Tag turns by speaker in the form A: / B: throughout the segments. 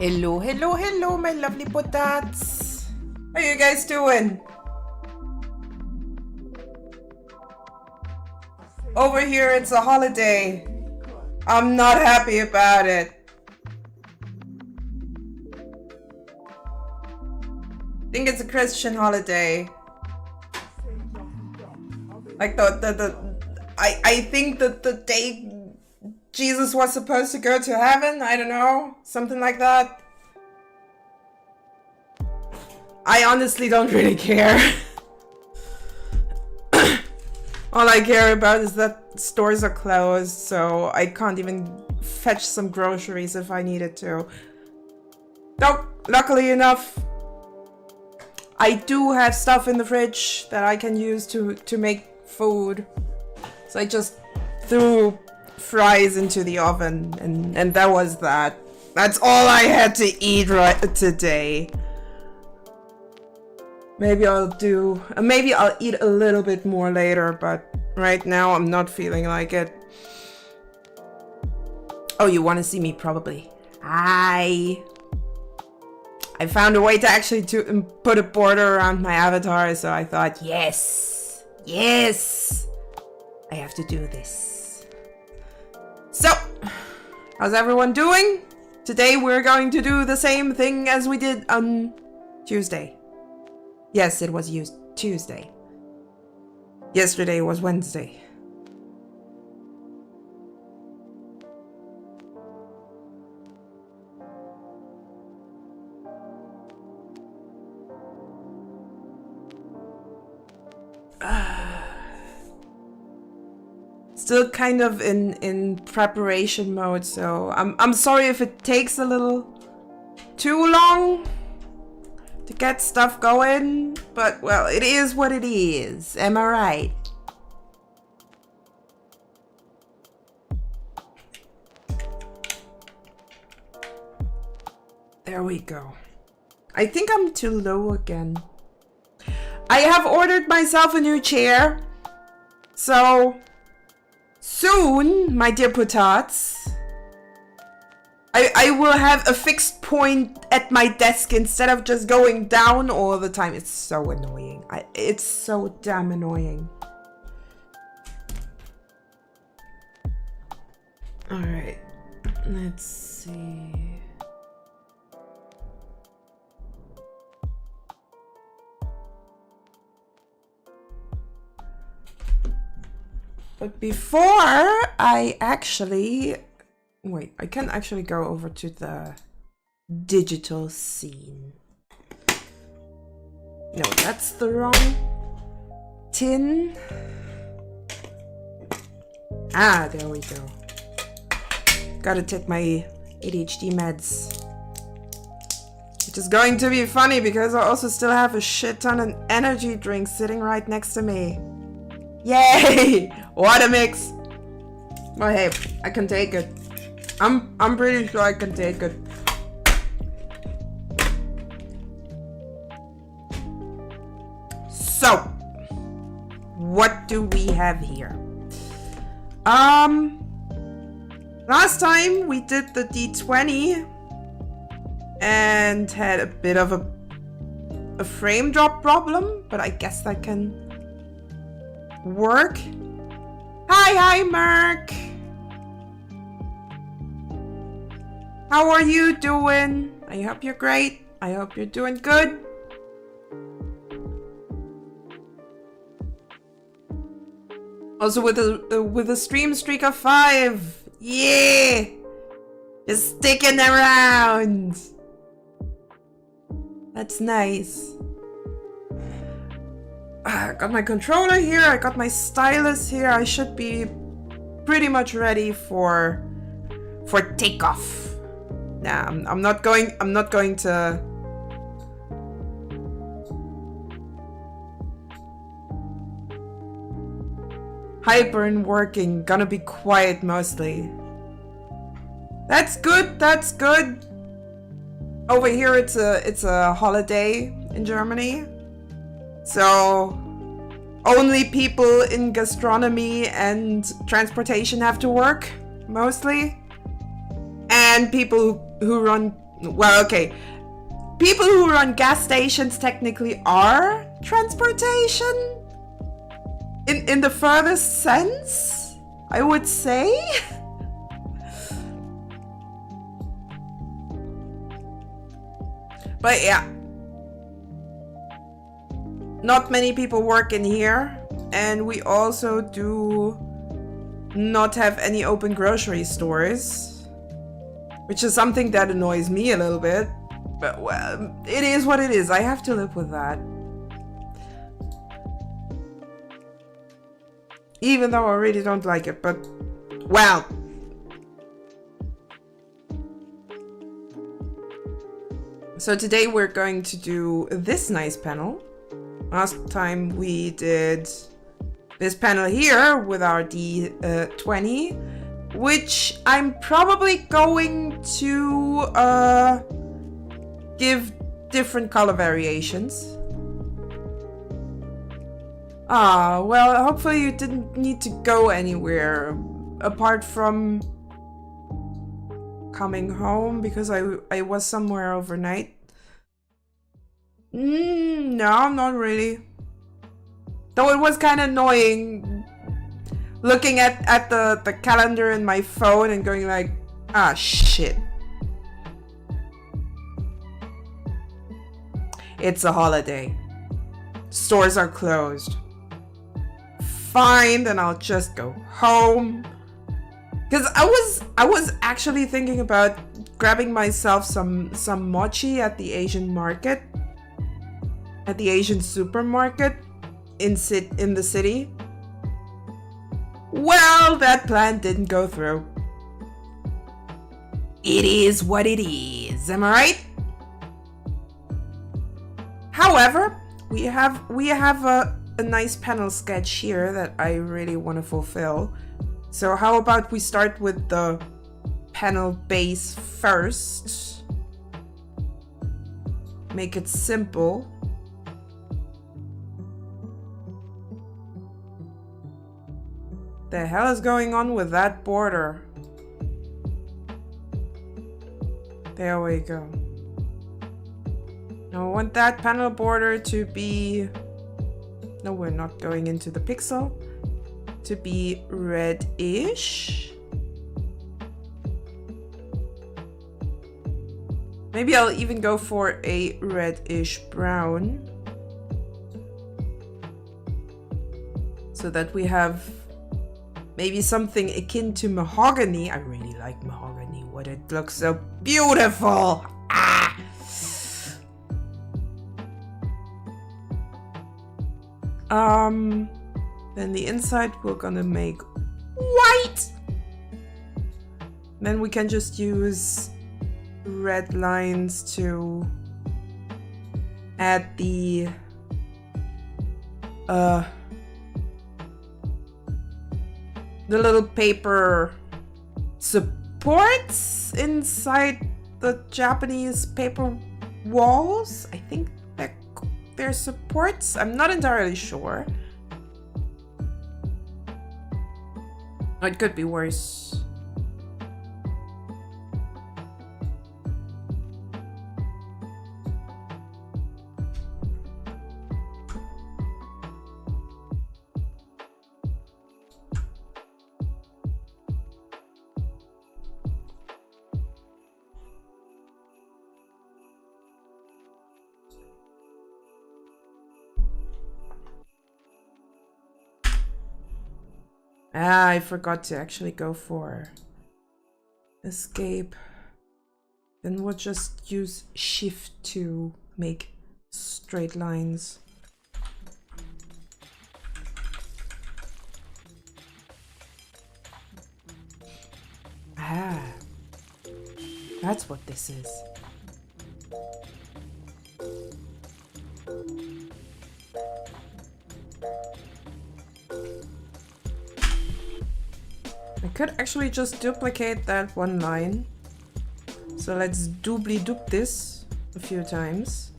A: Hello, hello, hello, my lovely potats. How you guys doing? Over here, it's a holiday. I'm not happy about it. I think it's a Christian holiday. Like I think that the day Jesus was supposed to go to heaven, I don't know, something like that. I honestly don't really care. All I care about is that stores are closed, so I can't even fetch some groceries if I needed to. Nope, luckily enough, I do have stuff in the fridge that I can use to make food. So I just threw fries into the oven and that was that. That's all I had to eat right today. Maybe I'll eat a little bit more later, but right now I'm not feeling like it. Oh, you want to see me probably. Hi. I found a way to actually put a border around my avatar, so I thought, yes, I have to do this. So, how's everyone doing? Today we're going to do the same thing as we did on Tuesday. Yes, it was Tuesday. Yesterday was Wednesday. Still kind of in preparation mode, so I'm sorry if it takes a little too long to get stuff going, but well, it is what it is. Am I right? There we go. I think I'm too low again. I have ordered myself a new chair, so soon, my dear potats, I will have a fixed point at my desk instead of just going down all the time. It's so annoying. It's so damn annoying. Alright, let's see. But before I actually... Wait, I can actually go over to the digital scene. No, that's the wrong tin. Ah, there we go. Gotta take my ADHD meds. Which is going to be funny because I also still have a shit ton of energy drinks sitting right next to me. Yay! What a mix! Well, hey, I can take it. I'm pretty sure I can take it. So, what do we have here? Last time we did the D20 and had a bit of a frame drop problem, but I guess that can work. Hi, Mark. How are you doing? I hope you're great. I hope you're doing good. Also with a stream streak of 5. Yeah! Just sticking around. That's nice. I got my controller here, I got my stylus here. I should be pretty much ready for takeoff. Nah, I'm not going to hyper and working. Gonna be quiet mostly. That's good, that's good. Over here it's a holiday in Germany. So only people in gastronomy and transportation have to work, mostly. And people who run Well, okay. People who run gas stations technically are transportation. In the furthest sense, I would say. But yeah. Not many people work in here. And we also do not have any open grocery stores. Which is something that annoys me a little bit. But well, it is what it is. I have to live with that. Even though I really don't like it, but well. So today we're going to do this nice panel. Last time we did this panel here with our D20, which I'm probably going to give different color variations. Ah, well, hopefully you didn't need to go anywhere apart from coming home, because I was somewhere overnight. No, not really. Though it was kind of annoying looking at the calendar in my phone and going like, ah, shit. It's a holiday. Stores are closed. Fine, then I'll just go home. Because I was actually thinking about grabbing myself some mochi at the Asian market. At the Asian supermarket in the city. Well, that plan didn't go through. It is what it is, am I right? However, we have a nice panel sketch here that I really want to fulfill. So how about we start with the panel base first. Make it simple. The hell is going on with that border? There we go. Now I want that panel border to be... No, we're not going into the pixel. To be reddish. Maybe I'll even go for a reddish brown. So that we have maybe something akin to mahogany. I really like mahogany. What it looks so beautiful. Ah! Then the inside we're gonna make white. Then we can just use red lines to add the little paper supports inside the Japanese paper walls. I think they're supports. I'm not entirely sure. It could be worse. Ah, I forgot to actually go for escape. Then we'll just use shift to make straight lines. Ah, that's what this is. I could actually just duplicate that one line. So let's doobly-doop this a few times.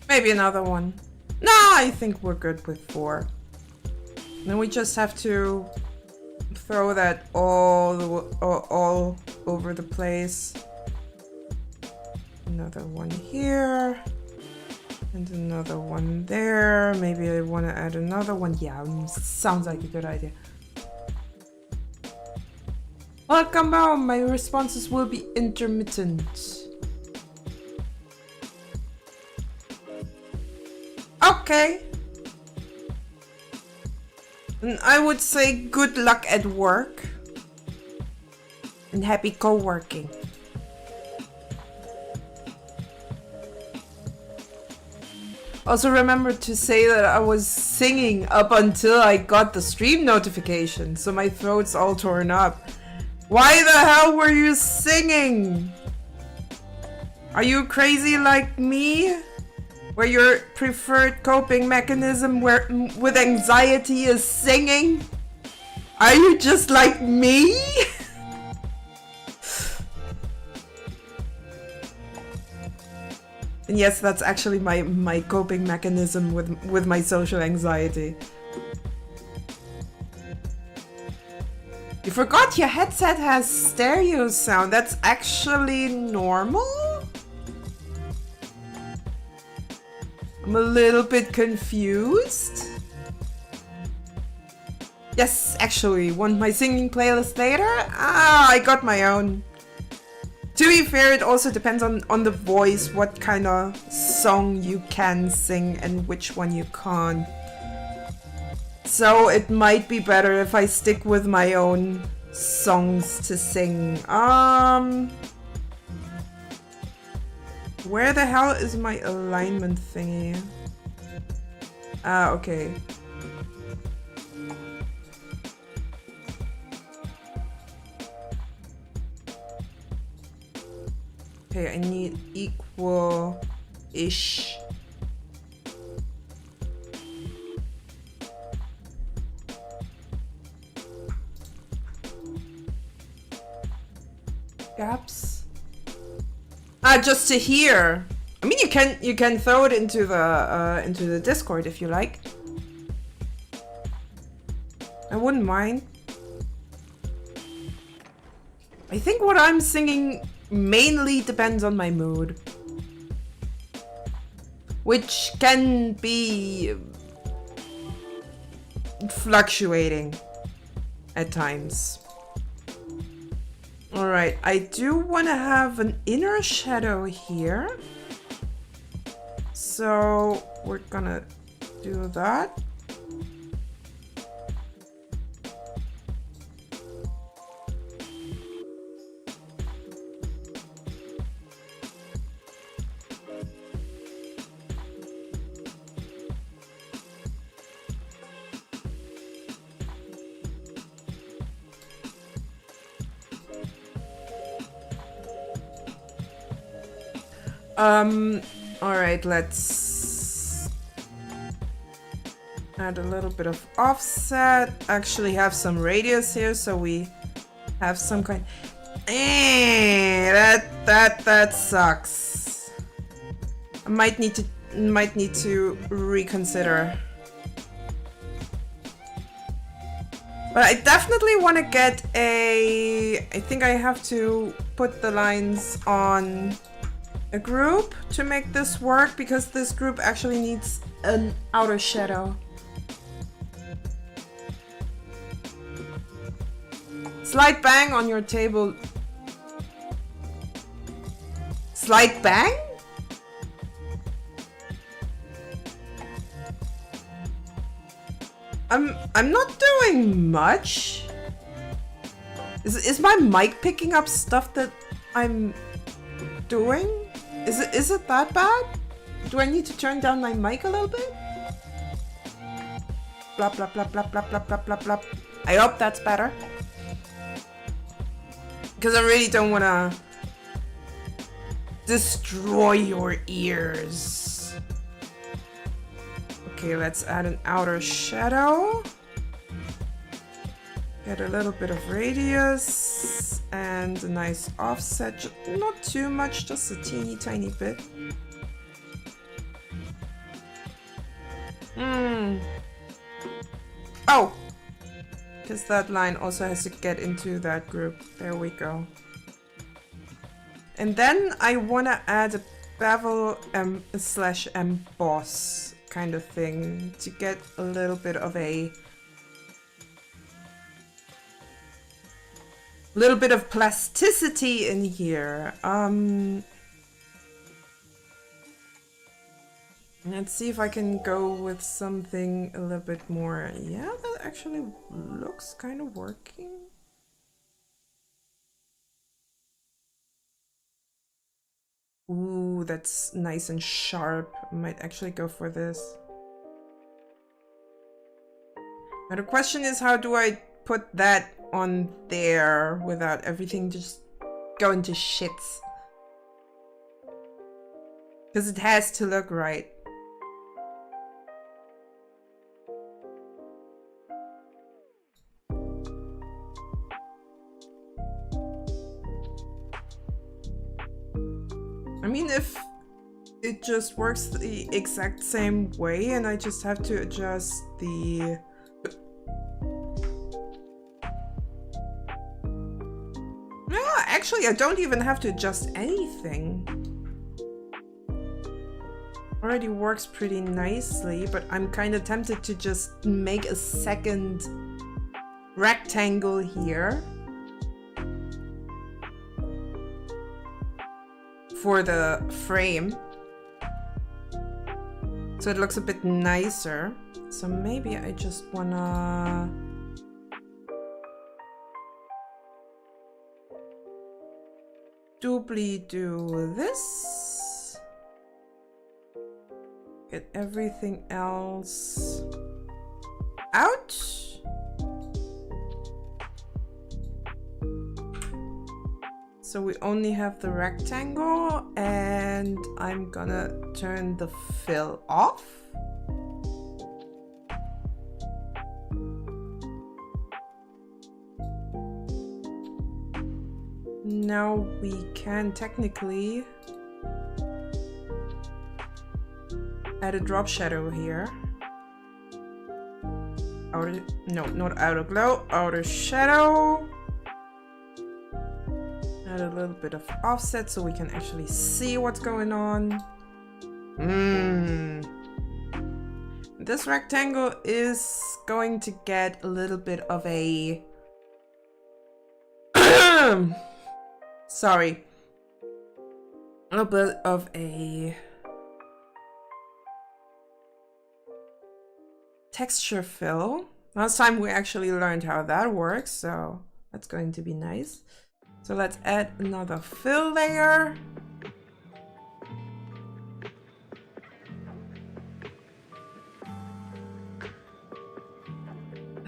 A: Maybe another one. No, I think we're good with 4. Then we just have to throw that all over the place. Another one here. And another one there. Maybe I want to add another one. Yeah, sounds like a good idea. Welcome home. My responses will be intermittent. Okay. And I would say good luck at work. And happy co-working. Also remember to say that I was singing up until I got the stream notification, so my throat's all torn up. Why the hell were you singing? Are you crazy like me? Where your preferred coping mechanism with anxiety is singing? Are you just like me? And yes, that's actually my coping mechanism with my social anxiety. You forgot your headset has stereo sound. That's actually normal? I'm a little bit confused. Yes, actually, want my singing playlist later? Ah, I got my own. To be fair, it also depends on the voice, what kind of song you can sing and which one you can't. So it might be better if I stick with my own songs to sing. Where the hell is my alignment thingy? Ah, okay. Okay, I need equal-ish. Gaps? Ah, just to hear. I mean, you can throw it into the Discord if you like. I wouldn't mind. I think what I'm singing mainly depends on my mood, which can be fluctuating at times. All right, I do want to have an inner shadow here, so we're gonna do that. All right, let's add a little bit of offset. Actually have some radius here, so we have some kind. That sucks. I might need to reconsider. But I definitely want to get a. I think I have to put the lines on a group to make this work, because this group actually needs an outer shadow. Slight bang on your table. Slight bang? I'm not doing much. Is my mic picking up stuff that I'm doing? Is it that bad? Do I need to turn down my mic a little bit? Blah blah blah blah blah blah blah blah blah. I hope that's better. Because I really don't want to destroy your ears. Okay, let's add an outer shadow. Get a little bit of radius and a nice offset. Not too much, just a teeny tiny bit. Oh! Because that line also has to get into that group. There we go. And then I want to add a bevel slash emboss kind of thing to get a little bit of plasticity in here. Let's see if I can go with something a little bit more. Yeah, that actually looks kind of working. Ooh, that's nice and sharp. I might actually go for this. Now the question is, how do I put that on there without everything just going to shits? Because it has to look right. I mean, if it just works the exact same way and I just have to adjust the... No, actually, I don't even have to adjust anything. Already works pretty nicely, but I'm kind of tempted to just make a second rectangle here. For the frame, so it looks a bit nicer. So maybe I just wanna doubly do this, get everything else out. So we only have the rectangle, and I'm gonna turn the fill off. Now we can technically add a drop shadow here. Outer, no, not outer glow, outer shadow. Add a little bit of offset so we can actually see what's going on. This rectangle is going to get a little bit of a... Sorry. A little bit of a... texture fill. Last time we actually learned how that works, so that's going to be nice. So let's add another fill layer.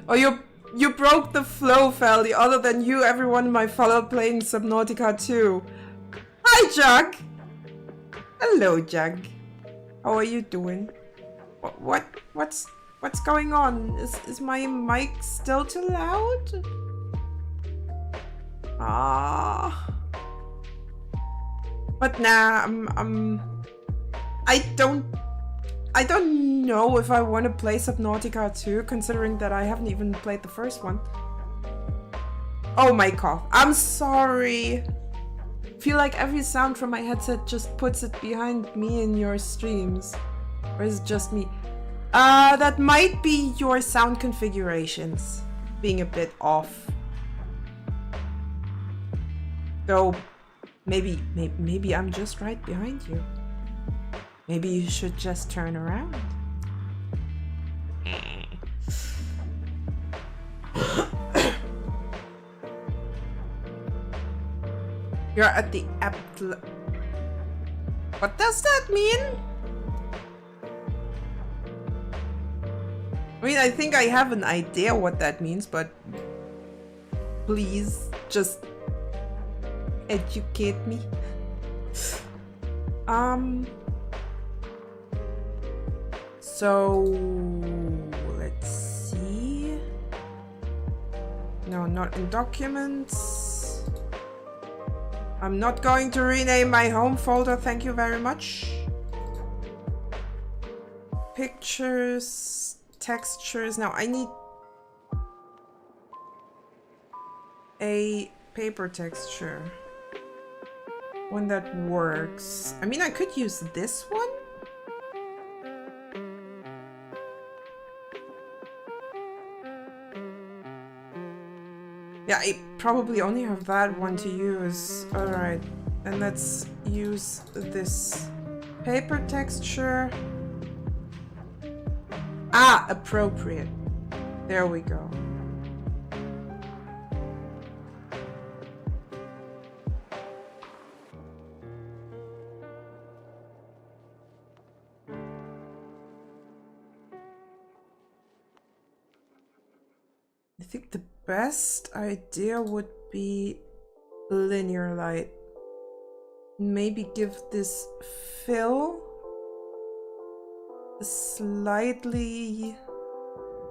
A: Oh, you broke the flow, Feldy. Other than you, everyone might follow playing Subnautica too. Hi, Jug. Hello, Jug. How are you doing? What's going on? Is my mic still too loud? Ah. But nah, I don't know if I want to play Subnautica 2, considering that I haven't even played the first one. Oh my god, I'm sorry. Feel like every sound from my headset just puts it behind me in your streams. Or is it just me? That might be your sound configurations being a bit off. So maybe I'm just right behind you. Maybe you should just turn around. You're at the What does that mean? I mean, I think I have an idea what that means, but please just educate me. So let's see. No, not in documents. I'm not going to rename my home folder, thank you very much. Pictures, textures. Now I need a paper texture. One that works. I mean, I could use this one. Yeah, I probably only have that one to use. Alright, and let's use this paper texture. Ah, appropriate. There we go. I think the best idea would be linear light. Maybe give this fill a slightly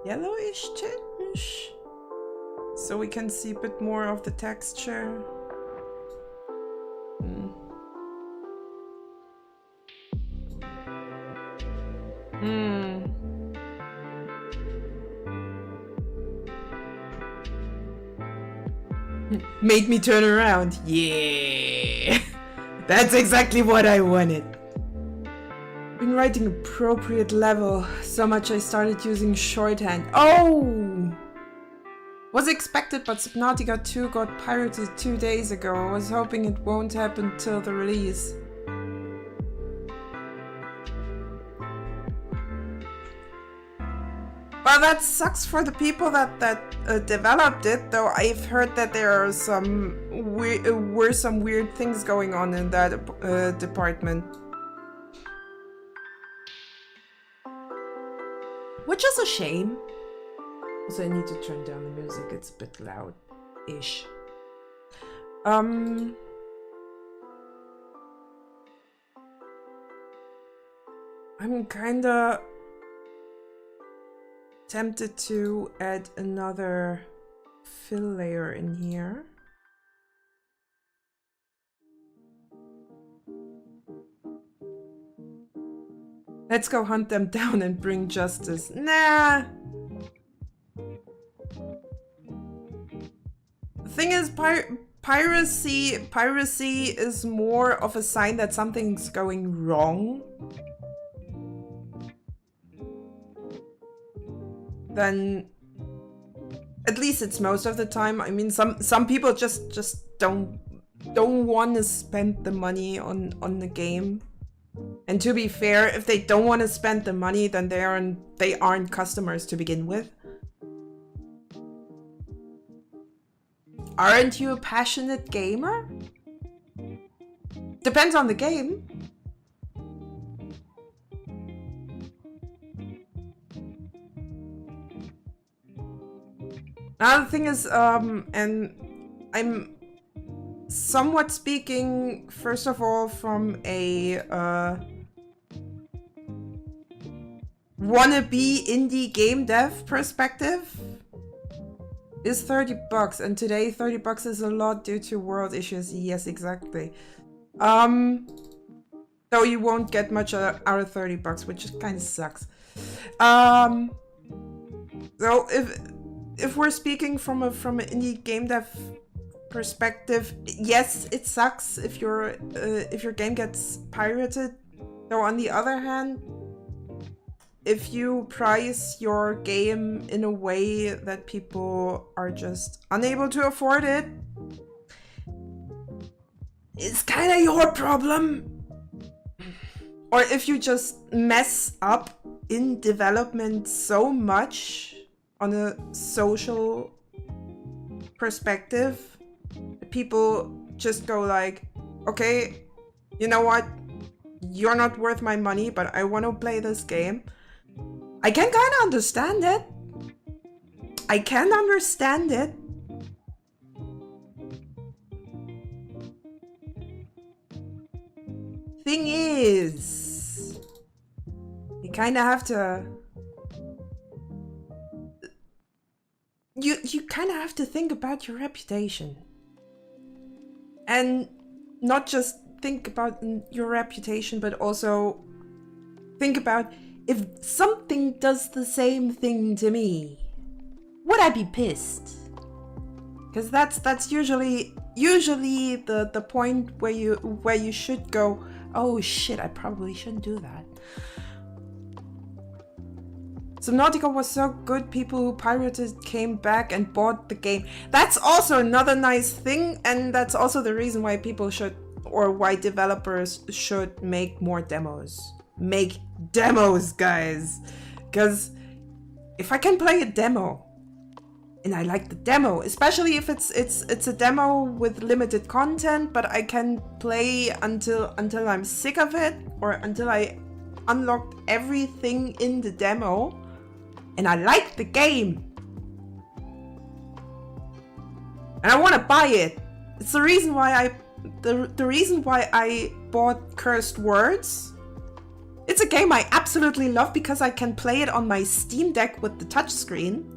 A: yellowish tinge, so we can see a bit more of the texture. Made me turn around. Yeah. That's exactly what I wanted. Been writing appropriate level. So much I started using shorthand. Oh! Was expected, but Subnautica 2 got pirated 2 days ago. I was hoping it won't happen till the release. Well, that sucks for the people that developed it, though I've heard that there are some weird things going on in that department. Which is a shame. Also, I need to turn down the music, it's a bit loud-ish. I'm kinda tempted to add another fill layer in here. Let's go hunt them down and bring justice. Nah. The thing is, piracy is more of a sign that something's going wrong than, at least it's most of the time. I mean, some people just don't want to spend the money on the game. And to be fair, if they don't want to spend the money, then they aren't customers to begin with. Aren't you a passionate gamer? Depends on the game. Now the thing is, and I'm somewhat speaking, first of all, from a wannabe indie game dev perspective, is 30 bucks, and today 30 bucks is a lot due to world issues. Yes, exactly. So you won't get much out of 30 bucks, which kind of sucks. So if we're speaking from an indie game dev perspective, yes, it sucks if your game gets pirated. Though on the other hand, if you price your game in a way that people are just unable to afford it, it's kind of your problem. Or if you just mess up in development so much on a social perspective, people just go like, okay, you know what? You're not worth my money, but I want to play this game. I can kind of understand it. I can understand it. Thing is, you kind of have to... You kind of have to think about your reputation. And not just think about your reputation, but also think about, if something does the same thing to me, would I be pissed? because that's usually the point where you should go, oh shit, I probably shouldn't do that. Subnautica was so good, people who pirated came back and bought the game. That's also another nice thing, and that's also the reason why people should, or why developers should make more demos. Make demos, guys. Because if I can play a demo, and I like the demo, especially if it's a demo with limited content, but I can play until I'm sick of it, or until I unlocked everything in the demo, and I like the game, and I want to buy it. It's the reason why the reason why I bought Cursed Words. It's a game I absolutely love because I can play it on my Steam Deck with the touchscreen.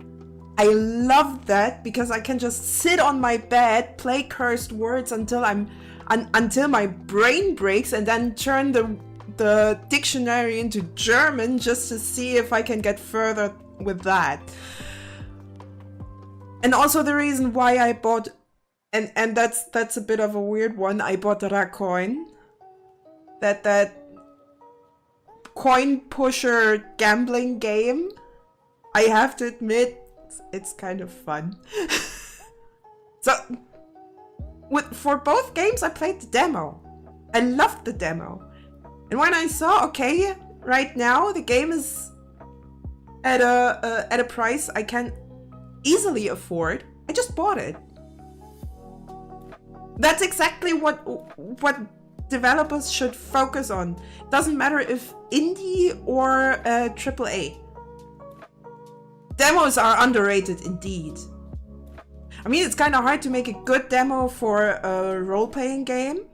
A: I love that because I can just sit on my bed, play Cursed Words until until my brain breaks, and then turn the dictionary into German just to see if I can get further with that. And also the reason why I bought, and that's a bit of a weird one, I bought Racoin. That coin pusher gambling game. I have to admit, it's kind of fun. So for both games I played the demo. I loved the demo. And when I saw, okay, right now the game is at a price I can easily afford, I just bought it. That's exactly what developers should focus on. It doesn't matter if indie or AAA. Demos are underrated indeed. I mean, it's kind of hard to make a good demo for a role-playing game.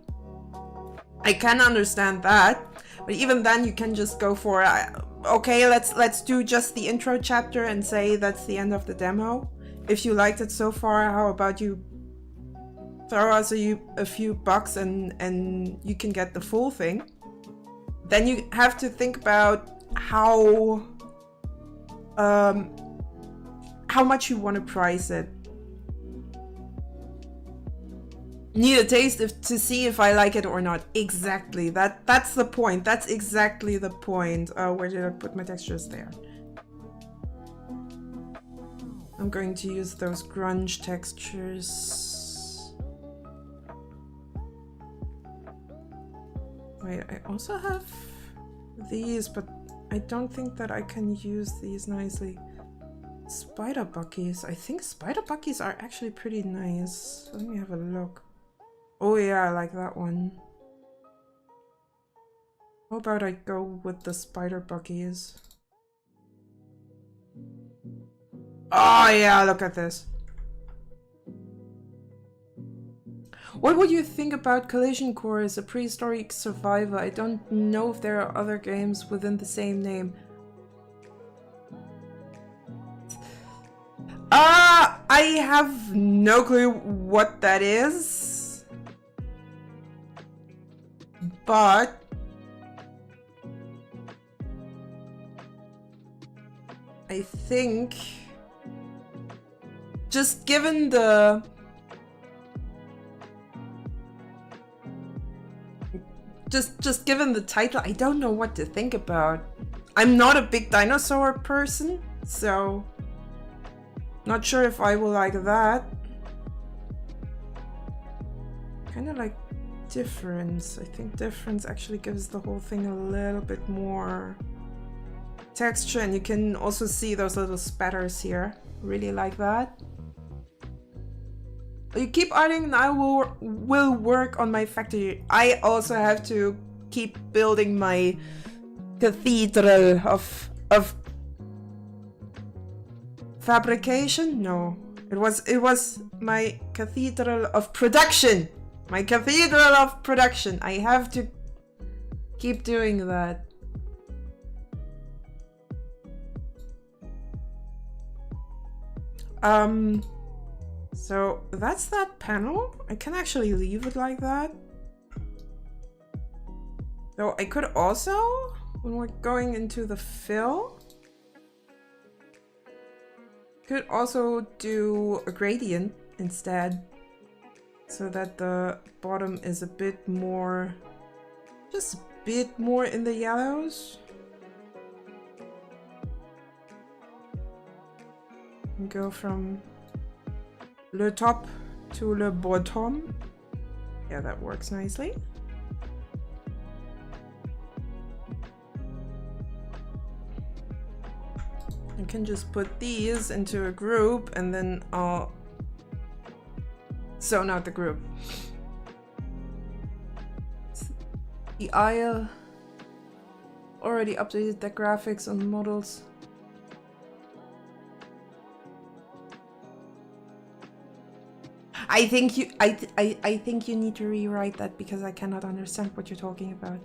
A: I can understand that, but even then you can just go for okay, let's do just the intro chapter and say that's the end of the demo. If you liked it so far, how about you throw us a few bucks and you can get the full thing. Then you have to think about how much you want to price it. Need a taste to see if I like it or not. Exactly. That's the point. That's exactly the point. Where did I put my textures? There. I'm going to use those grunge textures. Wait, I also have these, but I don't think that I can use these nicely. Spider buckies. I think spider buckies are actually pretty nice. Let me have a look. Oh yeah, I like that one. How about I go with the spider buckies? Oh yeah, look at this. What would you think about Collision Course, a prehistoric survivor? I don't know if there are other games within the same name. I have no clue what that is. But I think just given the just given the title, I don't know what to think about. I'm not a big dinosaur person, so not sure if I will like that. Kind of like Difference. I think Difference actually gives the whole thing a little bit more texture, and you can also see those little spatters here. Really like that. You keep adding and I will work on my factory. I also have to keep building my cathedral of fabrication? No. It was my cathedral of production. My cathedral of production. I have to keep doing that. So that's that panel. I can actually leave it like that. So I could also, when we're going into the fill, could also do a gradient instead, so that the bottom is a bit more, just a bit more in the yellows. And go from le top to le bottom. Yeah, that works nicely. I can just put these into a group and then I'll zone out the group. The aisle already updated the graphics on the models. I think you need to rewrite that because I cannot understand what you're talking about.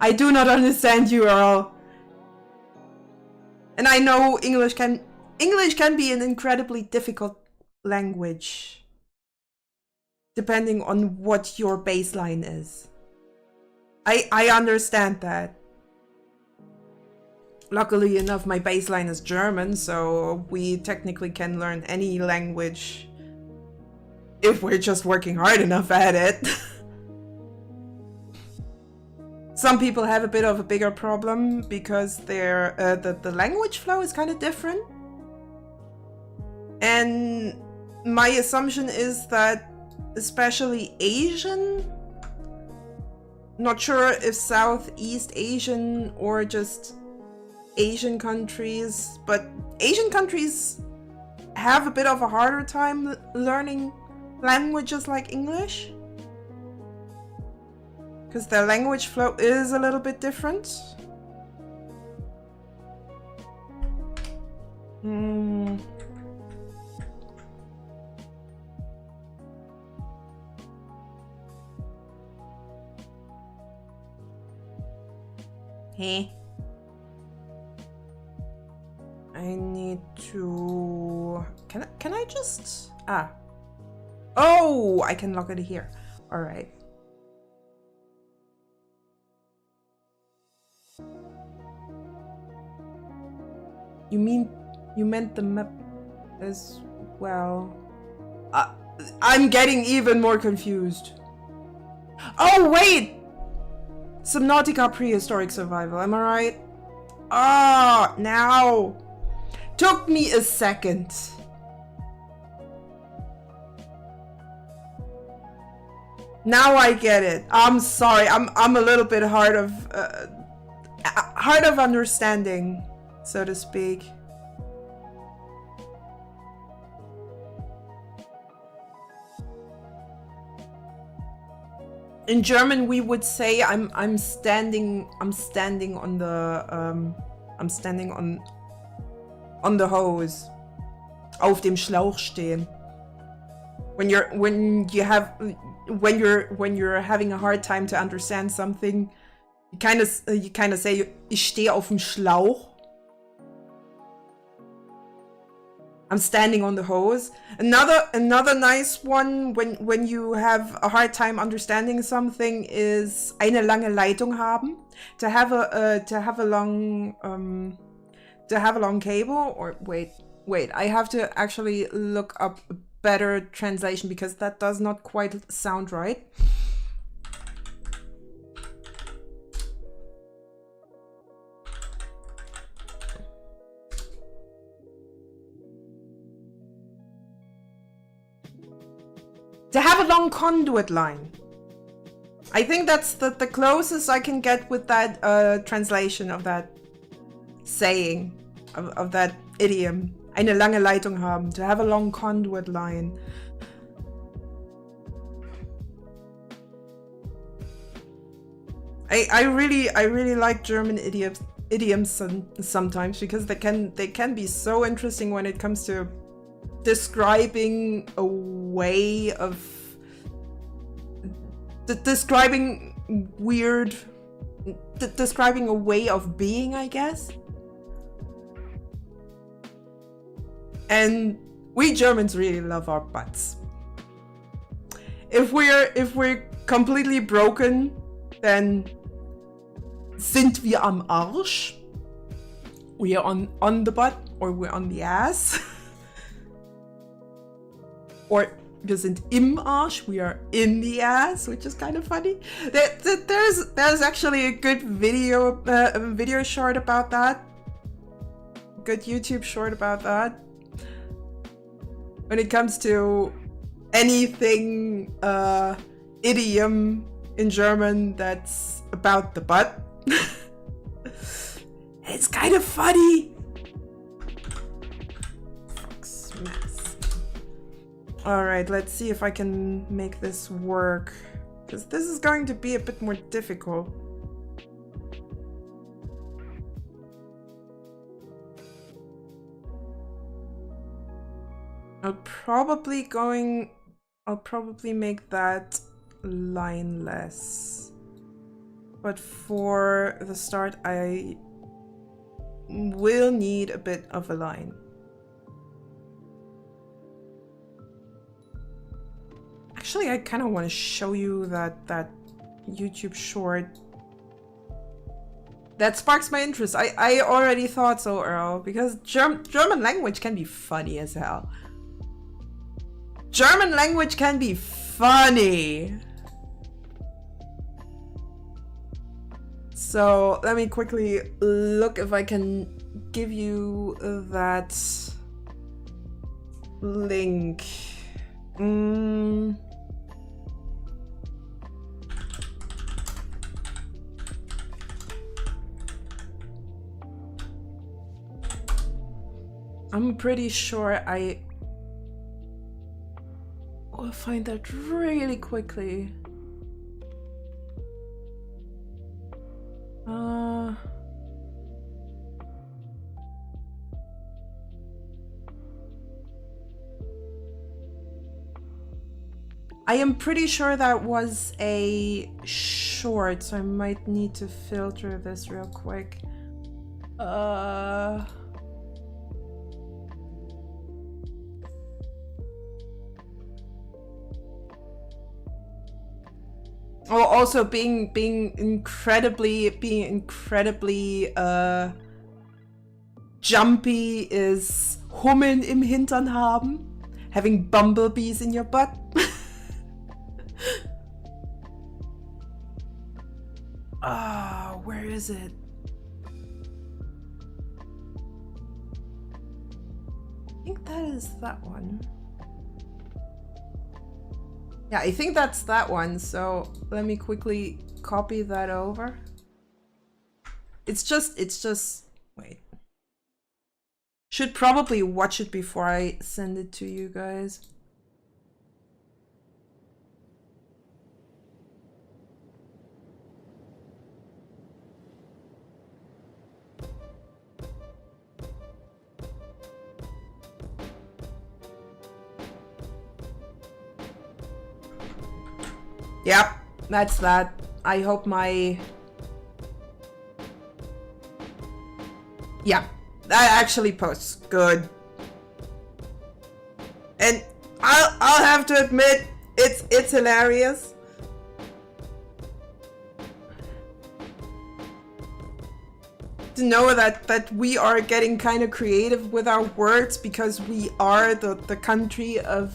A: I do not understand you, Earl. And I know English can be an incredibly difficult language, depending on what your baseline is. I understand that. Luckily enough, my baseline is German, so we technically can learn any language if we're just working hard enough at it. Some people have a bit of a bigger problem because the language flow is kind of different. And my assumption is that especially Asian, not sure if Southeast Asian or just Asian countries, but Asian countries have a bit of a harder time learning languages like English, because their language flow is a little bit different. Hey. I need to... Can I just... Oh, I can lock it here. All right. You meant the map as well? I'm getting even more confused. Oh, wait! Subnautica prehistoric survival, am I right? Ah, now. Took me a second. Now I get it. I'm sorry. I'm a little bit hard of understanding, so to speak. In German, we would say I'm standing on the hose. Auf dem Schlauch stehen. When you're having a hard time to understand something, you kind of say ich stehe auf dem Schlauch. I'm standing on the hose. Another nice one when you have a hard time understanding something is eine lange Leitung haben. To have a long cable, or wait, I have to actually look up a better translation because that does not quite sound right. To have a long conduit line. I think that's the closest I can get with that translation of that saying, of that idiom. Eine lange Leitung haben, to have a long conduit line. I really like German idioms sometimes because they can be so interesting when it comes to describing a way of describing a way of being, I guess. And we Germans really love our butts. If we're completely broken, then sind wir am Arsch. We are on the butt, or we're on the ass. Or Wir sind im Arsch. We are in the ass, which is kind of funny. There's actually a good video short about that. Good YouTube short about that. When it comes to anything idiom in German that's about the butt. It's kind of funny. Fox mess. Alright, let's see if I can make this work. Because this is going to be a bit more difficult. I'll probably make that lineless. But for the start, I will need a bit of a line. Actually, I kind of want to show you that YouTube short. That sparks my interest. I already thought so, Earl, because German language can be funny as hell. German language can be funny. So let me quickly look if I can give you that link. I'm pretty sure I will find that really quickly. I am pretty sure that was a short, so I might need to filter this real quick. Oh, also being incredibly jumpy is Hummeln im Hintern haben, having bumblebees in your butt. Ah, where is it? I think that is that one. Yeah, I think that's that one, so let me quickly copy that over. It's just, wait. Should probably watch it before I send it to you guys. Yep, that's that. I hope my... Yeah, that actually posts. Good. And I'll have to admit, it's hilarious. To know that we are getting kind of creative with our words because we are the country of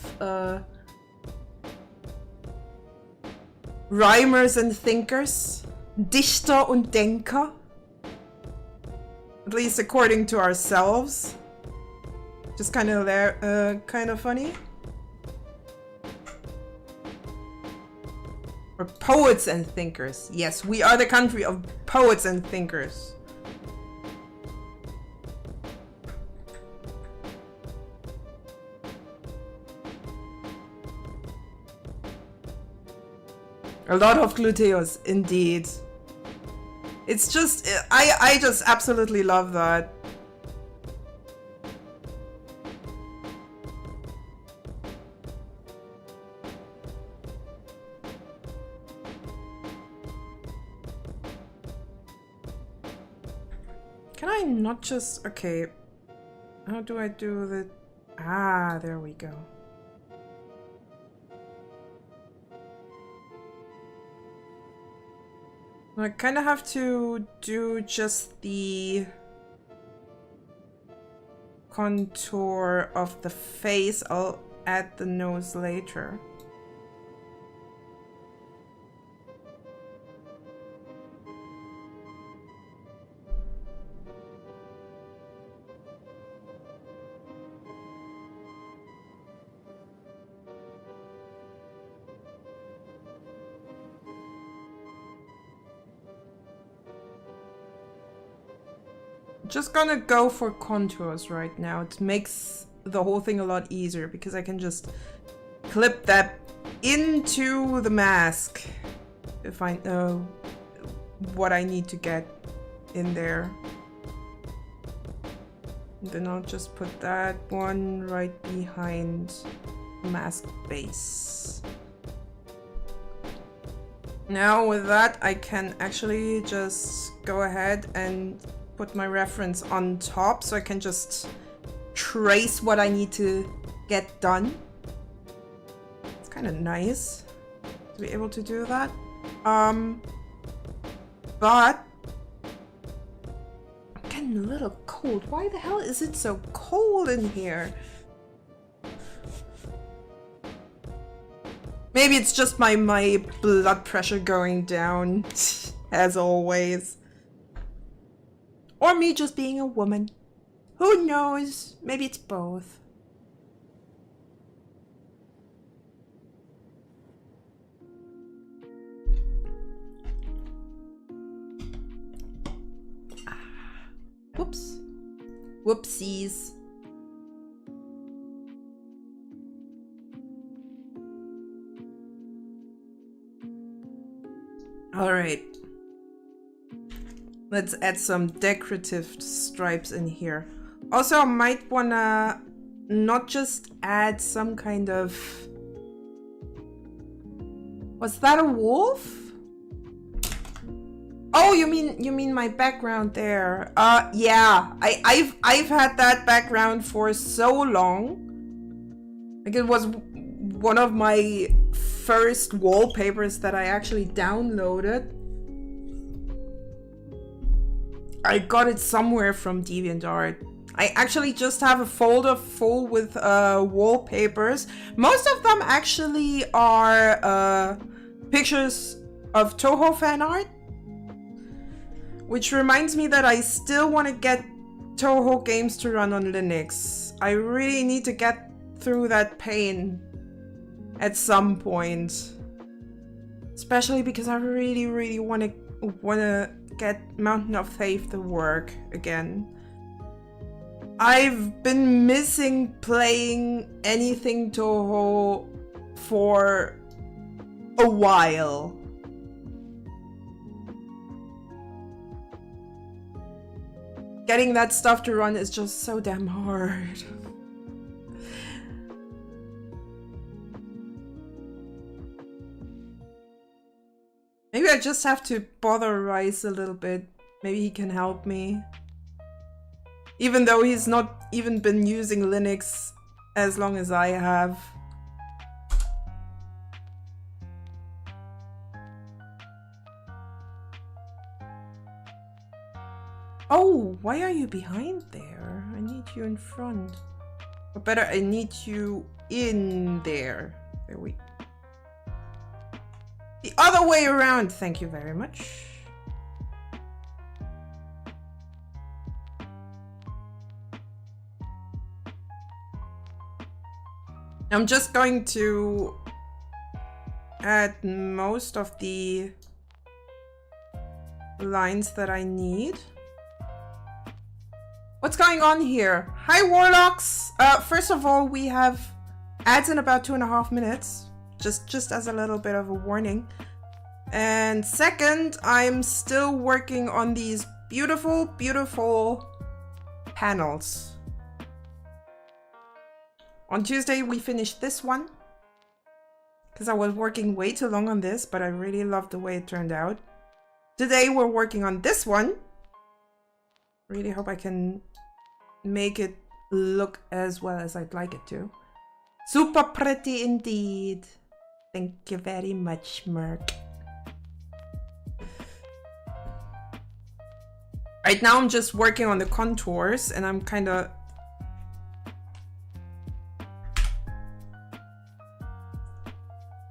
A: rhymers and thinkers, Dichter und Denker, at least according to ourselves. Just kind of funny. Or poets and thinkers. Yes, we are the country of poets and thinkers. A lot of gluteus, indeed. It's just, I just absolutely love that. Can I not just, okay, how do I do the, there we go. I kind of have to do just the contour of the face. I'll add the nose later. Just gonna go for contours right now. It makes the whole thing a lot easier because I can just clip that into the mask if I know what I need to get in there. And then I'll just put that one right behind the mask base. Now with that, I can actually just go ahead and put my reference on top so I can just trace what I need to get done. It's kind of nice to be able to do that. But I'm getting a little cold. Why the hell is it so cold in here? Maybe it's just my blood pressure going down, as always. Or me just being a woman. Who knows? Maybe it's both. Whoops. Whoopsies. All right. Let's add some decorative stripes in here. Also, I might wanna not just add some kind of... Was that a wolf? Oh, you mean my background there? Yeah. I've had that background for so long. Like, it was one of my first wallpapers that I actually downloaded. I got it somewhere from DeviantArt. I actually just have a folder full with wallpapers. Most of them actually are pictures of Toho fan art. Which reminds me that I still want to get Toho games to run on Linux. I really need to get through that pain at some point. Especially because I really want to get Mountain of Faith to work again. I've been missing playing anything Toho for a while. Getting that stuff to run is just so damn hard. Maybe I just have to bother Rice a little bit. Maybe he can help me. Even though he's not even been using Linux as long as I have. Oh, why are you behind there? I need you in front. Or better, I need you in there. There we go. The other way around, thank you very much. I'm just going to add most of the lines that I need. What's going on here? Hi, Warlocks! First of all, we have ads in about 2.5 minutes. Just as a little bit of a warning. And second, I'm still working on these beautiful, beautiful panels. On Tuesday, we finished this one. Because I was working way too long on this, but I really loved the way it turned out. Today, we're working on this one. Really hope I can make it look as well as I'd like it to. Super pretty indeed. Thank you very much, Merc. Right now I'm just working on the contours and I'm kind of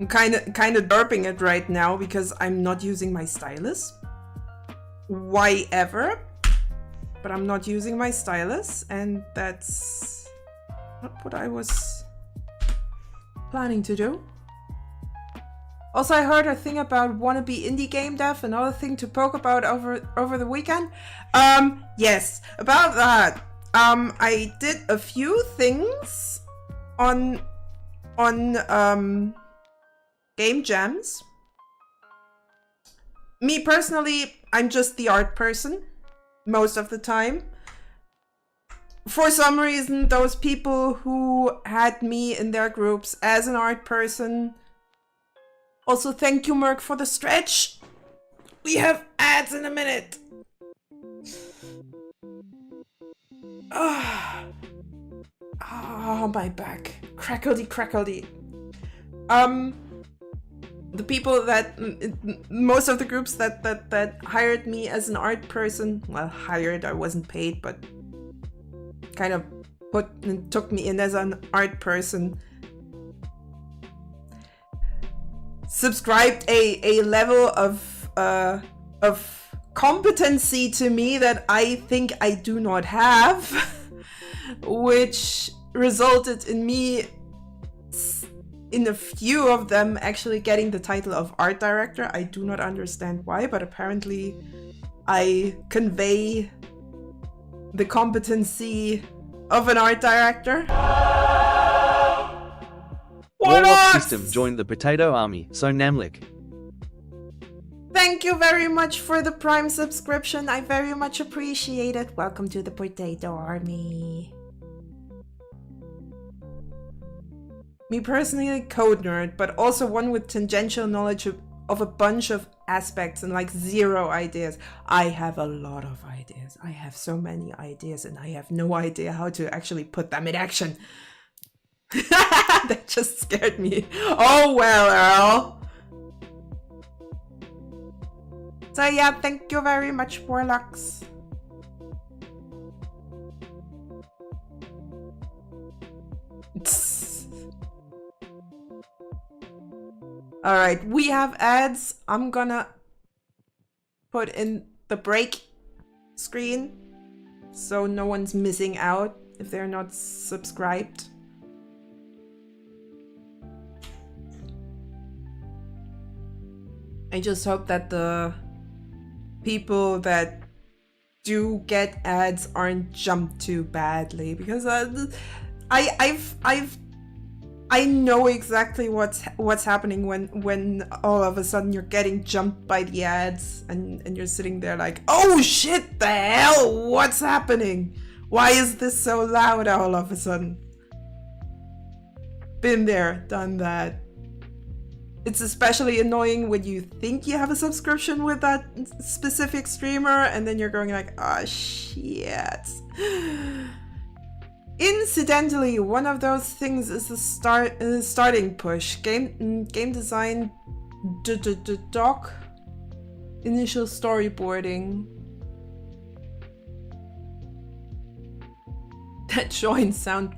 A: I'm kind of derping it right now because I'm not using my stylus. Why ever? But I'm not using my stylus, and that's not what I was planning to do. Also, I heard a thing about wannabe indie game dev, another thing to poke about over the weekend. Yes, about that. I did a few things on game jams. Me personally, I'm just the art person most of the time. For some reason, those people who had me in their groups as an art person. Also, thank you, Merc, for the stretch. We have ads in a minute. Oh, my back. Crackledy. The people that, most of the groups that hired me as an art person, well, hired, I wasn't paid, but kind of took me in as an art person, subscribed a level of competency to me that I think I do not have, which resulted in me, in a few of them, actually getting the title of art director. I do not understand why, but apparently I convey the competency of an art director.
B: Warlock System joined the Potato Army, so Namlik.
A: Thank you very much for the Prime subscription. I very much appreciate it. Welcome to the Potato Army. Me personally, code nerd, but also one with tangential knowledge of a bunch of aspects and like zero ideas. I have a lot of ideas. I have so many ideas and I have no idea how to actually put them in action. That just scared me. Oh well, Earl. So yeah, thank you very much, Warlocks. Alright, we have ads. I'm gonna put in the break screen so no one's missing out if they're not subscribed. I just hope that the people that do get ads aren't jumped too badly, because I know exactly what's happening when all of a sudden you're getting jumped by the ads and you're sitting there like, oh shit, the hell, what's happening? Why is this so loud all of a sudden? Been there, done that. It's especially annoying when you think you have a subscription with that specific streamer and then you're going like, oh shit. Incidentally, one of those things is the starting push. Game design doc. Initial storyboarding. That join sound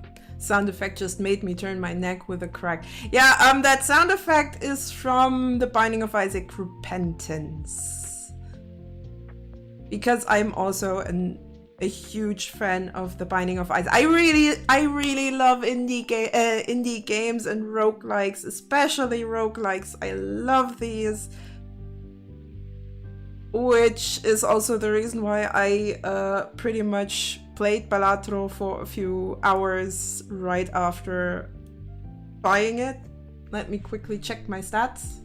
A: effect just made me turn my neck with a crack. Yeah, that sound effect is from The Binding of Isaac Repentance. Because I'm also a huge fan of The Binding of Isaac. I really love indie games and roguelikes, especially roguelikes. I love these. Which is also the reason why I pretty much played Balatro for a few hours right after buying it. Let me quickly check my stats.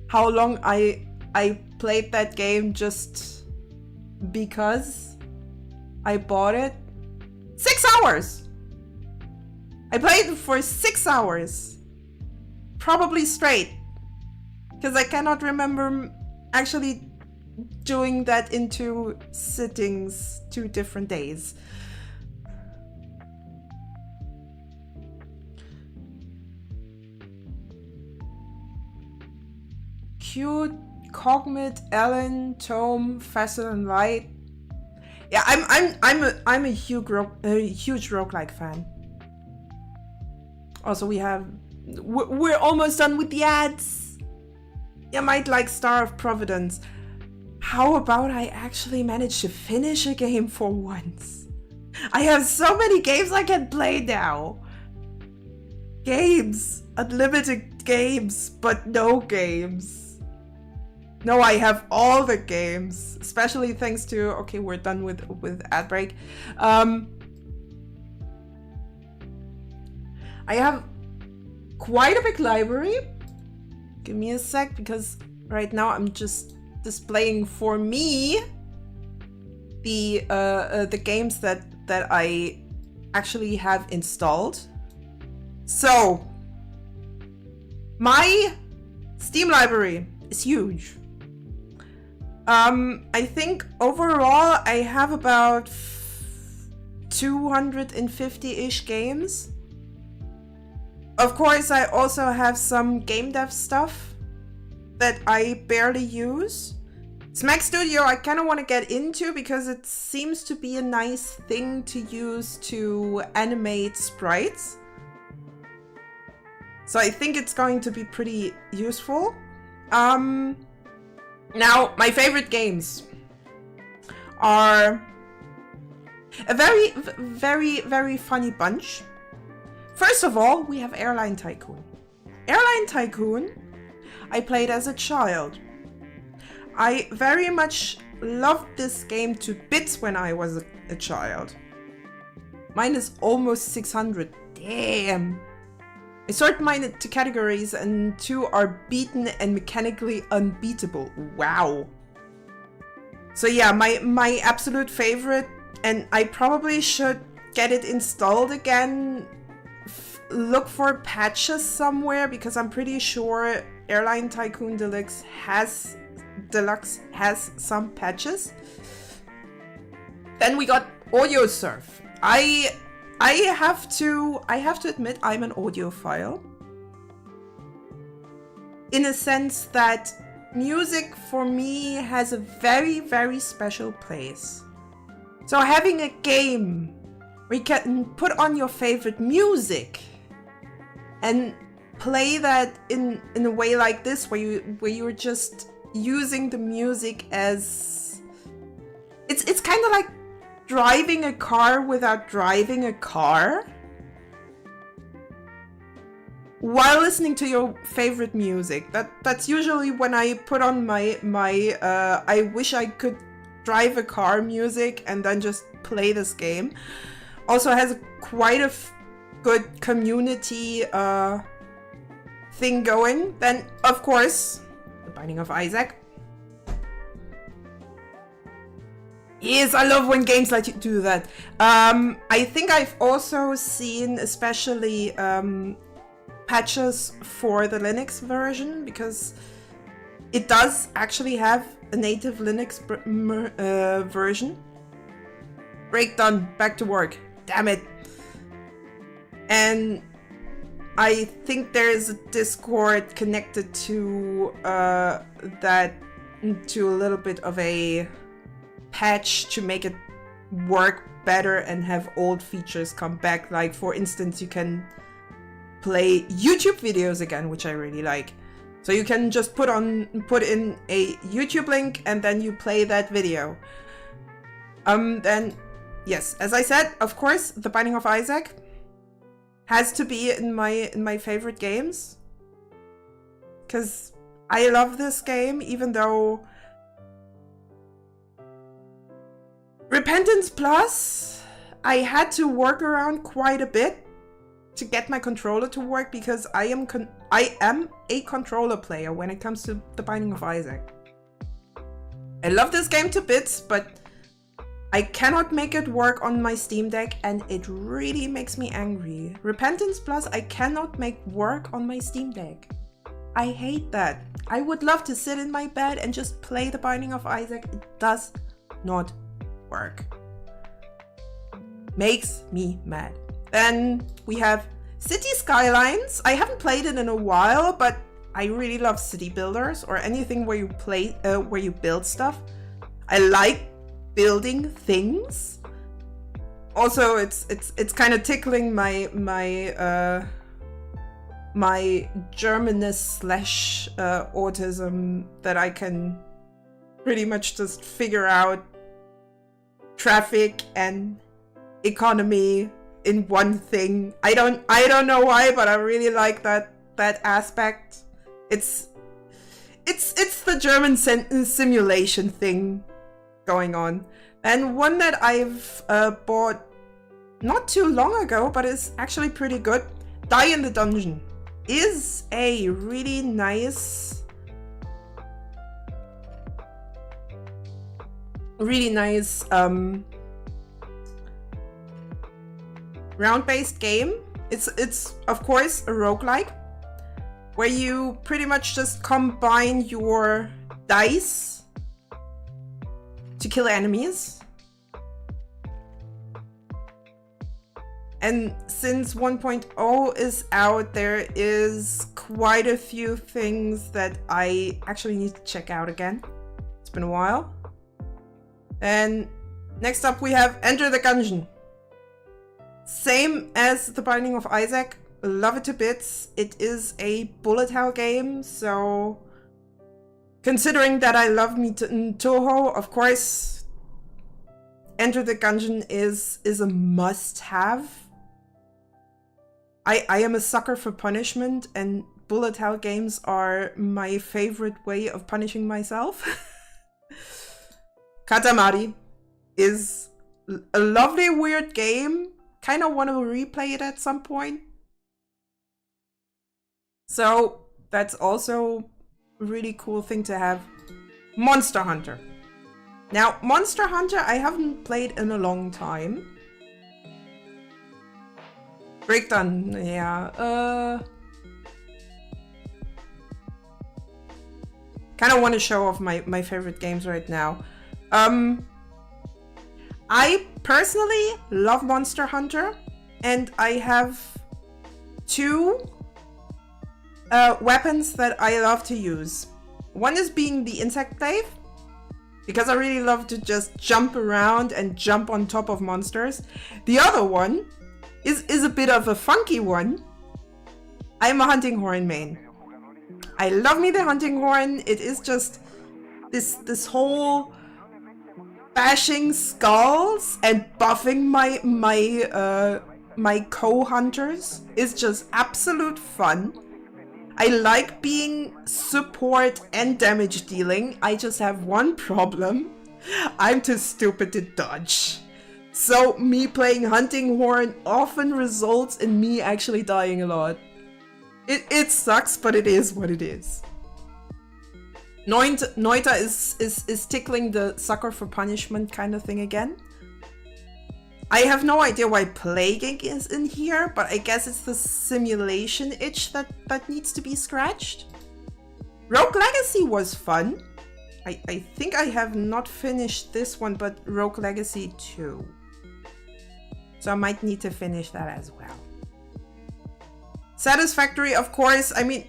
A: How long I played that game just because I bought it? 6 hours! I played it for 6 hours. Probably straight. Because I cannot remember actually doing that in 2 sittings, 2 different days. Cute, Cogmit, Ellen, Tome, Facet and Light. Yeah, I'm a huge roguelike fan. Also, we're almost done with the ads. You might like Star of Providence. How about I actually manage to finish a game for once? I have so many games I can play now. Games. Unlimited games, but no games. No, I have all the games. Especially thanks to... Okay, we're done with ad break. I have quite a big library. Give me a sec, because right now I'm just displaying for me the games that I actually have installed. So my Steam library is huge. I think overall I have about 250-ish games. Of course, I also have some game dev stuff that I barely use. Smack Studio I kind of want to get into because it seems to be a nice thing to use to animate sprites. So I think it's going to be pretty useful. Now, my favorite games are a very, very funny bunch. First of all, we have Airline Tycoon. Airline Tycoon, I played as a child. I very much loved this game to bits when I was a child. Mine is almost 600. Damn. I sort mine into categories and 2 are beaten and mechanically unbeatable. Wow. So yeah, my absolute favorite, and I probably should get it installed again. Look for patches somewhere, because I'm pretty sure Airline Tycoon Deluxe has some patches. Then we got Audio Surf. I have to admit I'm an audiophile. In a sense that music for me has a very, very special place. So having a game where you can put on your favorite music and play that in a way like this, where you're just using the music as it's kind of like driving a car without driving a car, while listening to your favorite music. That's usually when I put on my I wish I could drive a car music and then just play this game. Also has quite a good community thing going. Then of course, The Binding of Isaac. Yes, I love when games let you do that. I think I've also seen especially patches for the Linux version, because it does actually have a native Linux version. Break done, back to work. Damn it. And I think there's a Discord connected to that, to a little bit of a patch to make it work better and have old features come back. Like, for instance, you can play YouTube videos again, which I really like. So you can just put in a YouTube link and then you play that video. Then yes, as I said, of course, The Binding of Isaac has to be in my favorite games, because I love this game, even though Repentance Plus, I had to work around quite a bit to get my controller to work, because I am a controller player when it comes to The Binding of Isaac. I love this game to bits, but I cannot make it work on my Steam Deck, and it really makes me angry. Repentance Plus, I cannot make work on my Steam Deck. I hate that. I would love to sit in my bed and just play The Binding of Isaac. It does not work. Makes me mad. Then we have City Skylines. I haven't played it in a while, but I really love city builders, or anything where you build stuff. I like building things. Also, it's kind of tickling my my Germanness slash autism that I can pretty much just figure out traffic and economy in one thing. I don't know why, but I really like that aspect. It's the German simulation thing going on. And one that I've bought not too long ago, but is actually pretty good, Die in the Dungeon, is a really nice round-based game. It's of course a roguelike where you pretty much just combine your dice to kill enemies. And since 1.0 is out, there is quite a few things that I actually need to check out again. It's been a while. And next up we have Enter the Gungeon. Same as The Binding of Isaac. Love it to bits. It is a bullet hell game, so considering that I love Toho, of course, Enter the Gungeon is a must-have. I am a sucker for punishment, and bullet hell games are my favorite way of punishing myself. Katamari is a lovely, weird game. Kind of want to replay it at some point. So that's also a really cool thing to have. Monster Hunter. Now, Monster Hunter I haven't played in a long time. Breakdown, yeah. Kind of want to show off my favorite games right now. I personally love Monster Hunter, and I have two weapons that I love to use. One is being the insect glaive, because I really love to just jump around and jump on top of monsters. The other one is a bit of a funky one. I'm a hunting horn main. I love me the hunting horn. It is just this whole bashing skulls and buffing my co-hunters is just absolute fun. I like being support and damage dealing. I just have one problem. I'm too stupid to dodge. So me playing hunting horn often results in me actually dying a lot. It sucks, but it is what it is. Noita is tickling the sucker for punishment kind of thing again. I have no idea why Plaguing is in here, but I guess it's the simulation itch that needs to be scratched. Rogue Legacy was fun. I think I have not finished this one, but Rogue Legacy 2. So I might need to finish that as well. Satisfactory, of course. I mean,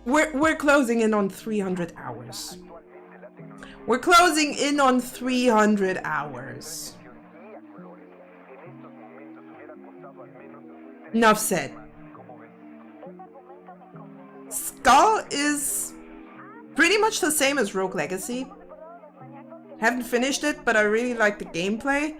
A: we're closing in on 300 hours. We're closing in on 300 hours. Enough said. Skull is pretty much the same as Rogue Legacy. Haven't finished it, but I really like the gameplay.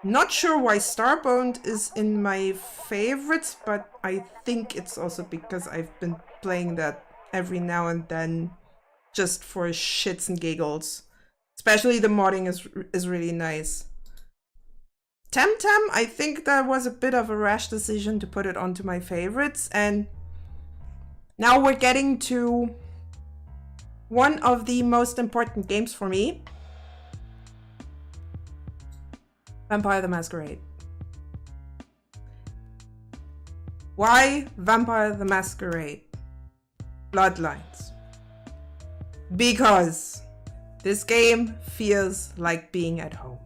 A: Not sure why Starbound is in my favorites, but I think it's also because I've been playing that every now and then just for shits and giggles. Especially the modding is really nice. Temtem, I think that was a bit of a rash decision to put it onto my favorites, and now we're getting to one of the most important games for me. Vampire the Masquerade. Why Vampire the Masquerade? Bloodlines. Because this game feels like being at home.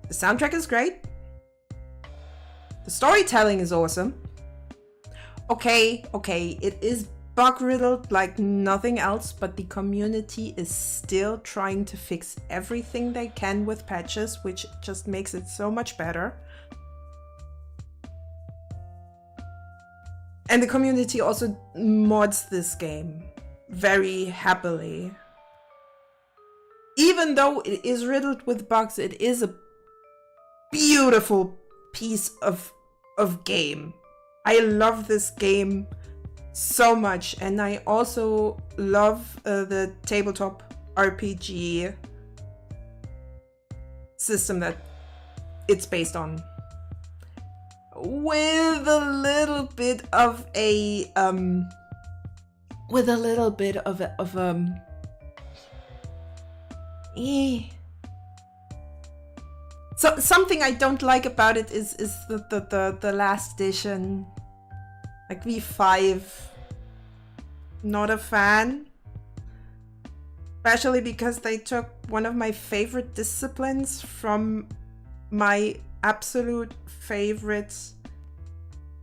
A: The soundtrack is great. The storytelling is awesome. Okay, it is bug-riddled like nothing else, but the community is still trying to fix everything they can with patches, which just makes it so much better. And the community also mods this game very happily. Even though it is riddled with bugs, it is a beautiful piece of game. I love this game so much, and I also love the tabletop RPG system that it's based on, with a little bit of a So something I don't like about it is the last edition, like V5. Not a fan, especially because they took one of my favorite disciplines from my absolute favorite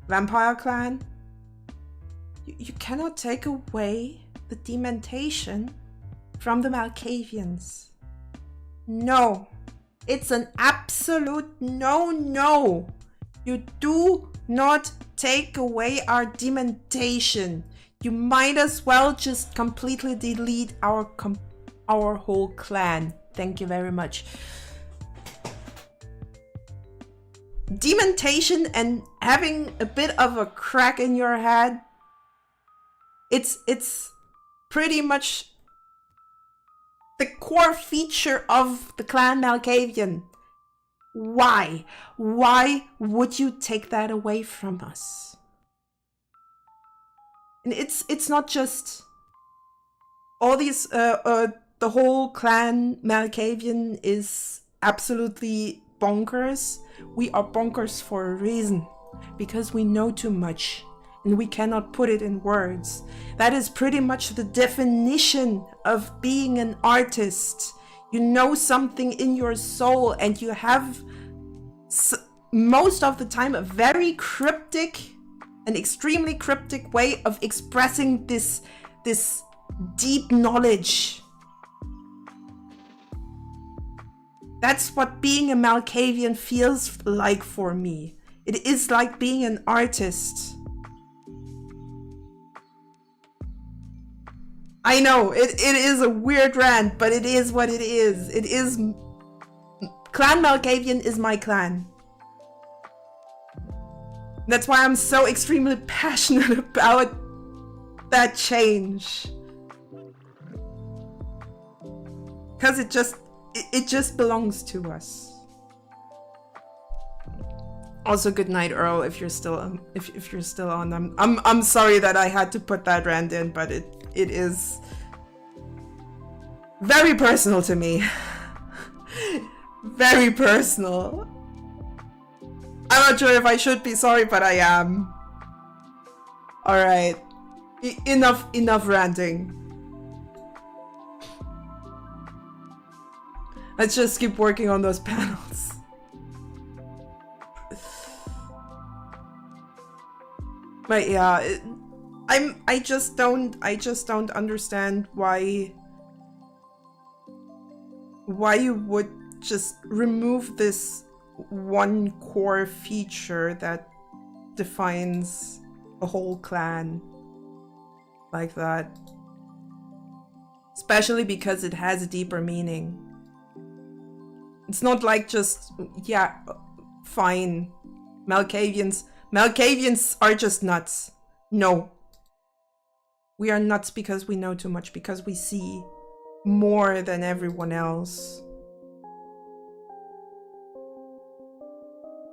A: vampire clan. You cannot take away the dementation from the Malkavians. No. It's an absolute no. You do not take away our dementation. You might as well just completely delete our whole clan. Thank you very much. Dementation and having a bit of a crack in your head, it's pretty much the core feature of the clan Malkavian. Why? Why would you take that away from us? And it's not just all these the whole clan Malkavian is absolutely bonkers. We are bonkers for a reason, because we know too much and we cannot put it in words. That is pretty much the definition of being an artist. You know something in your soul, and you have most of the time a very cryptic, an extremely cryptic way of expressing this deep knowledge. That's what being a Malkavian feels like for me. It is like being an artist. I know, it is a weird rant, but it is what it is. It is... Clan Malkavian is my clan. That's why I'm so extremely passionate about that change. Because it just belongs to us. Also, good night, Earl, if you're still on. If you're still on, I'm sorry that I had to put that rant in, but it is very personal to me. Very personal. I'm not sure if I should be sorry, but I am. All right, enough ranting. Let's just keep working on those panels. But yeah, I just don't understand why you would just remove this one core feature that defines a whole clan like that. Especially because it has a deeper meaning. It's not like just, yeah, fine, Malkavians are just nuts. No. We are nuts because we know too much, because we see more than everyone else.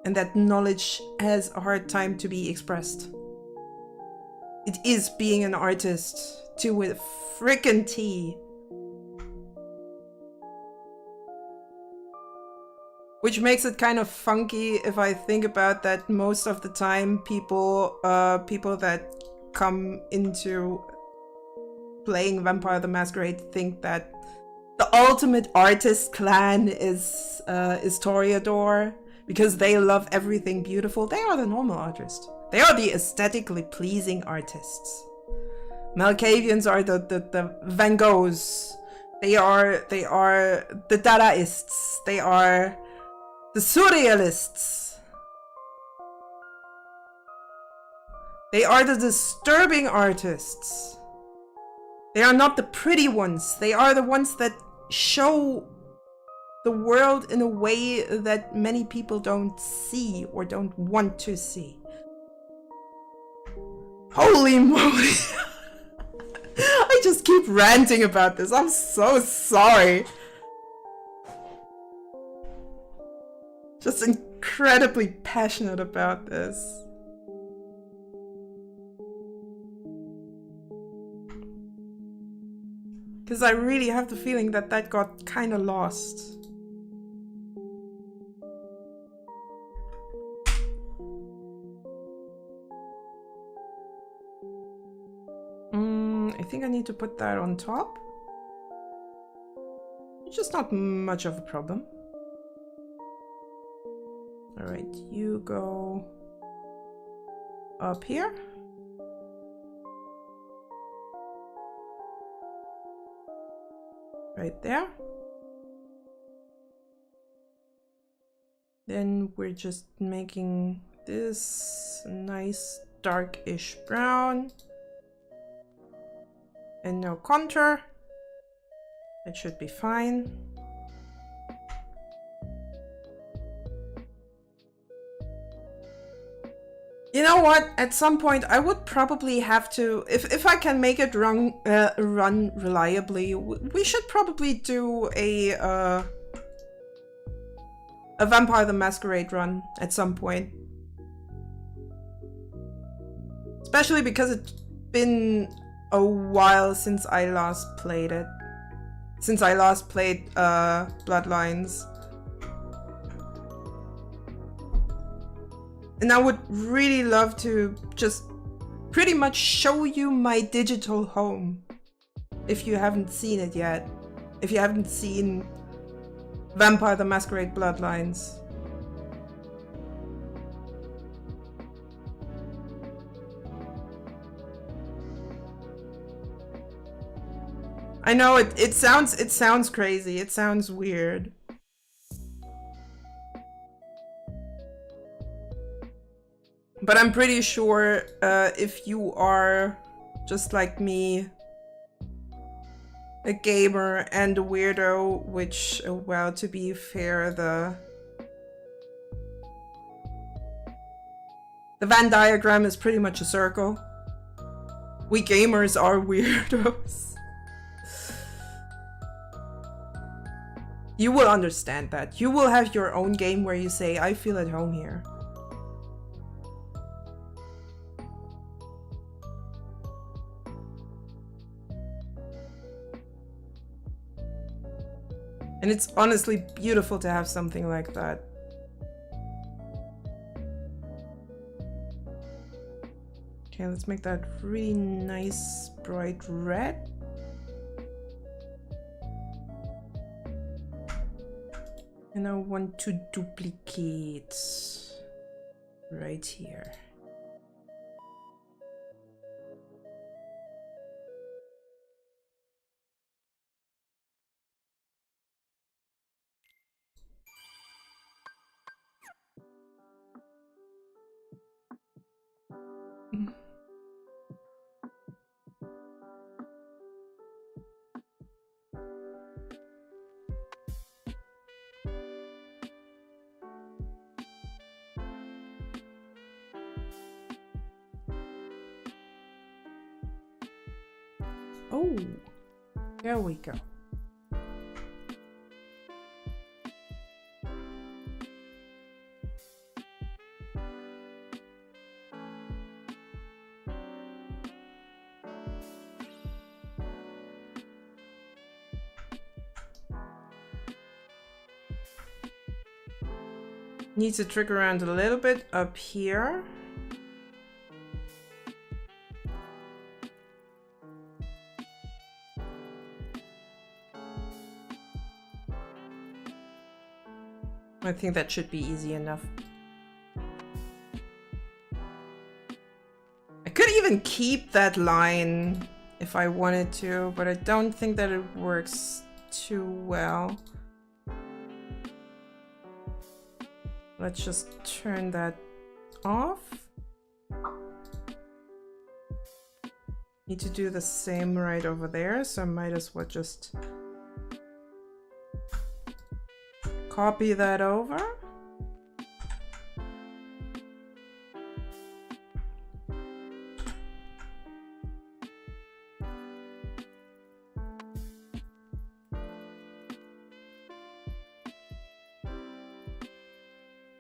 A: And that knowledge has a hard time to be expressed. It is being an artist, too, with frickin' T. Which makes it kind of funky if I think about that most of the time people that come into playing Vampire the Masquerade think that the ultimate artist clan is Toreador, because they love everything beautiful. They are the normal artists. They are the aesthetically pleasing artists. Malkavians are the Van Goghs. They are the Dadaists. They are the Surrealists. They are the disturbing artists. They are not the pretty ones. They are the ones that show the world in a way that many people don't see or don't want to see. Holy moly! I just keep ranting about this. I'm so sorry. Just incredibly passionate about this. Because I really have the feeling that that got kind of lost. I think I need to put that on top. It's just not much of a problem. Alright, you go up here. Right there. Then we're just making this nice darkish brown. And no contour. It should be fine. You know what? At some point I would probably have to, if I can make it run reliably, we should probably do a Vampire the Masquerade run at some point. Especially because it's been a while since I last played it. Since I last played Bloodlines. And I would really love to just pretty much show you my digital home. If you haven't seen it yet. If you haven't seen Vampire the Masquerade Bloodlines. I know it sounds crazy. It sounds weird. But I'm pretty sure if you are just like me, a gamer and a weirdo, which, well, to be fair, the Venn diagram is pretty much a circle. We gamers are weirdos. You will understand that. You will have your own game where you say, I feel at home here. And it's honestly beautiful to have something like that. Okay, let's make that really nice bright red. And I want to duplicate right here. Oh, there we go. Need to trick around a little bit up here. I think that should be easy enough. I could even keep that line if I wanted to, but I don't think that it works too well. Let's just turn that off. Need to do the same right over there, so I might as well just copy that over.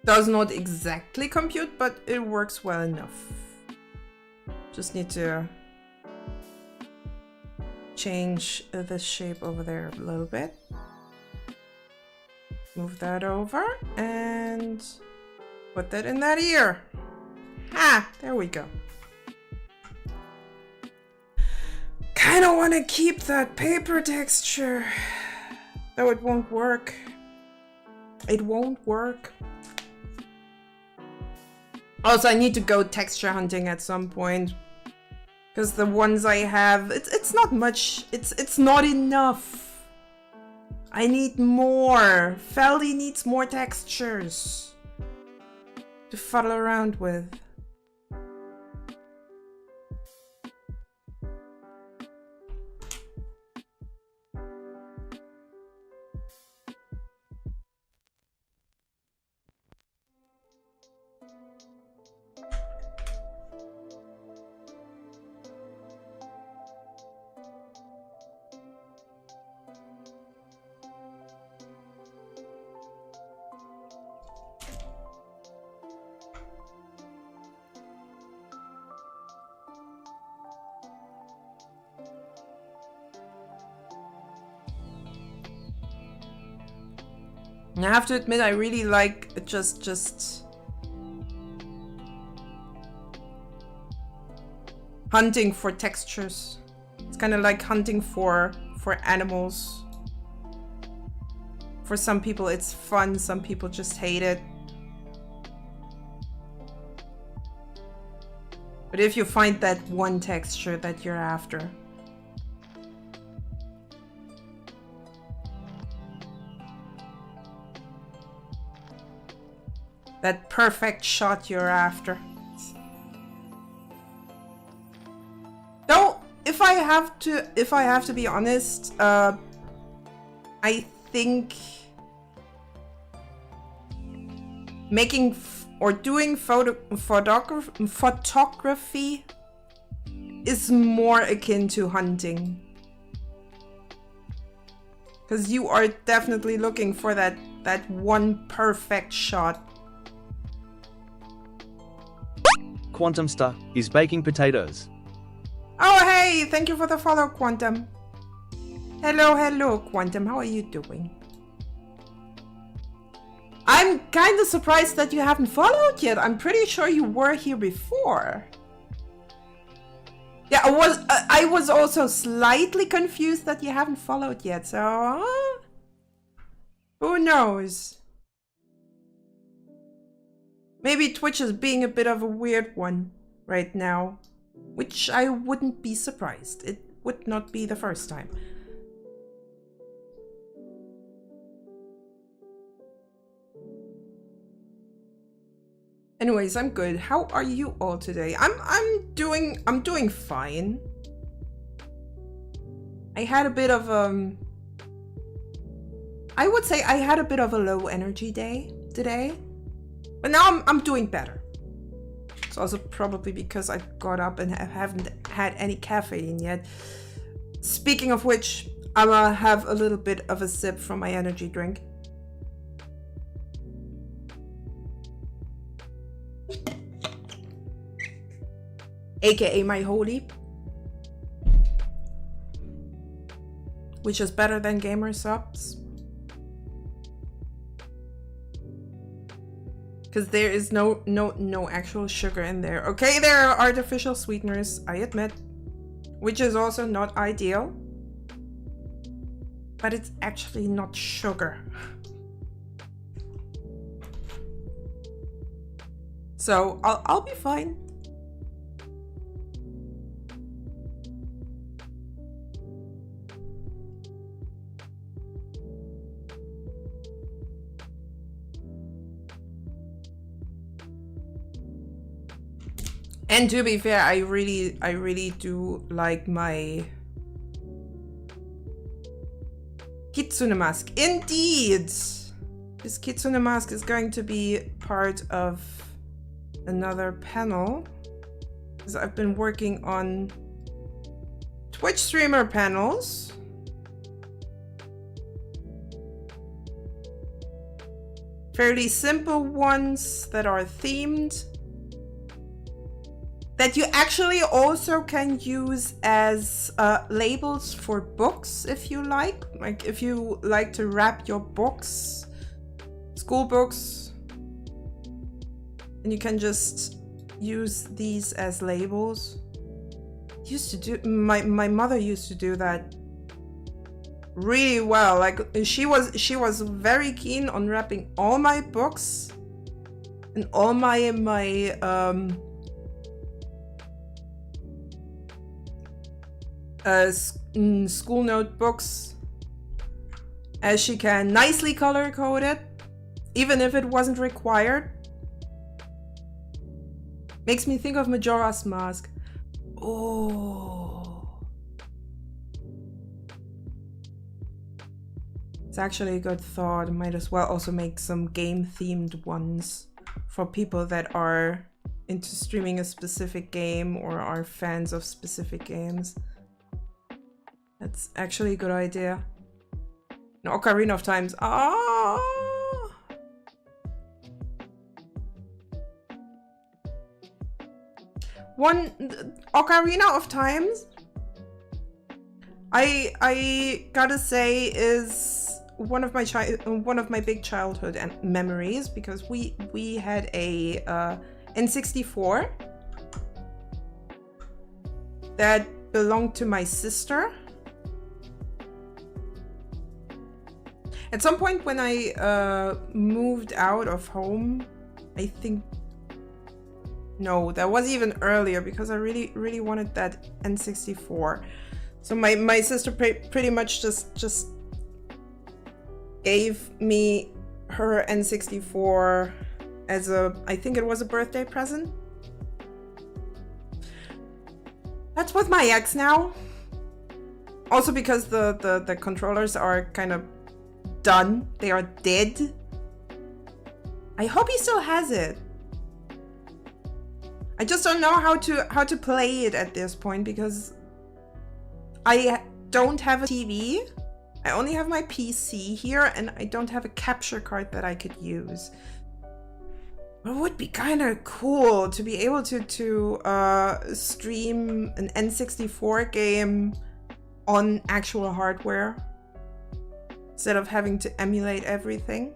A: Does not exactly compute, but it works well enough. Just need to change the shape over there a little bit. Move that over and put that in that ear. Ah, there we go. Kinda wanna keep that paper texture, though it won't work. It won't work. Also, I need to go texture hunting at some point, because the ones I have, it's not much. It's not enough. I need more. Feldy needs more textures to fuddle around with. I have to admit, I really like just hunting for textures. It's kind of like hunting for animals. For some people it's fun, some people just hate it. But if you find that one texture that you're after, that perfect shot you're after. Though, if I have to be honest, I think making or doing photography is more akin to hunting, because you are definitely looking for that one perfect shot.
B: Quantum Star is baking potatoes.
A: Oh, hey, thank you for the follow, Quantum. Hello, Quantum. How are you doing? I'm kind of surprised that you haven't followed yet. I'm pretty sure you were here before. Yeah, I was also slightly confused that you haven't followed yet, so who knows? Maybe Twitch is being a bit of a weird one right now, which I wouldn't be surprised. It would not be the first time. Anyways, I'm good. How are you all today? I'm doing fine. I had a bit of I would say I had a bit of a low energy day today. But now I'm doing better. It's also probably because I got up and haven't had any caffeine yet. Speaking of which, I'll have a little bit of a sip from my energy drink. AKA my holy. Which is better than gamer subs. Because there is no actual sugar in there. Okay, there are artificial sweeteners, I admit. Which is also not ideal. But it's actually not sugar. So I'll be fine. And to be fair, I really do like my Kitsune mask. Indeed! This Kitsune mask is going to be part of another panel. Because I've been working on Twitch streamer panels. Fairly simple ones that are themed. That you actually also can use as labels for books if you like. Like if you like to wrap your books, school books, and you can just use these as labels. Used to do, my mother used to do that really well. Like she was very keen on wrapping all my books and all my school notebooks as she can, nicely color coded, even if it wasn't required. Makes me think of Majora's Mask. Oh, it's actually a good thought. Might as well also make some game themed ones for people that are into streaming a specific game or are fans of specific games. That's actually a good idea. No, Ocarina of Times. Ah! Ocarina of Times, I gotta say, is one of my big childhood memories, because we had a N64 that belonged to my sister. At some point when I moved out of home, I think, no, that was even earlier, because I really wanted that N64. So my sister pretty much just gave me her N64 as I think it was a birthday present. That's with my ex now. Also because the controllers are kind of done. They are dead. I hope he still has it. I just don't know how to play it at this point, because I don't have a TV. I only have my PC here, and I don't have a capture card that I could use. It would be kind of cool to be able to stream an N64 game on actual hardware instead of having to emulate everything.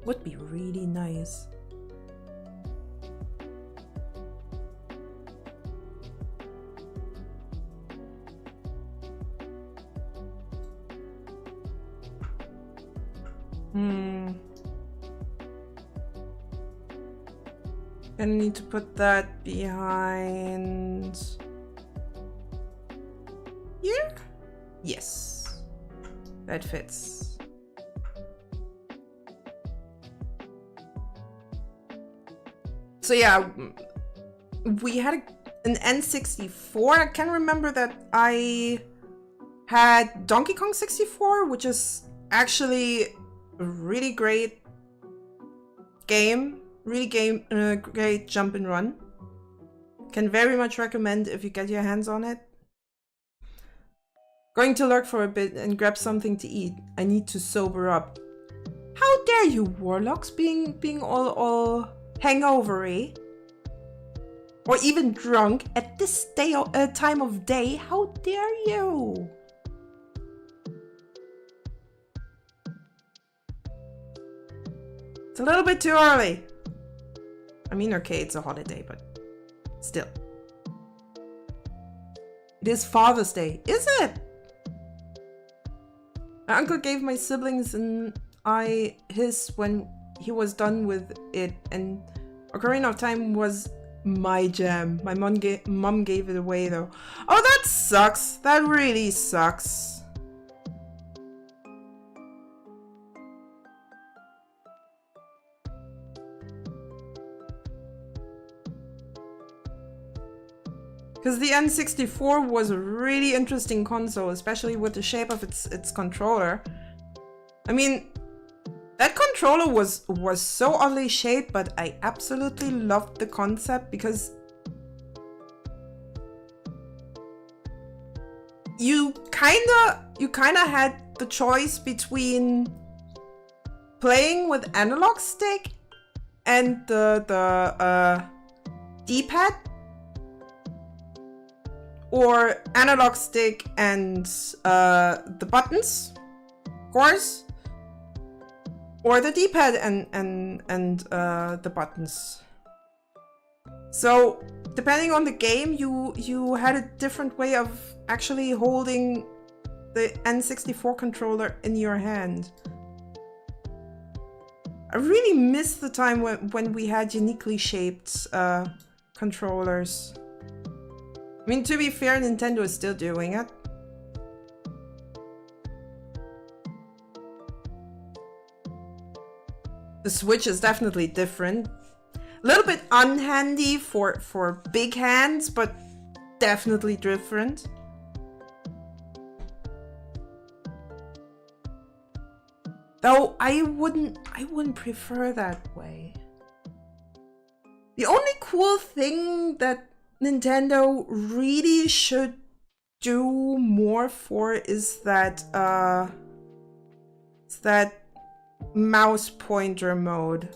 A: Would be really nice. Gonna need to put that behind here? Yes, that fits. So yeah, we had an N64. I can remember that I had Donkey Kong 64, which is actually a really great game. Really great jump and run. Can very much recommend if you get your hands on it. Going to lurk for a bit and grab something to eat. I need to sober up. How dare you, warlocks, being all hangovery, or even drunk at this time of day? How dare you? It's a little bit too early. I mean, okay, it's a holiday, but still. It is Father's Day. Is it? My uncle gave my siblings and I his when he was done with it, and Ocarina of Time was my jam. My mom gave it away though. Oh, that sucks. That really sucks. Because the N64 was a really interesting console, especially with the shape of its controller. I mean, that controller was so oddly shaped, but I absolutely loved the concept because you kinda had the choice between playing with analog stick and the D-pad, or analog stick and the buttons, of course, or the D-pad and the buttons. So depending on the game, you had a different way of actually holding the N64 controller in your hand. I really miss the time when we had uniquely shaped controllers. I mean, to be fair, Nintendo is still doing it. The Switch is definitely different. A little bit unhandy for big hands, but definitely different. Though I wouldn't prefer that way. The only cool thing that Nintendo really should do more for is that mouse pointer mode.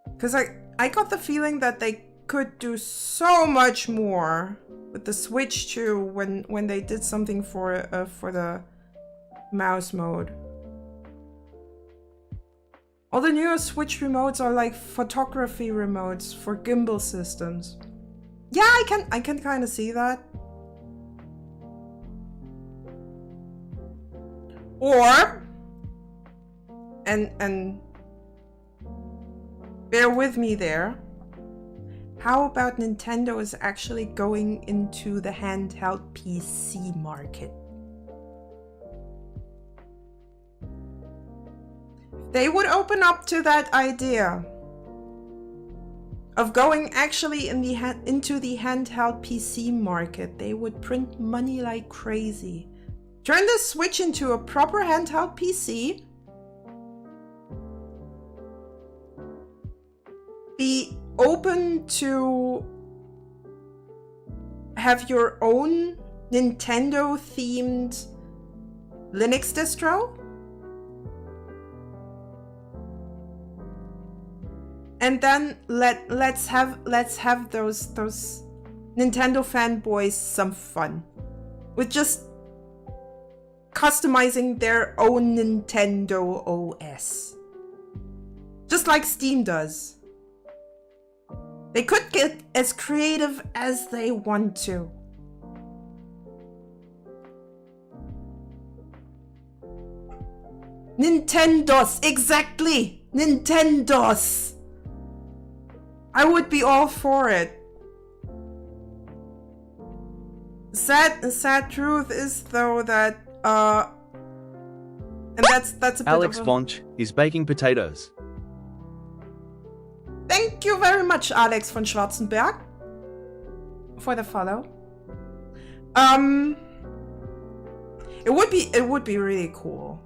A: Because I got the feeling that they could do so much more with the Switch too when they did something for the mouse mode. All the newer Switch remotes are like photography remotes for gimbal systems. Yeah, I can kind of see that. Or and bear with me there. How about Nintendo is actually going into the handheld PC market? They would open up to that idea of going actually into the handheld PC market. They would print money like crazy. Turn the Switch into a proper handheld PC. Be open to have your own Nintendo themed Linux distro. And then let's have those Nintendo fanboys some fun with just customizing their own Nintendo OS. Just like Steam does. They could get as creative as they want to. Nintendos, exactly! Nintendos! I would be all for it. Sad truth is though that and that's a bit
B: Alex
A: of
B: Vonch is baking potatoes.
A: Thank you very much, Alex von Schwarzenberg, for the follow. It would be really cool.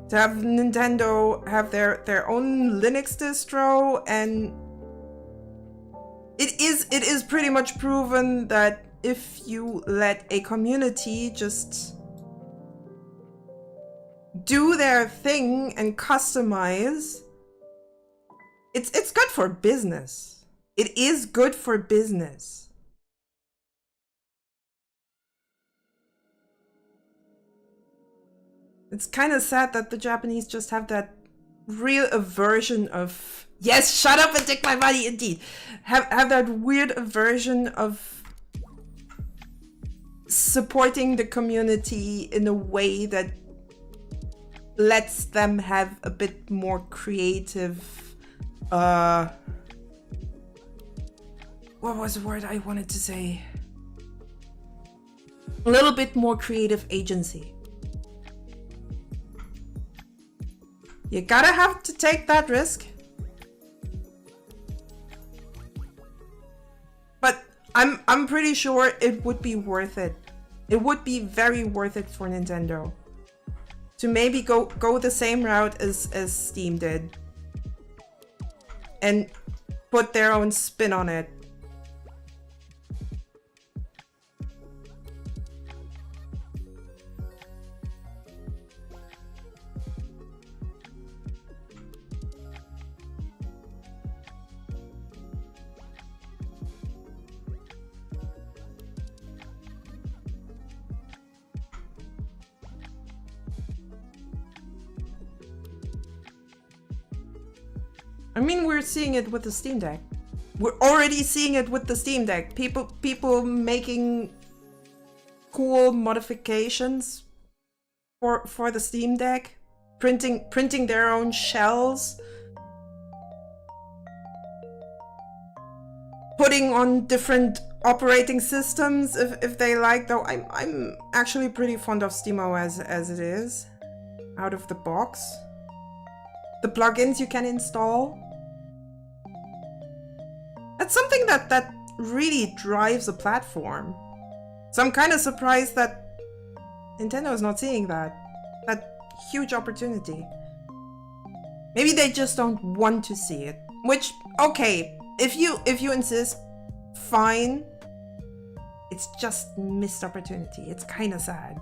A: To have Nintendo have their own Linux distro, and it is pretty much proven that if you let a community just do their thing and customize, it's good for business. It is good for business. It's kind of sad that the Japanese just have that real aversion of, yes, shut up and take my money, indeed. Have that weird aversion of supporting the community in a way that lets them have a bit more creative, what was the word I wanted to say? A little bit more creative agency. You gotta have to take that risk. But I'm pretty sure it would be worth it. It would be very worth it for Nintendo to maybe go the same route as Steam did and put their own spin on it. I mean, we're seeing it with the Steam Deck. We're already seeing it with the Steam Deck. People making cool modifications for the Steam Deck, printing their own shells, putting on different operating systems if they like. Though I'm actually pretty fond of SteamOS as it is, out of the box. The plugins you can install. That's something that really drives a platform. So I'm kind of surprised that Nintendo is not seeing that huge opportunity. Maybe they just don't want to see it. Which, okay, if you insist, fine. It's just missed opportunity. It's kind of sad.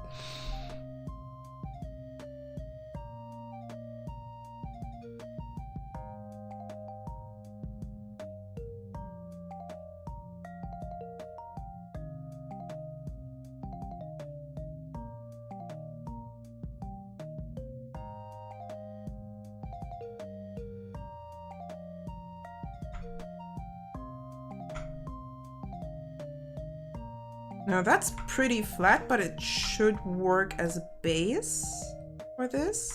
A: Now that's pretty flat, but it should work as a base for this.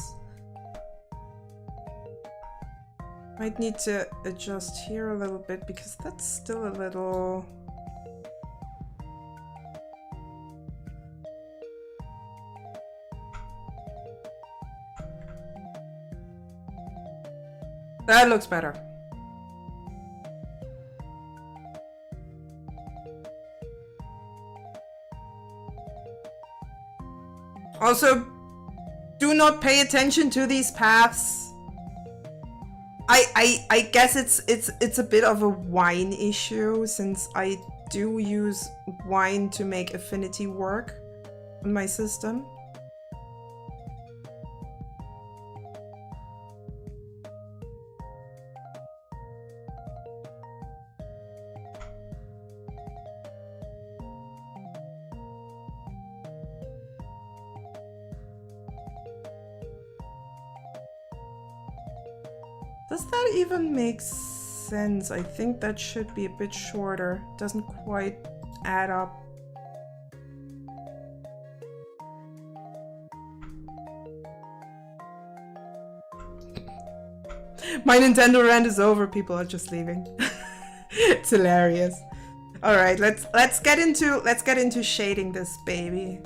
A: Might need to adjust here a little bit because that's still a little... That looks better. Also, do not pay attention to these paths. I guess it's a bit of a wine issue, since I do use wine to make affinity work on my system. Does that even make sense? I think that should be a bit shorter. Doesn't quite add up. My Nintendo rant is over. People are just leaving. It's hilarious. All right, let's get into shading this baby.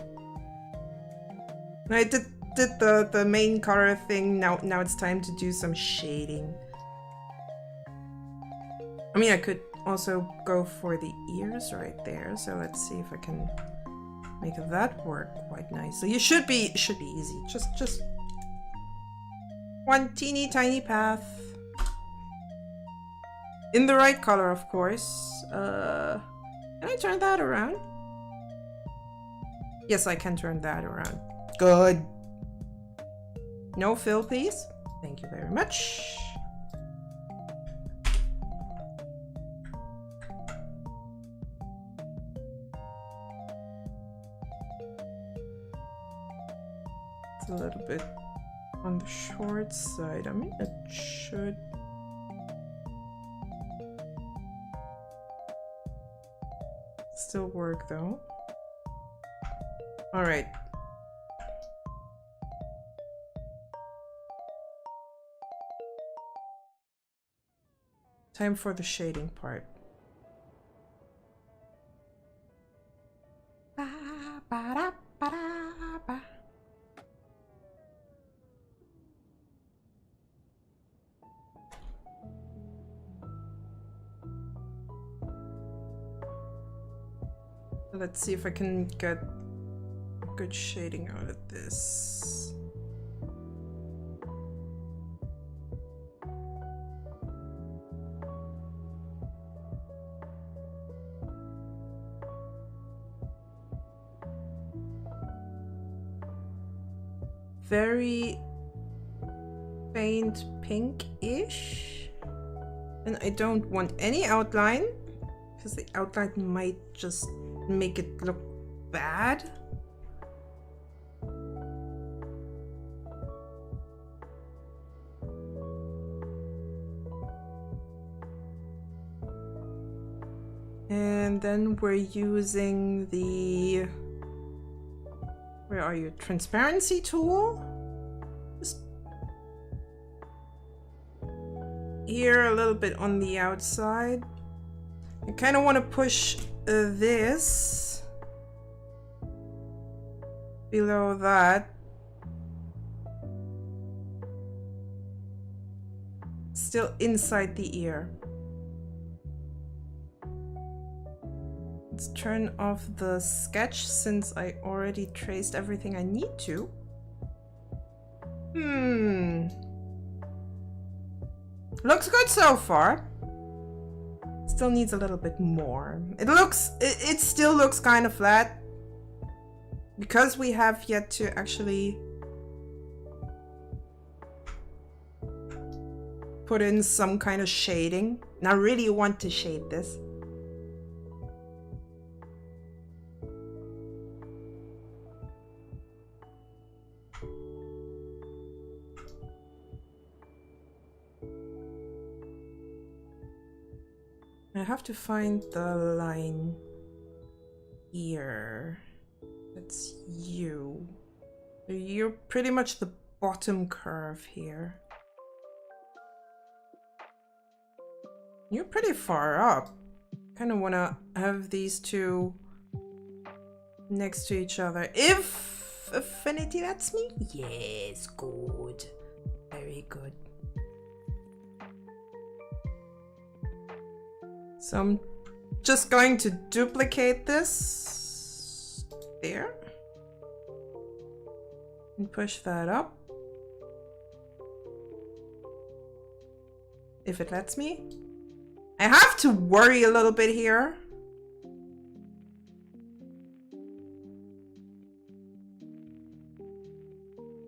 A: I did the main color thing. Now it's time to do some shading. I mean, I could also go for the ears right there. So let's see if I can make that work quite nicely. It should be easy. Just one teeny tiny path in the right color, of course. Can I turn that around? Yes, I can turn that around. Good. No fill, please. Thank you very much. It's a little bit on the short side. I mean, it should... still work though. All right. Time for the shading part. Let's see if I can get good shading out of this. Very faint pink-ish. And I don't want any outline, because the outline might just make it look bad. And then we're using the, where are you, transparency tool? Just here a little bit on the outside. I kind of want to push this below that. Still inside the ear. Let's turn off the sketch since I already traced everything I need to. Looks good so far. Still needs a little bit more. It still looks kind of flat because we have yet to actually put in some kind of shading. And I really want to shade this. I have to find the line here. That's you. You're pretty much the bottom curve here. You're pretty far up. Kind of want to have these two next to each other. If affinity lets me? Yes, good. Very good. So I'm just going to duplicate this there and push that up if it lets me. I have to worry a little bit here.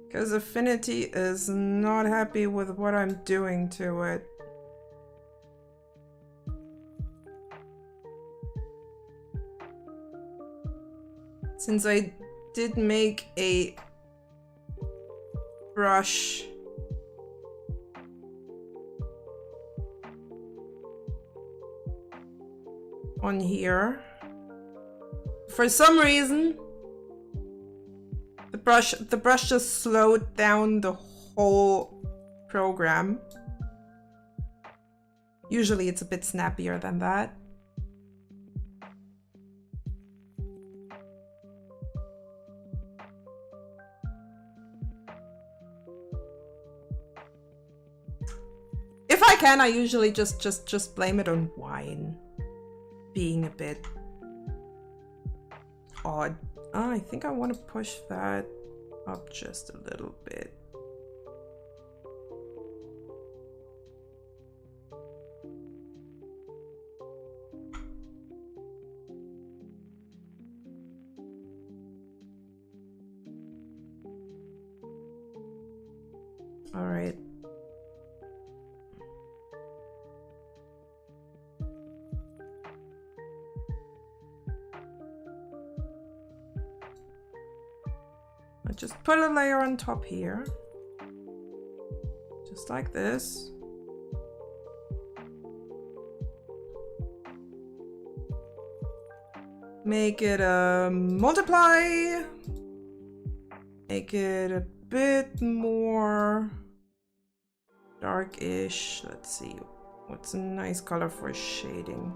A: Because Affinity is not happy with what I'm doing to it. Since I did make a brush on here, for some reason the brush just slowed down the whole program. Usually it's a bit snappier than that. If I can, I usually just blame it on wine being a bit odd. Oh, I think I want to push that up just a little bit. All right. I just put a layer on top here, just like this. Make it multiply. Make it a bit more darkish. Let's see what's a nice color for shading.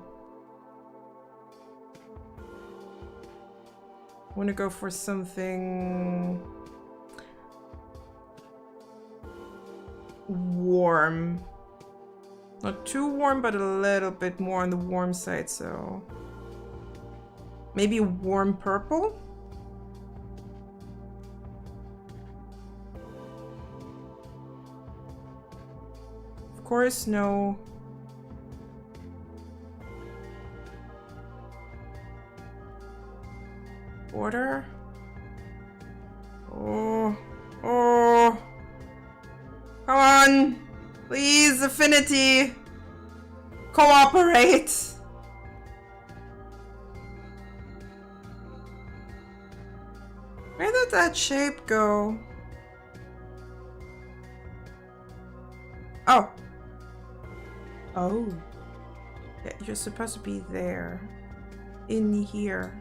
A: I want to go for something warm. Not too warm, but a little bit more on the warm side, so Maybe warm purple? Of course, no. Border? Oh. Oh. Come on. Please, affinity. Cooperate. Where did that shape go? Oh. Oh. Yeah, you're supposed to be there. In here.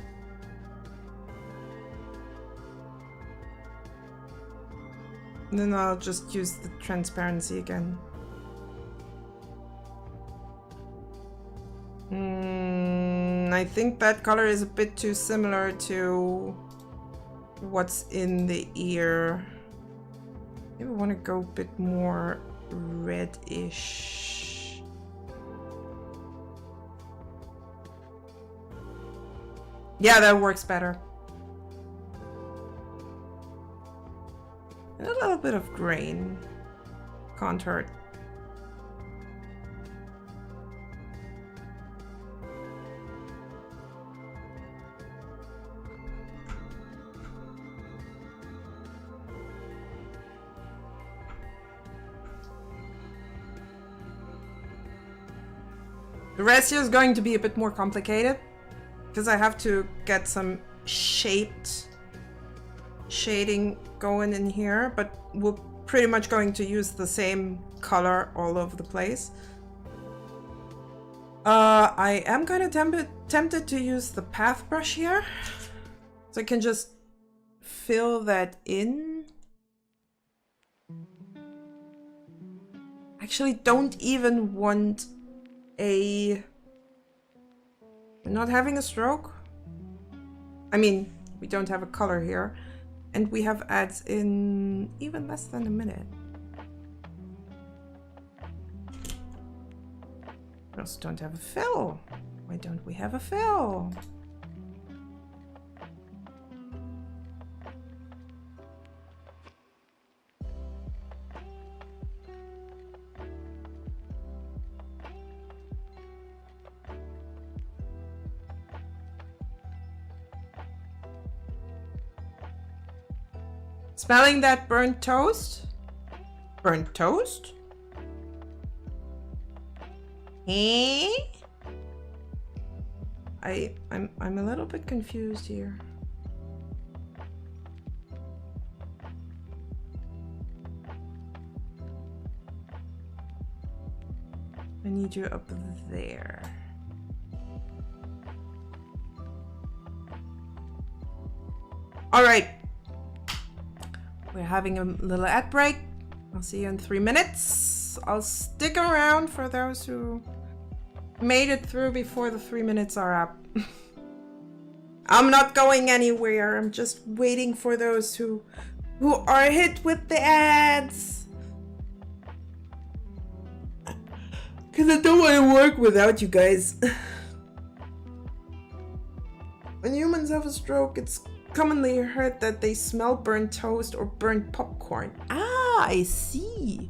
A: And then I'll just use the transparency again. I think that color is a bit too similar to what's in the ear. Maybe I want to go a bit more reddish. Yeah, that works better. And a little bit of grain. Can't hurt. The rest here is going to be a bit more complicated because I have to get some shaped shading going in here, but we're pretty much going to use the same color all over the place. I am kind of tempted to use the path brush here, so I can just fill that in. Actually, don't even want a... not having a stroke. I mean, we don't have a color here. And we have ads in even less than a minute. We also don't have a fill. Why don't we have a fill? Smelling that burnt toast? Burnt toast? Eh? I'm a little bit confused here. I need you up there. All right. We're having a little ad break. I'll see you in 3 minutes. I'll stick around for those who made it through before the 3 minutes are up. I'm not going anywhere. I'm just waiting for those who are hit with the ads. Because I don't want to work without you guys. When humans have a stroke, it's commonly heard that they smell burnt toast or burnt popcorn. Ah, I see.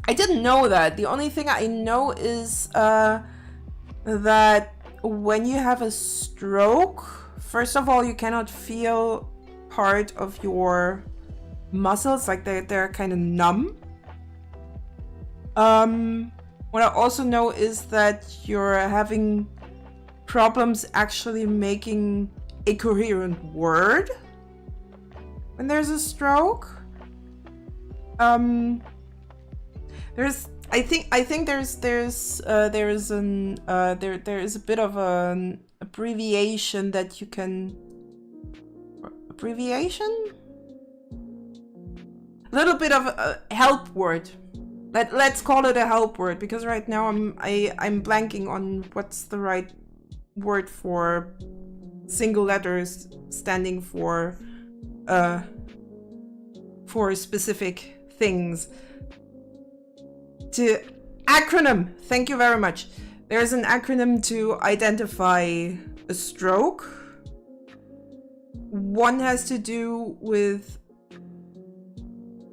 A: I didn't know that. The only thing I know is that when you have a stroke, first of all, you cannot feel part of your muscles, like they're kind of numb. What I also know is that you're having problems actually making a coherent word when there's a stroke. I think there is a bit of an abbreviation that you can a little bit of a help word. Let's call it a help word, because right now I'm blanking on what's the right word for single letters standing for specific things. To acronym. Thank you very much. There's an acronym to identify a stroke. one has to do with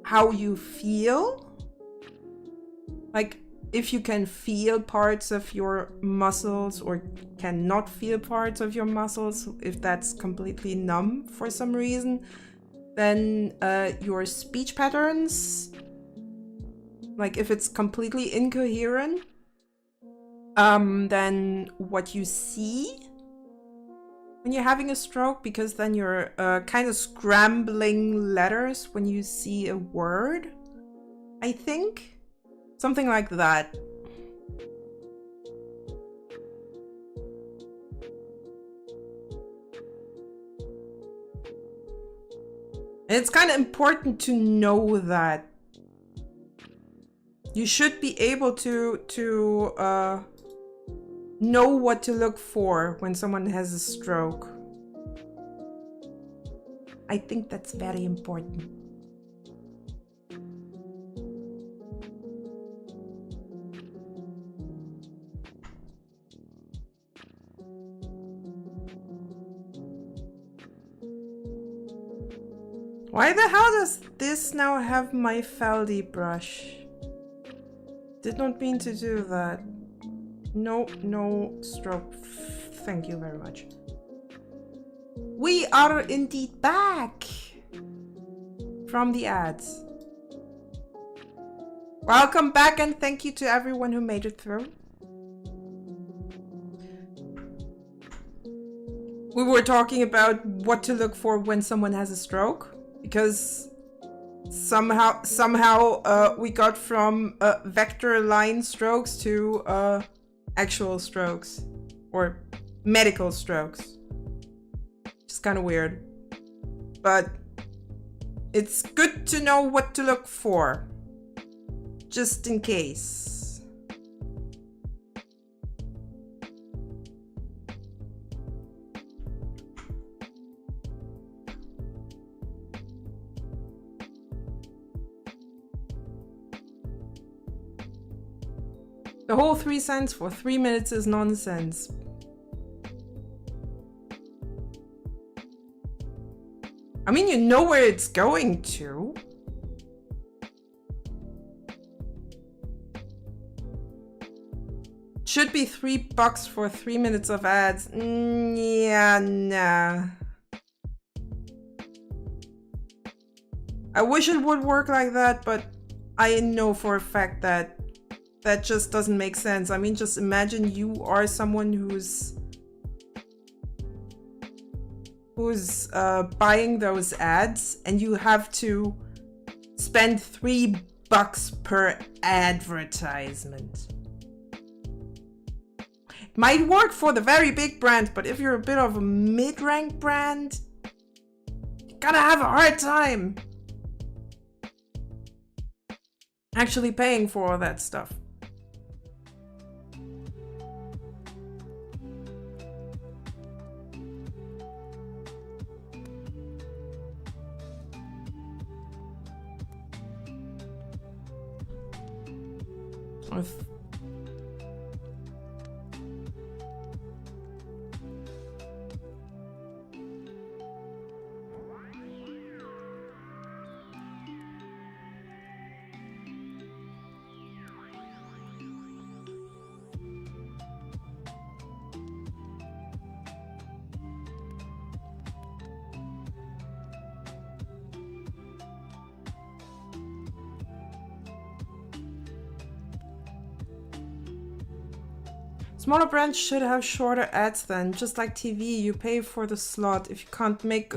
A: how you feel. Like, if you can feel parts of your muscles or cannot feel parts of your muscles, if that's completely numb for some reason, then your speech patterns, like if it's completely incoherent, then what you see when you're having a stroke, because then you're kind of scrambling letters when you see a word, I think. Something like that. And it's kind of important to know that. You should be able to know what to look for when someone has a stroke. I think that's very important. Why the hell does this now have my Faldy brush? Did not mean to do that. No stroke. Thank you very much. We are indeed back from the ads. Welcome back and thank you to everyone who made it through. We were talking about what to look for when someone has a stroke. Because somehow we got from vector line strokes to actual strokes or medical strokes. It's kind of weird, but it's good to know what to look for, just in case. The whole 3 cents for 3 minutes is nonsense. I mean, you know where it's going to. Should be $3 for 3 minutes of ads. Yeah, nah. I wish it would work like that, but I know for a fact that that just doesn't make sense. I mean, just imagine you are someone who's buying those ads and you have to spend $3 per advertisement. It might work for the very big brand, but if you're a bit of a mid-rank brand, you're gonna have a hard time actually paying for all that stuff. Smaller brands should have shorter ads then, just like TV, you pay for the slot. If you can't make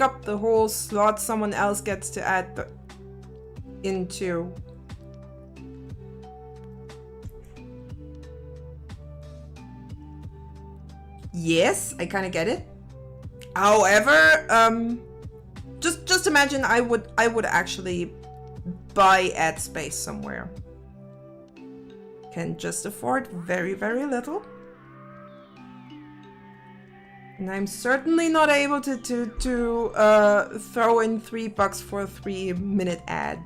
A: up the whole slot, someone else gets to add into. Yes, I kind of get it. However, just imagine I would actually buy ad space somewhere. Can just afford very, very little. And I'm certainly not able to throw in $3 for a 3-minute ad.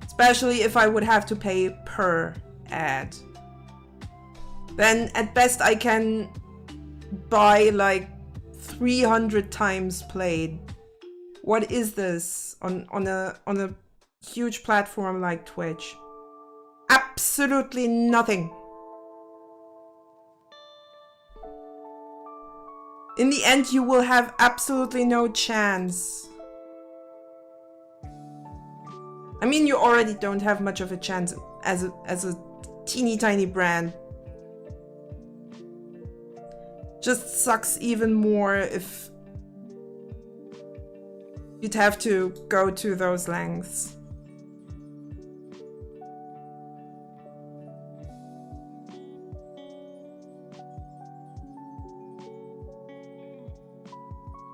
A: Especially if I would have to pay per ad. Then at best I can by like 300 times played. What is this on a huge platform like Twitch? Absolutely nothing. In the end, you will have absolutely no chance. I mean, you already don't have much of a chance as a teeny tiny brand. Just sucks even more if you'd have to go to those lengths.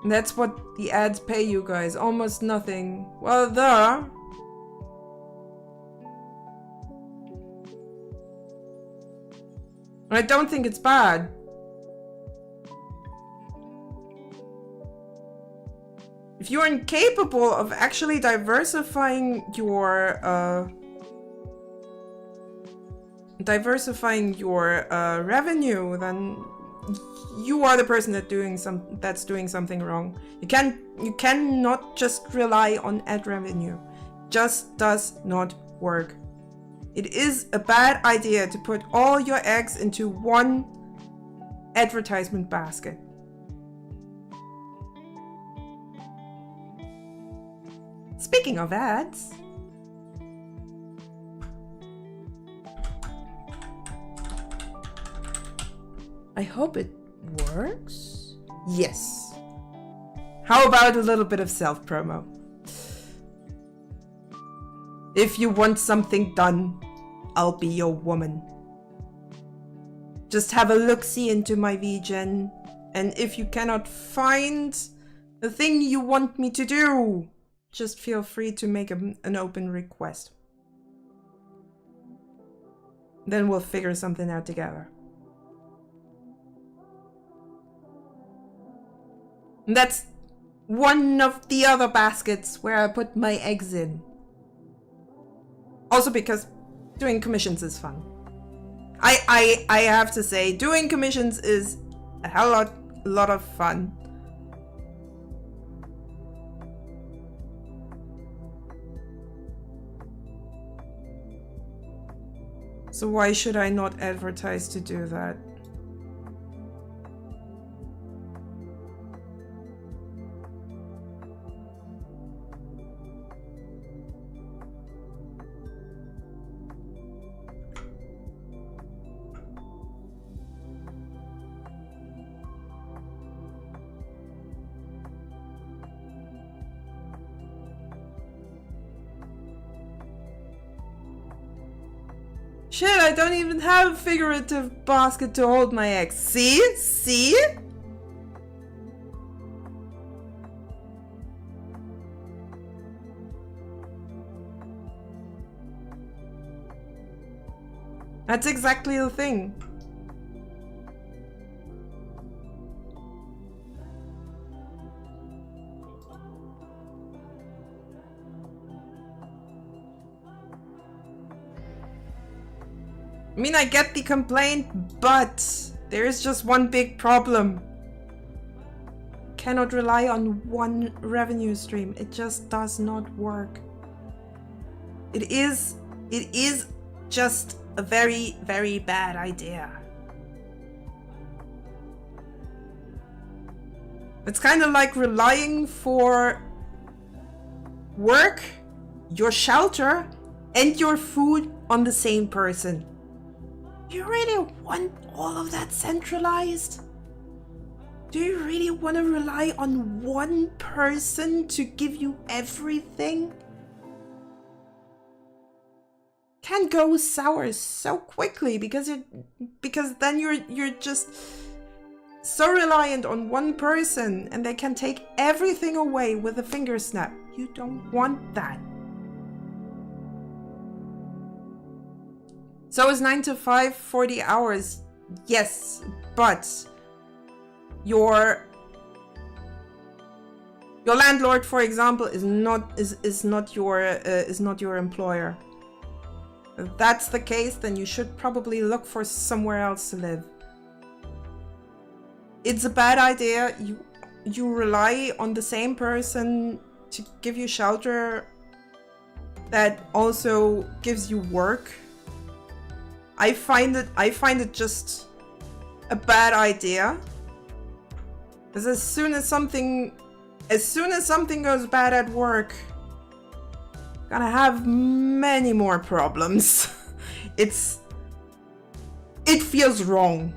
A: And that's what the ads pay you guys, almost nothing. Well, I don't think it's bad. If you're incapable of actually diversifying your revenue, then you are the person that's doing something wrong. You cannot just rely on ad revenue. Just does not work. It is a bad idea to put all your eggs into one advertisement basket. Speaking of ads, I hope it works. Yes. How about a little bit of self-promo? If you want something done, I'll be your woman. Just have a look-see into my VGen, and if you cannot find the thing you want me to do, just feel free to make an open request. Then we'll figure something out together. And that's one of the other baskets where I put my eggs in. Also because doing commissions is fun. I have to say, doing commissions is a lot of fun. So why should I not advertise to do that? Shit, I don't even have a figurative basket to hold my eggs. See? See? That's exactly the thing. I mean, I get the complaint, but there is just one big problem. Cannot rely on one revenue stream. It just does not work. It is just a very, very bad idea. It's kind of like relying for work, your shelter, and your food on the same person. You really want all of that centralized? Do you really want to rely on one person to give you everything? Can go sour so quickly because then you're just so reliant on one person and they can take everything away with a finger snap. You don't want that. So is 9 to 5, 40 hours? Yes, but your landlord, for example, is not your employer. If that's the case, then you should probably look for somewhere else to live. it's a bad idea. You rely on the same person to give you shelter that also gives you work. I find it just a bad idea. Because as soon as something goes bad at work, gonna have many more problems. It feels wrong.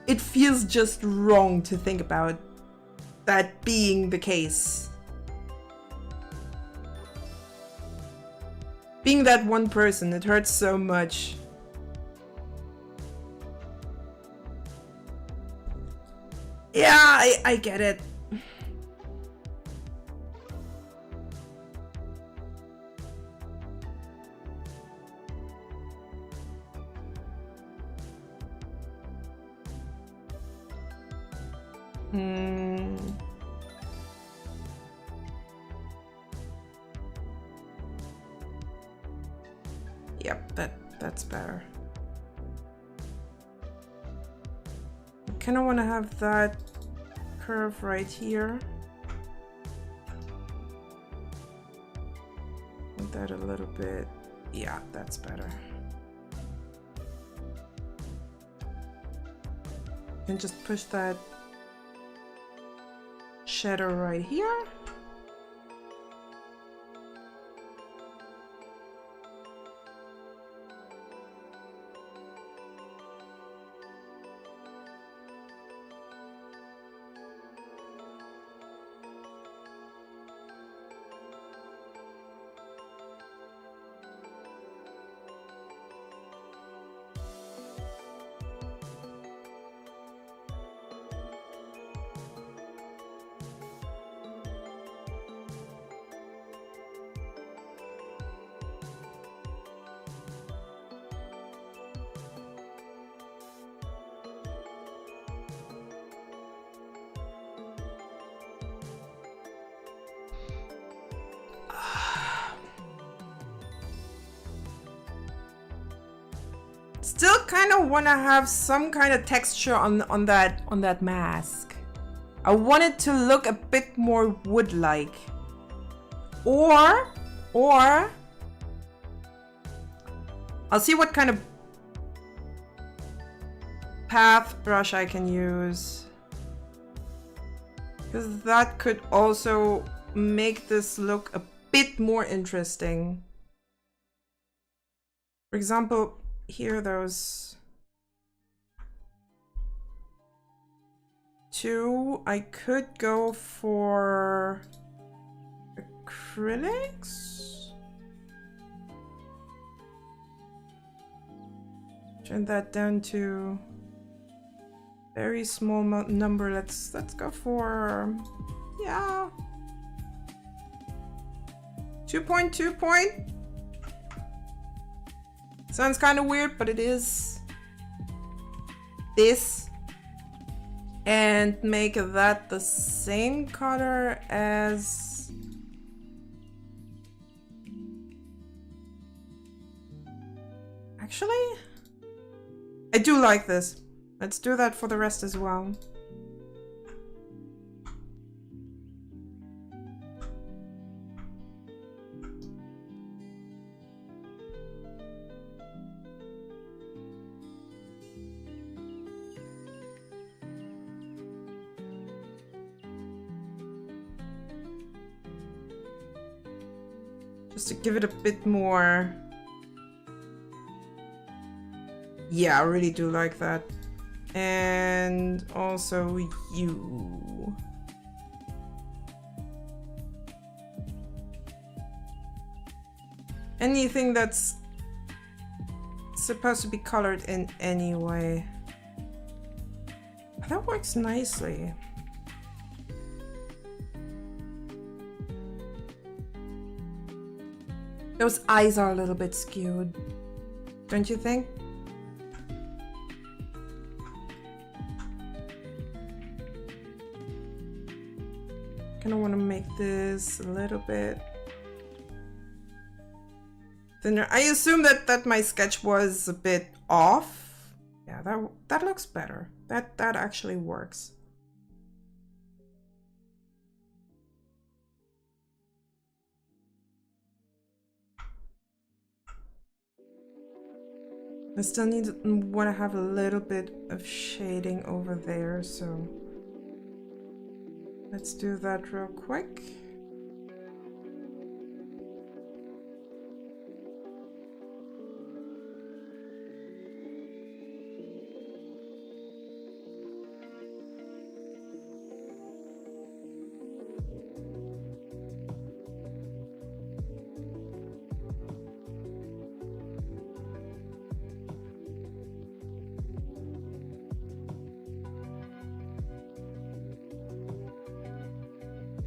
A: It feels just wrong to think about that being the case. Being that one person, it hurts so much. Yeah, I get it. Yep, that's better. I kind of want to have that curve right here. Want that a little bit. Yeah, that's better. And just push that shadow right here. Still kind of want to have some kind of texture on that mask. I want it to look a bit more wood-like. Or I'll see what kind of path brush I can use, because that could also make this look a bit more interesting. For example, here those two, I could go for acrylics. Turn that down to very small number. Let's go for, yeah, 2.2 point. Sounds kind of weird, but it is. This, and make that the same color as actually, I do like this. Let's do that for the rest as well. Just to give it a bit more. Yeah, I really do like that. And also you. Anything that's supposed to be colored in any way. That works nicely. Those eyes are a little bit skewed, don't you think? Kind of want to make this a little bit thinner. I assume that my sketch was a bit off. Yeah, that looks better. That actually works. I still want to have a little bit of shading over there, so let's do that real quick.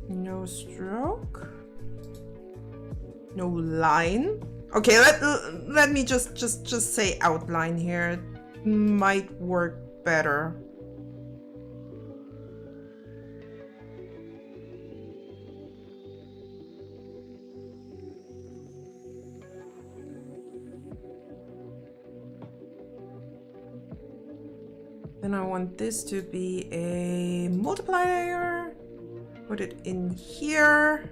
A: No stroke. No line. Okay, let me just say outline here. It might work better. Then I want this to be a multiplier. Put it in here.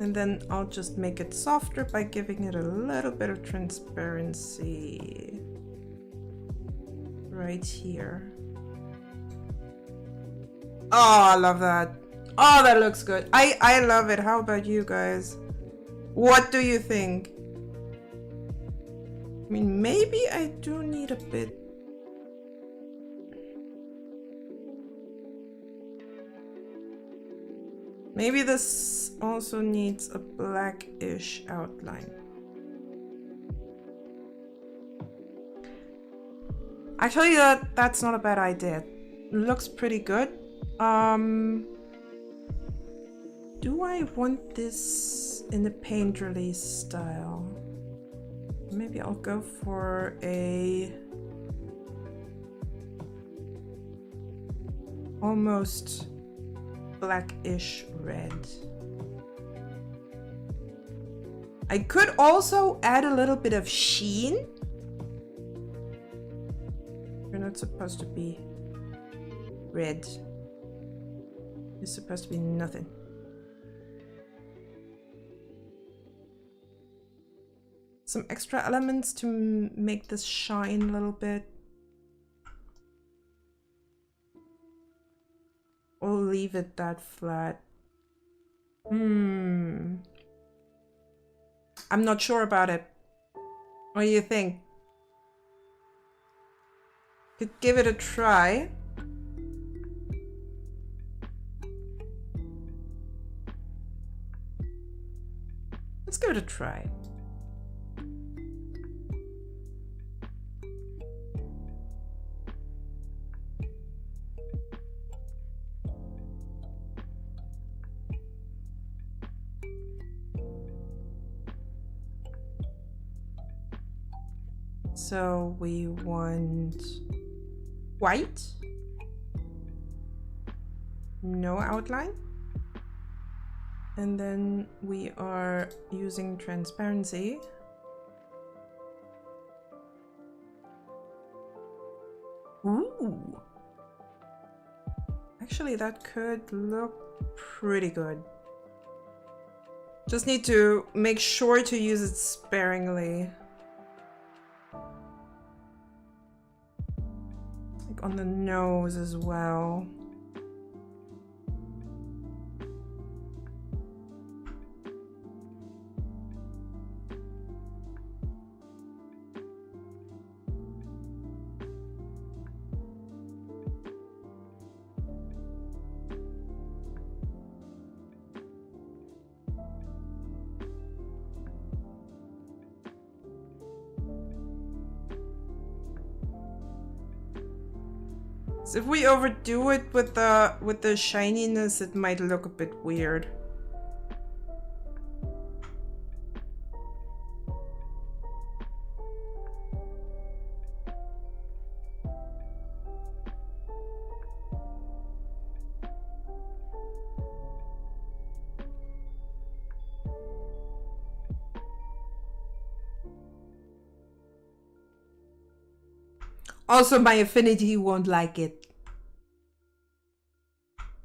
A: And then I'll just make it softer by giving it a little bit of transparency right here. Oh, I love that. Oh, that looks good. I love it. How about you guys? What do you think? I mean, maybe I do need a bit. Maybe this also needs a blackish outline. Actually, that's not a bad idea. It looks pretty good. Do I want this in the paint release style? Maybe I'll go for a almost blackish red. I could also add a little bit of sheen. You're not supposed to be red. It's supposed to be nothing. Some extra elements to make this shine a little bit. Or leave it that flat. I'm not sure about it. What do you think? Could give it a try. Let's give it a try. So we want white, no outline, and then we are using transparency. Ooh, actually that could look pretty good. Just need to make sure to use it sparingly. On the nose as well. So if we overdo it with the shininess, it might look a bit weird. Also, my affinity won't like it.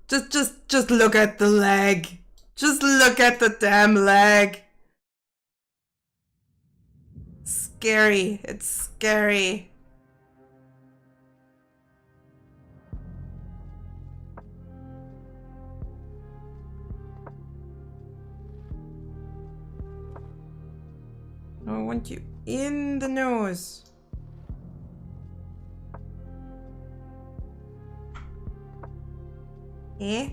A: Just look at the leg. Just look at the damn leg. scary. It's scary. I want you in the nose. Eh?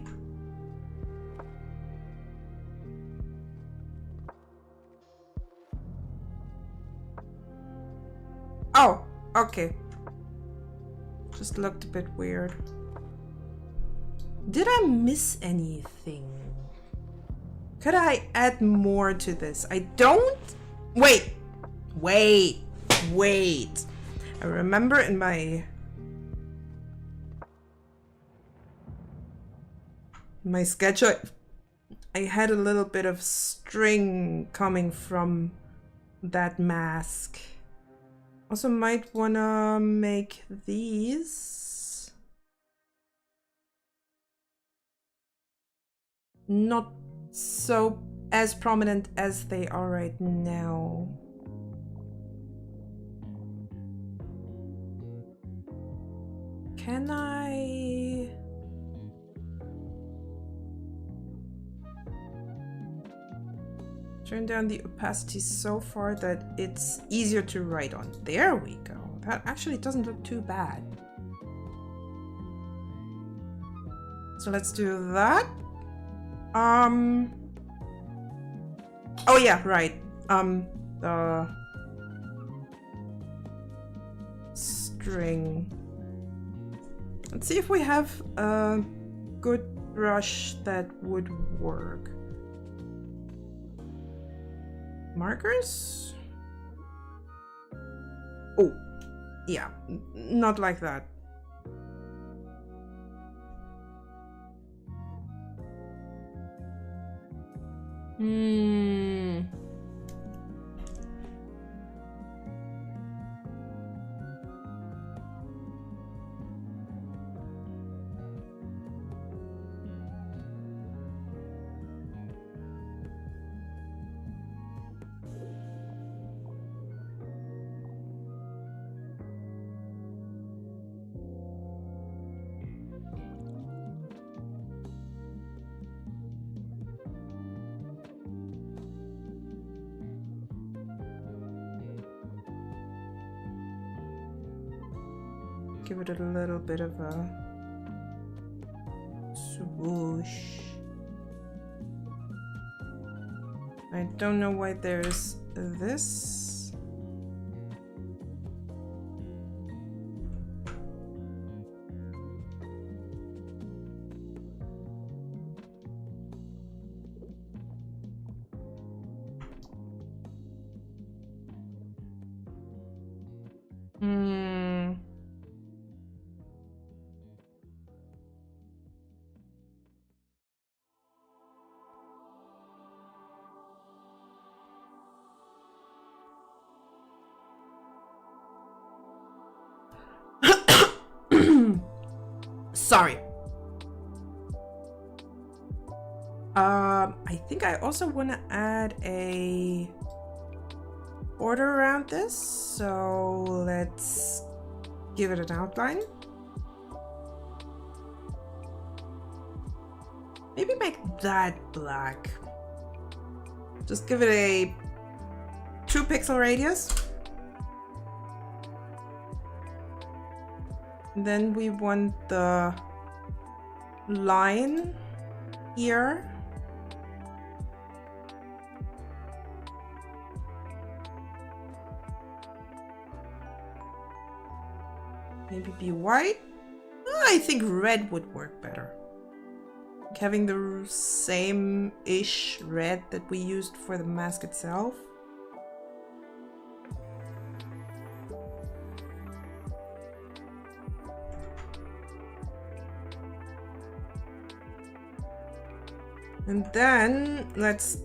A: Oh, okay. Just looked a bit weird. Did I miss anything? Could I add more to this? I don't... Wait! I remember in my sketch, I had a little bit of string coming from that mask. Also might wanna make these not so as prominent as they are right now. Can I... turn down the opacity so far that it's easier to write on? There we go. That actually doesn't look too bad. So let's do that. Oh yeah, right. The string. Let's see if we have a good brush that would work. Markers? Oh, yeah, not like that. Give it a little bit of a swoosh. I don't know why there's this. Sorry. I think I also want to add a border around this, so let's give it an outline. Maybe make that black. Just give it a 2 pixel radius. Then we want the line here. Maybe be white. I think red would work better. Like having the same-ish red that we used for the mask itself. And then let's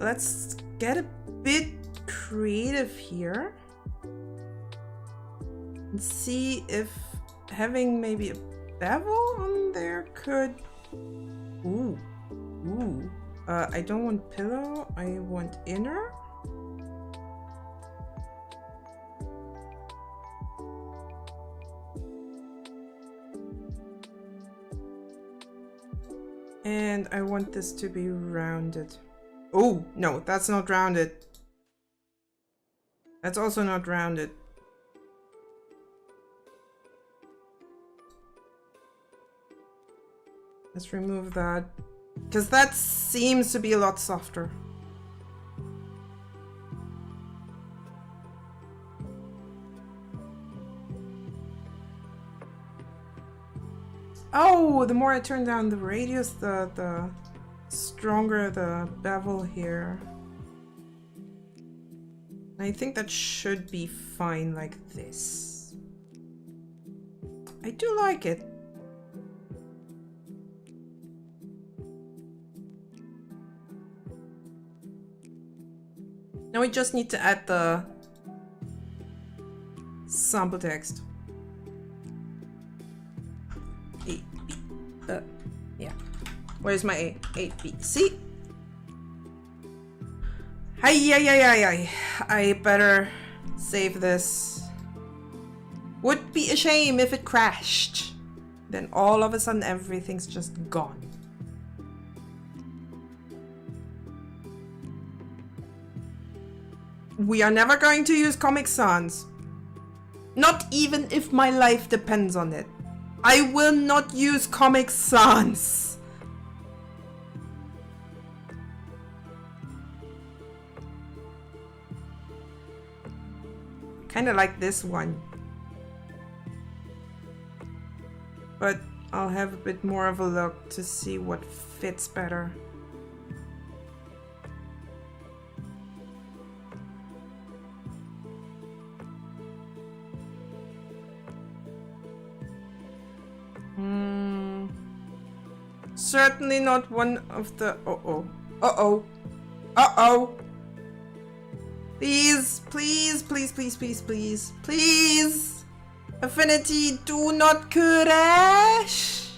A: get a bit creative here and see if having maybe a bevel on there could... Ooh. I don't want pillow, I want inner. And I want this to be rounded. Oh, no, that's not rounded. That's also not rounded. Let's remove that. Because that seems to be a lot softer. Oh, the more I turn down the radius, the stronger the bevel here. I think that should be fine like this. I do like it. Now we just need to add the sample text. A, B, yeah. Where's my A? A, B, C. Hi. I better save this. Would be a shame if it crashed. Then all of a sudden everything's just gone. We are never going to use Comic Sans. Not even if my life depends on it. I will not use Comic Sans. Kind of like this one. But I'll have a bit more of a look to see what fits better. Certainly not one of the... Uh-oh. Please. Affinity, do not crash.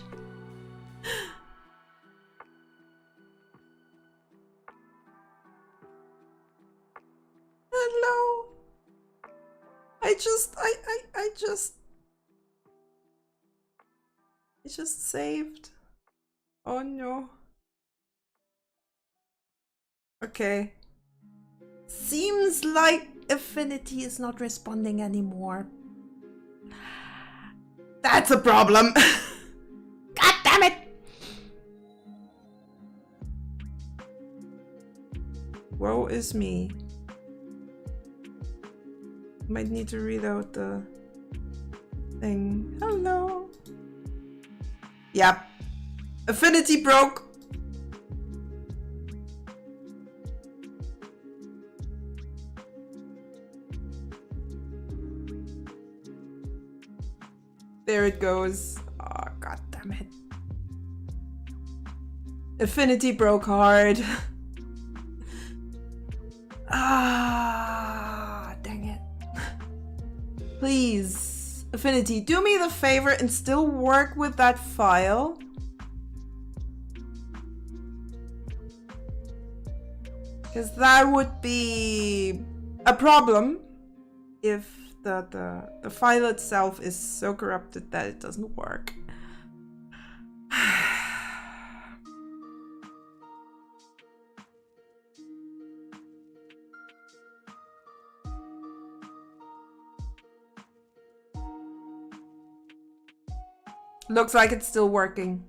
A: Hello. I just saved. Oh no. Okay. Seems like Affinity is not responding anymore. That's a problem. God damn it. Woe is me. Might need to reload the thing. Hello. Yep. Affinity broke. There it goes. Oh, god damn it. Affinity broke hard. Ah, dang it. Please, Affinity, do me the favor and still work with that file. Because that would be a problem if the file itself is so corrupted that it doesn't work. Looks like it's still working.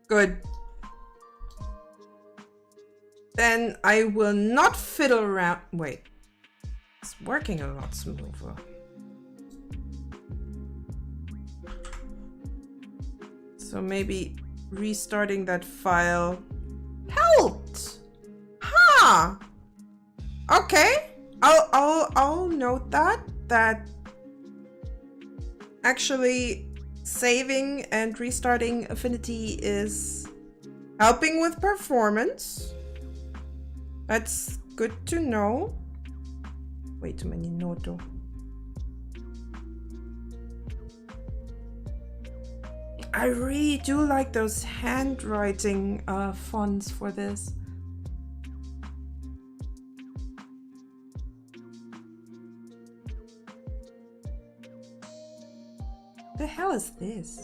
A: Good. Then I will not fiddle around. Wait. It's working a lot smoother. So maybe restarting that file helped. Huh. Okay. I'll note that actually saving and restarting Affinity is helping with performance. That's good to know. Way too many noto. I really do like those handwriting fonts for this. The hell is this?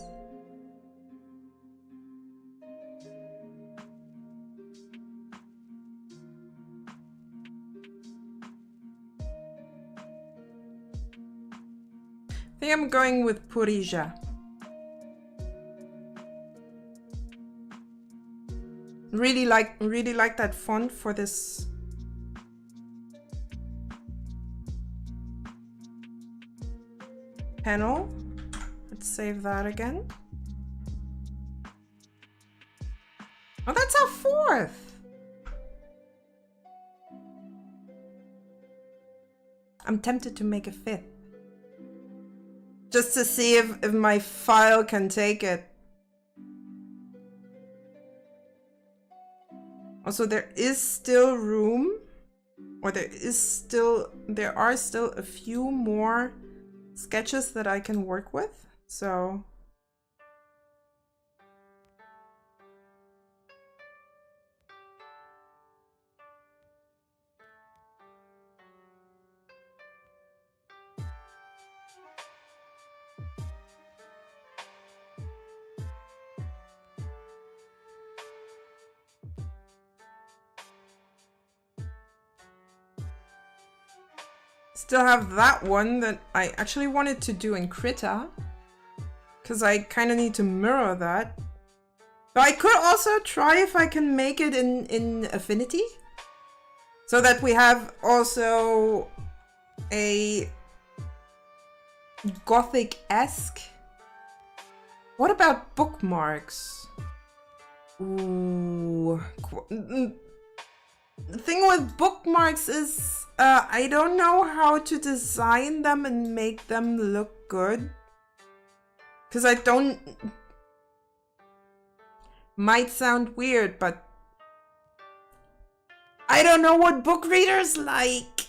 A: think I'm going with Purija. Really like that font for this. Panel. Let's save that again. Oh, that's our fourth. I'm tempted to make a fifth. Just to see if my file can take it. Also, there is still room, or there are still a few more sketches that I can work with, so. Still have that one that I actually wanted to do in Krita, because I kind of need to mirror that. But I could also try if I can make it in Affinity, so that we have also a Gothic-esque. What about bookmarks? Ooh. The thing with bookmarks is I don't know how to design them and make them look good. Because I don't... Might sound weird, but I don't know what book readers like.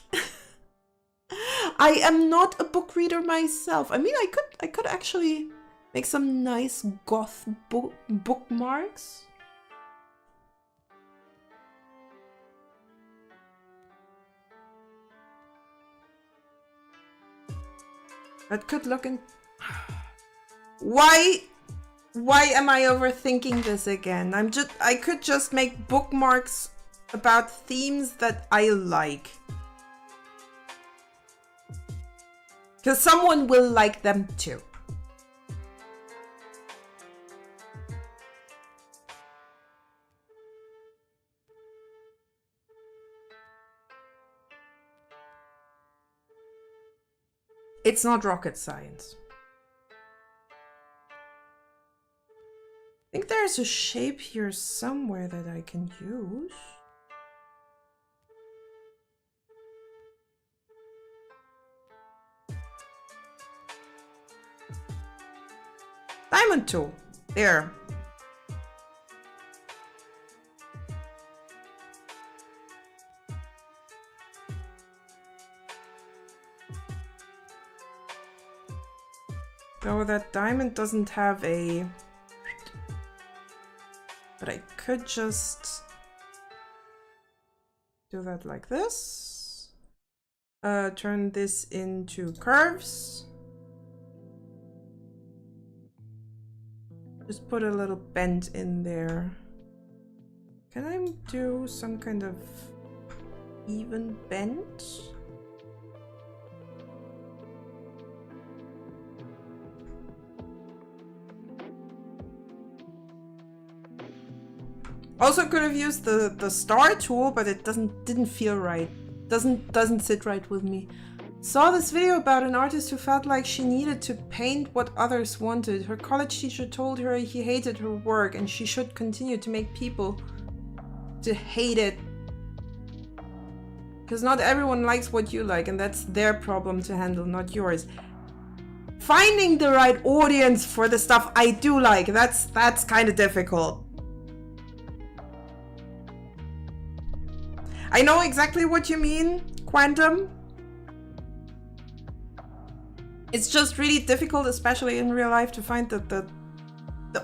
A: I am not a book reader myself. I mean, I could actually make some nice goth bookmarks. That could look in... Why am I overthinking this again? I could just make bookmarks about themes that I like. Because someone will like them too. It's not rocket science. I think there's a shape here somewhere that I can use. Diamond tool. There. Though that diamond doesn't have a... But I could just do that like this. Turn this into curves. Just put a little bend in there. Can I do some kind of even bend? Also could have used the star tool, but it didn't feel right. Doesn't sit right with me. Saw this video about an artist who felt like she needed to paint what others wanted. Her college teacher told her he hated her work and she should continue to make people to hate it. Because not everyone likes what you like, and that's their problem to handle, not yours. Finding the right audience for the stuff I do like, that's kind of difficult. I know exactly what you mean, Quantum. It's just really difficult, especially in real life, to find the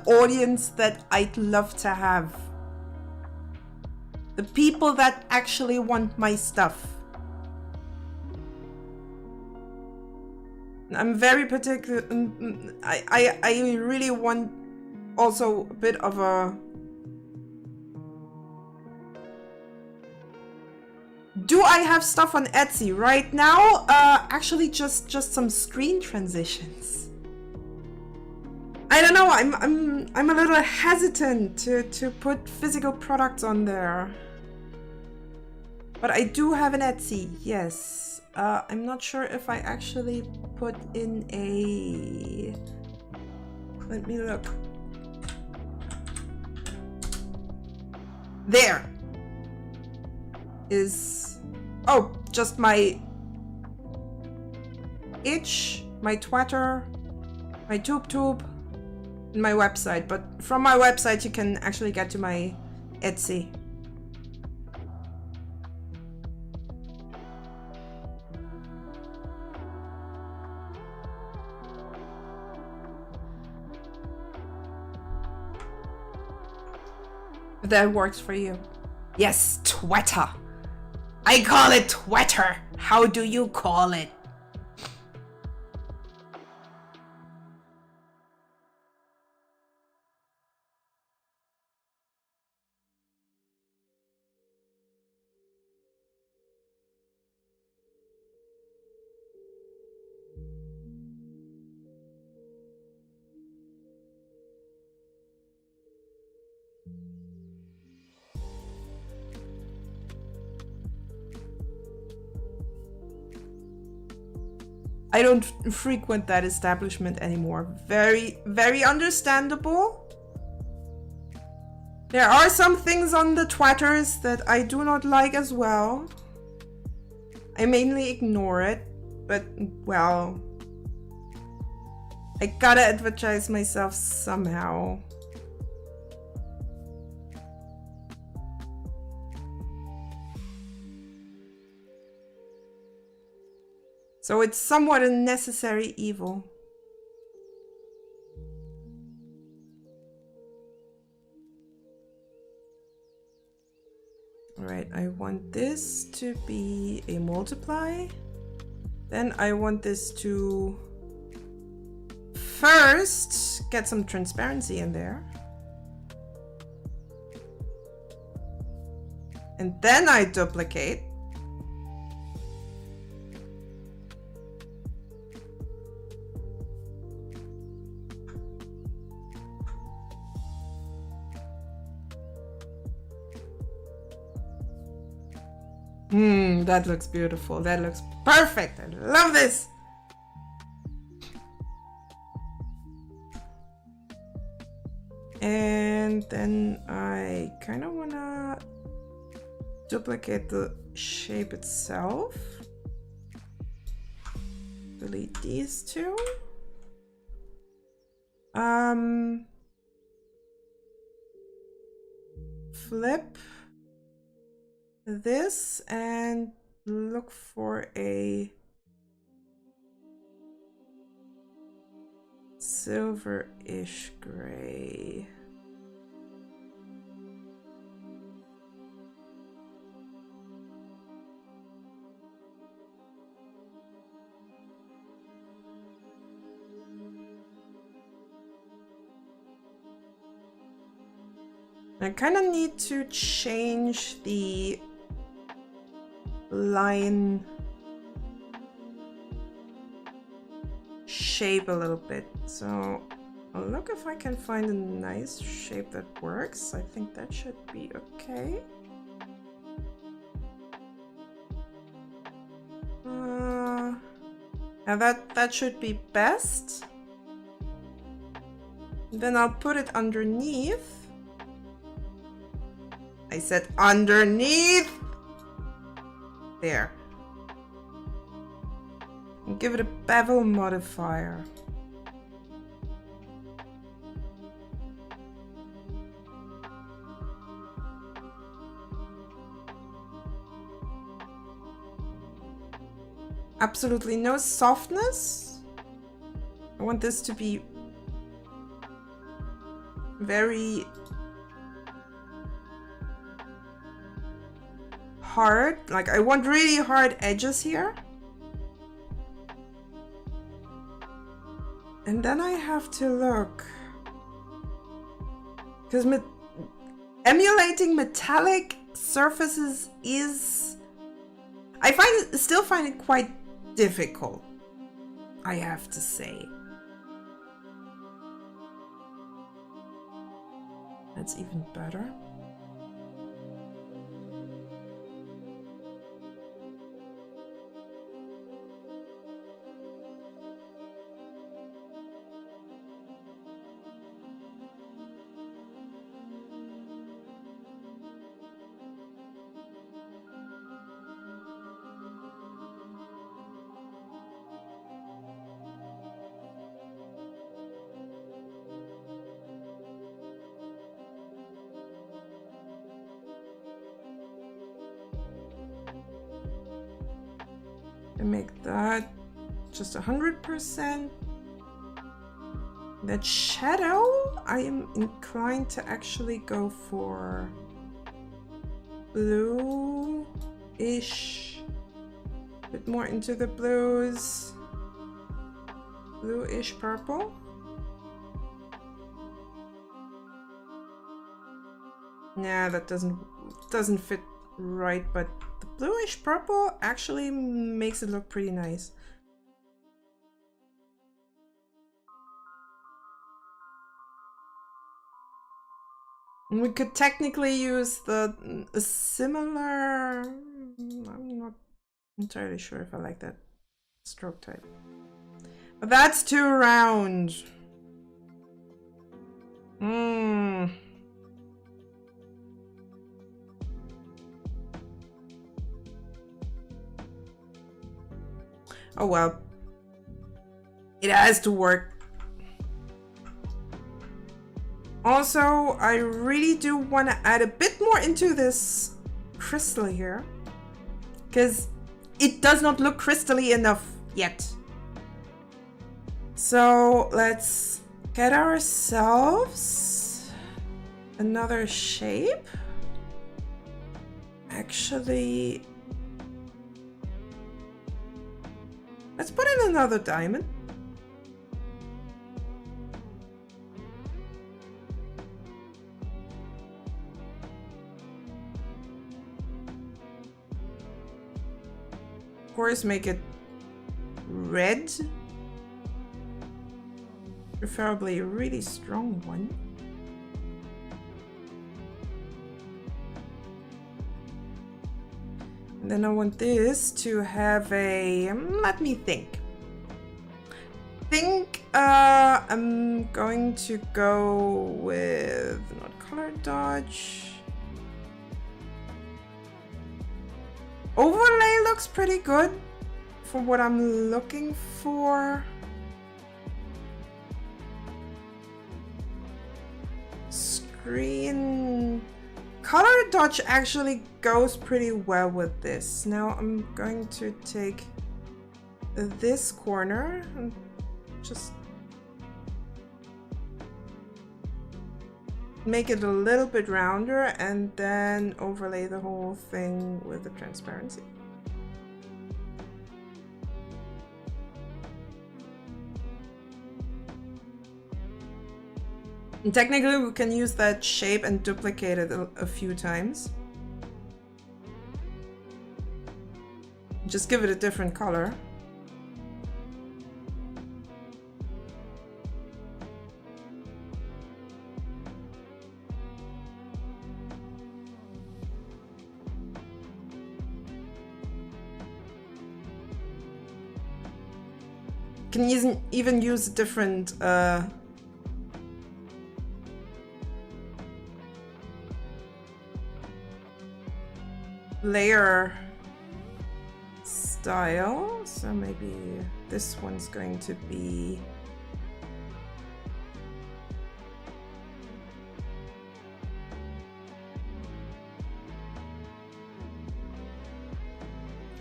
A: audience that I'd love to have. The people that actually want my stuff. I'm very particular. I really want also a bit of a Do I have stuff on Etsy right now? Actually, just some screen transitions. I don't know. I'm a little hesitant to put physical products on there. But I do have an Etsy. Yes. I'm not sure if I actually put in a. Let me look. There is, oh, just my itch, my Twitter, my tube, and my website. But from my website, you can actually get to my Etsy. If that works for you. Yes, Twitter. I call it Twitter. How do you call it? I don't frequent that establishment anymore. Very, very understandable. There are some things on the Twitters that I do not like as well. I mainly ignore it, but well, I gotta advertise myself somehow. So it's somewhat a necessary evil. All right, I want this to be a multiply. Then I want this to first get some transparency in there. And then I duplicate. That looks beautiful. That looks perfect. I love this. And then I kind of want to duplicate the shape itself. Delete these two. Flip this and look for a silver-ish gray. I kind of need to change the line shape a little bit. So I'll look if I can find a nice shape that works. I think that should be okay. Now that should be best. Then I'll put it underneath. I said underneath. There. And give it a bevel modifier. Absolutely no softness. I want this to be very hard. Like, I want really hard edges here. And then I have to look, because emulating metallic surfaces is still find it quite difficult, I have to say. That's even better. And make that just 100%. That shadow, I am inclined to actually go for blue-ish, a bit more into the blues, blue-ish purple. Nah, that doesn't fit right, but the bluish purple actually makes it look pretty nice. And we could technically use a similar, I'm not entirely sure if I like that stroke type. But that's too round. Oh well. It has to work. Also, I really do want to add a bit more into this crystal here, because it does not look crystally enough yet. So let's get ourselves another shape. Actually, let's put in another diamond. Of course, make it red. Preferably a really strong one. And then I want this to have a, let me think. I'm going to go with not color dodge. Overlay looks pretty good for what I'm looking for. Screen color dodge actually goes pretty well with this. Now I'm going to take this corner and just make it a little bit rounder and then overlay the whole thing with the transparency. And technically we can use that shape and duplicate it a few times. Just give it a different color. Can even use a different layer style. So maybe this one's going to be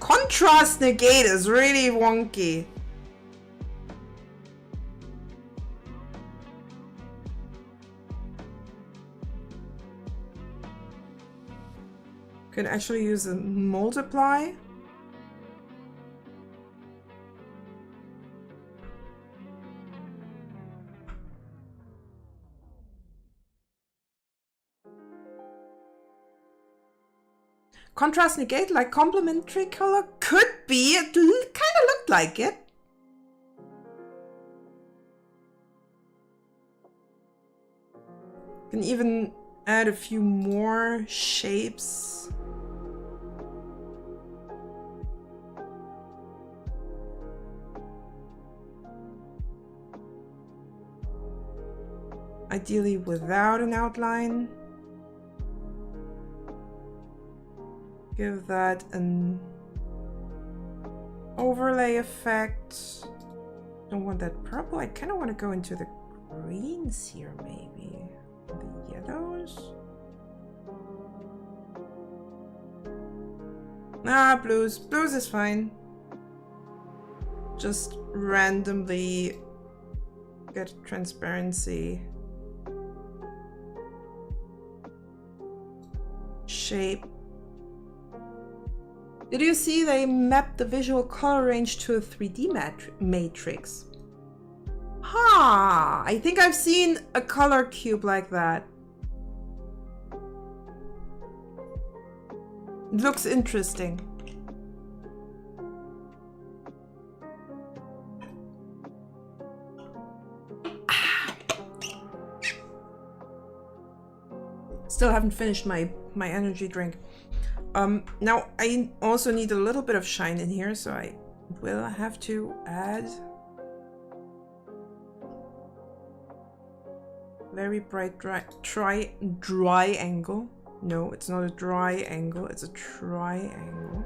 A: contrast negate is really wonky. Could actually use a multiply. Contrast negate, like complementary color? Could be. It kind of looked like it. Can even add a few more shapes. Ideally without an outline. Give that an overlay effect. Don't want that purple. I kind of want to go into the greens here, maybe. The yellows. Ah, blues. Blues is fine. Just randomly get transparency. Shape. Did you see they mapped the visual color range to a 3D matrix? Ha! I think I've seen a color cube like that. Looks interesting. Still haven't finished my energy drink. Now I also need a little bit of shine in here, so I will have to add very bright dry angle. No, it's not a dry angle, it's a triangle.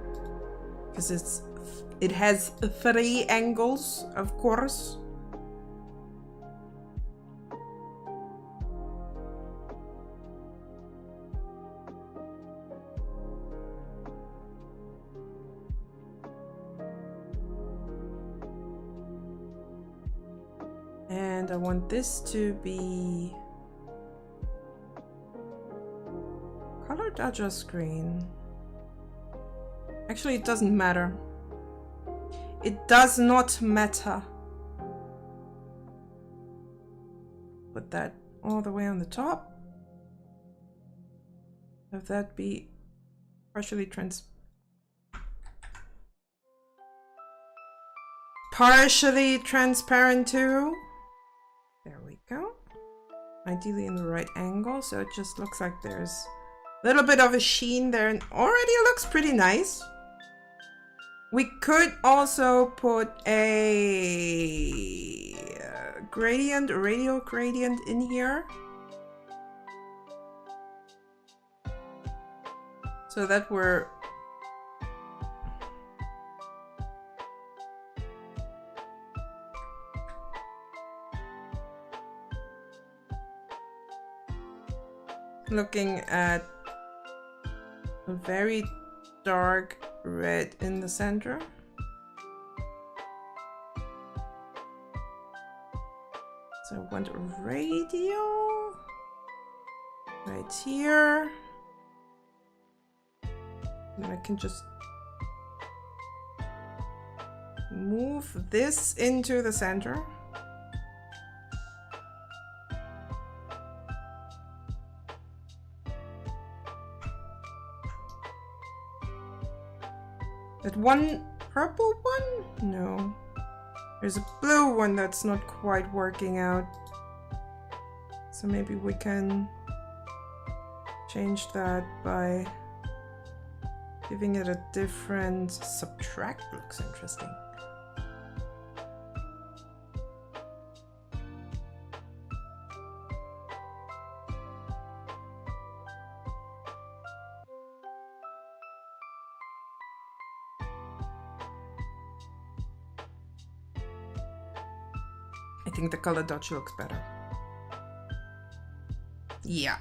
A: Because it has 3 angles, of course. And I want this to be colored or just green. Actually, it doesn't matter. It does not matter. Put that all the way on the top. Have that be partially transparent too. There we go. Ideally in the right angle, so it just looks like there's a little bit of a sheen there, and already looks pretty nice. We could also put a gradient, a radial gradient in here. So that we're looking at a very dark red in the center. So I want a radial right here. And I can just move this into the center. That one purple one? No. There's a blue one that's not quite working out. So maybe we can change that by giving it a different subtract. Looks interesting. I think the color dodge looks better. Yeah.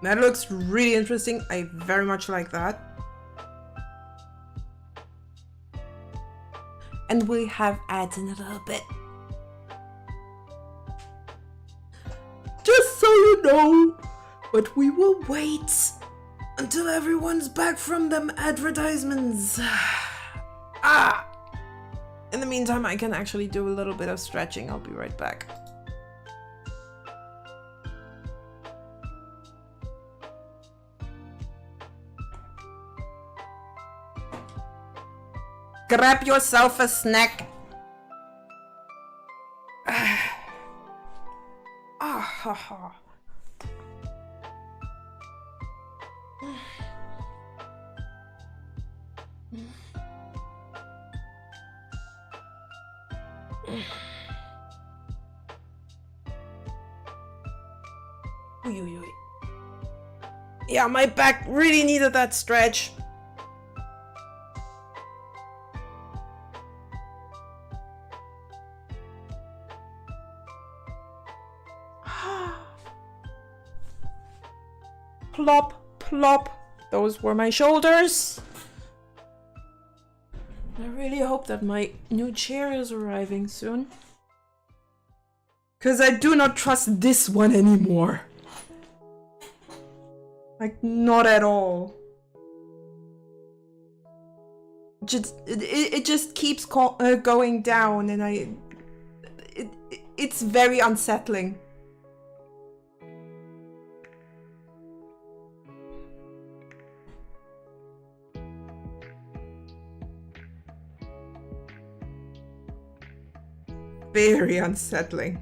A: That looks really interesting. I very much like that. And we have ads in a little bit. Just so you know, but we will wait until everyone's back from them advertisements. In the meantime, I can actually do a little bit of stretching. I'll be right back. Grab yourself a snack. Ah ha ha. Oy, oy, oy. Yeah, my back really needed that stretch. Plop, plop. Those were my shoulders. I really hope that my new chair is arriving soon. Because I do not trust this one anymore. Like, not at all. It just keeps going down, and it's very unsettling. Very unsettling.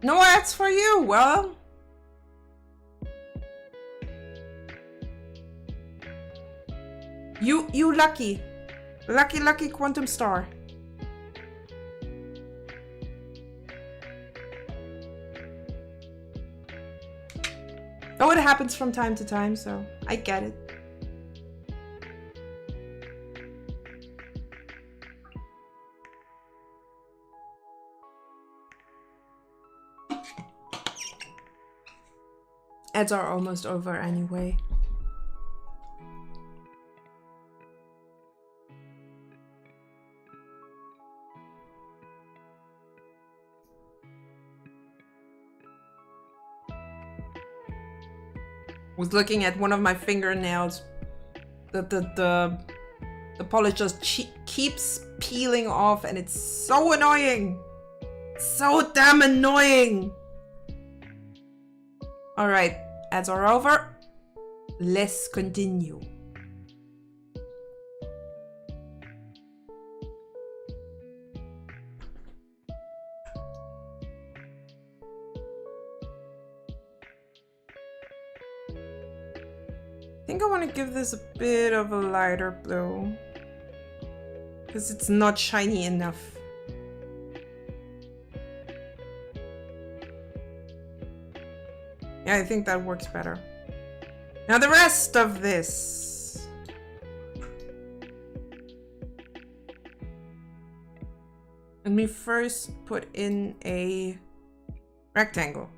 A: No ads for you. Well, you lucky quantum star. Oh, it happens from time to time, so I get it. Ads are almost over anyway. Was looking at one of my fingernails. The polish just keeps peeling off, and it's so annoying. So damn annoying. All right, ads are over. Let's continue. I think I want to give this a bit of a lighter blue because it's not shiny enough. Yeah, I think that works better. Now the rest of this. Let me first put in a rectangle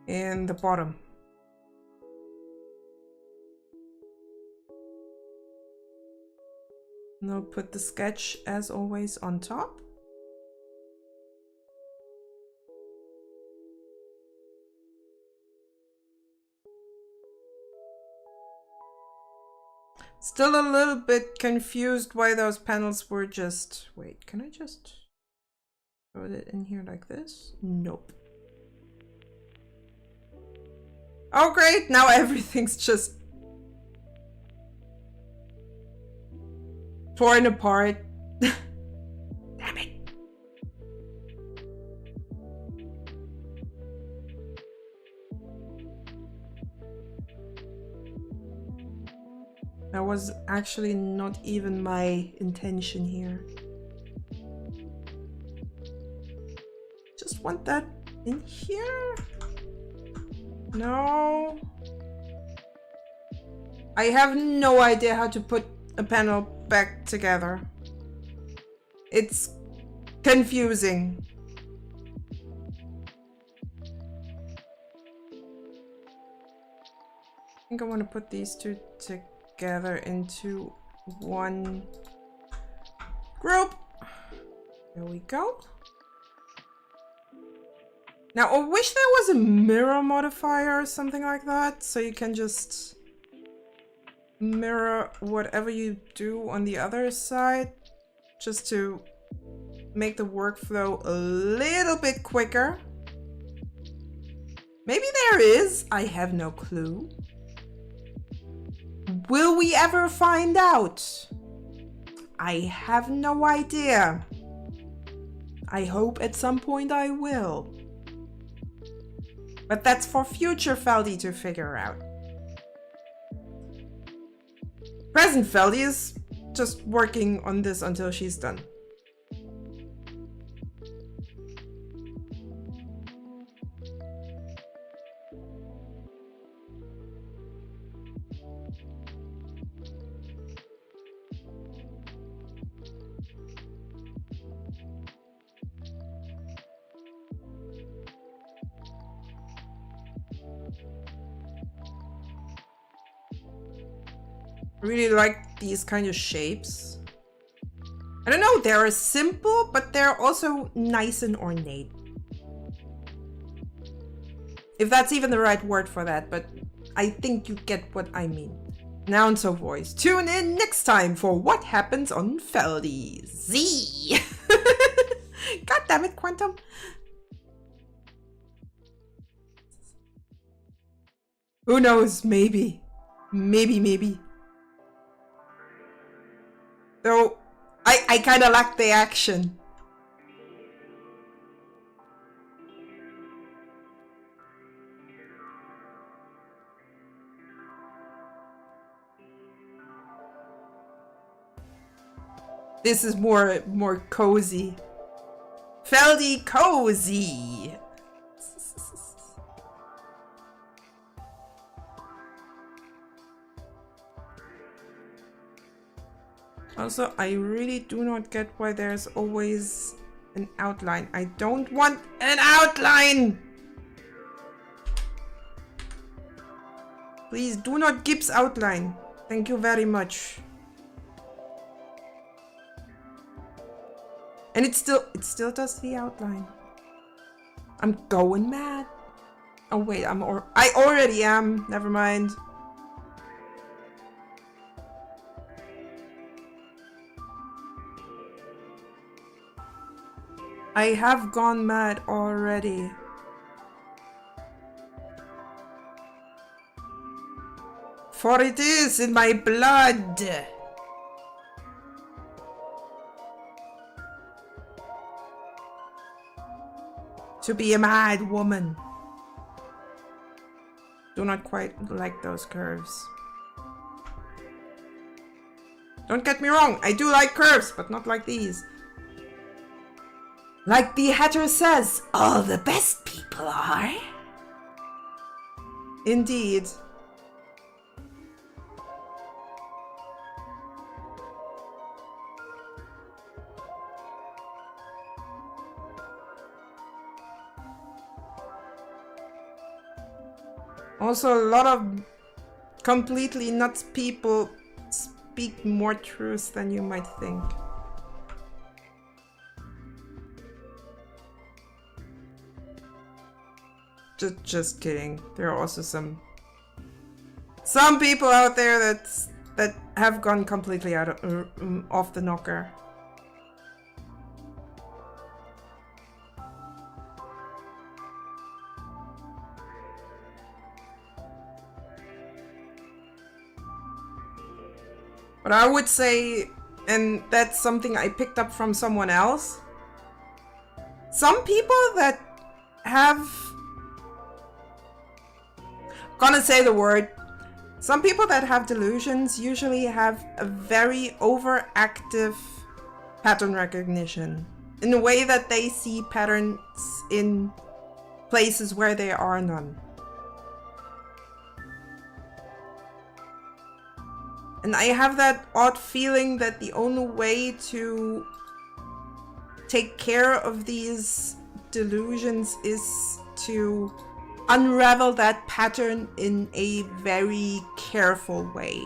A: in the bottom. And I'll put the sketch, as always, on top. Still a little bit confused why those panels were just... Wait, can I just put it in here like this? Nope. Oh great, now everything's just torn apart. Damn it. That was actually not even my intention here. Just want that in here? No. I have no idea how to put a panel back together. It's confusing. I think I want to put these two together into one group. There we go. Now, I wish there was a mirror modifier or something like that, so you can just mirror whatever you do on the other side, just to make the workflow a little bit quicker. Maybe there is, I have no clue. Will we ever find out? I have no idea. I hope at some point I will. But that's for future Feldy to figure out. Present Feldy is just working on this until she's done. Really like these kind of shapes. I don't know, they're simple, but they're also nice and ornate. If that's even the right word for that, but I think you get what I mean. Now and so voice. Tune in next time for what happens on Feldy Z. God damn it, Quantum. Who knows, maybe. Maybe. Though, I kind of lack the action. This is more cozy. Feldy cozy. Also, I really do not get why there's always an outline. I don't want an outline! Please do not Gibbs outline. Thank you very much. And it still does the outline. I'm going mad. Oh wait, I already am. Never mind. I have gone mad already. For it is in my blood. To be a mad woman. Do not quite like those curves. Don't get me wrong, I do like curves, but not like these. Like the Hatter says, all the best people are. Indeed. Also, a lot of completely nuts people speak more truth than you might think. Just kidding. There are also some people out there that have gone completely out of, off the knocker. But I would say, and that's something I picked up from someone else, some people that have, gonna say the word, some people that have delusions usually have a very overactive pattern recognition in a way that they see patterns in places where there are none. And I have that odd feeling that the only way to take care of these delusions is to unravel that pattern in a very careful way.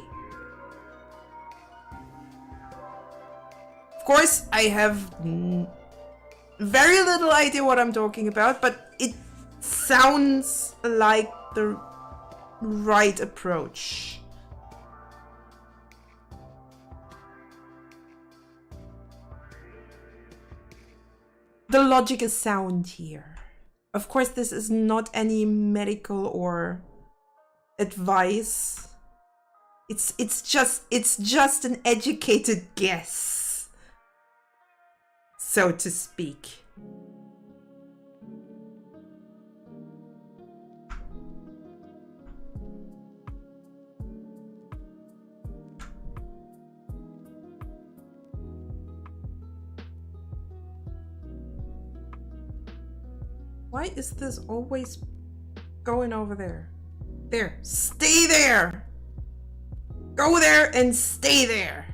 A: Of course, I have very little idea what I'm talking about, but sounds like the right approach. The logic is sound here. Of course, this is not any medical or advice. It's just an educated guess, so to speak. Why is this always going over there? There, stay there! Go there and stay there!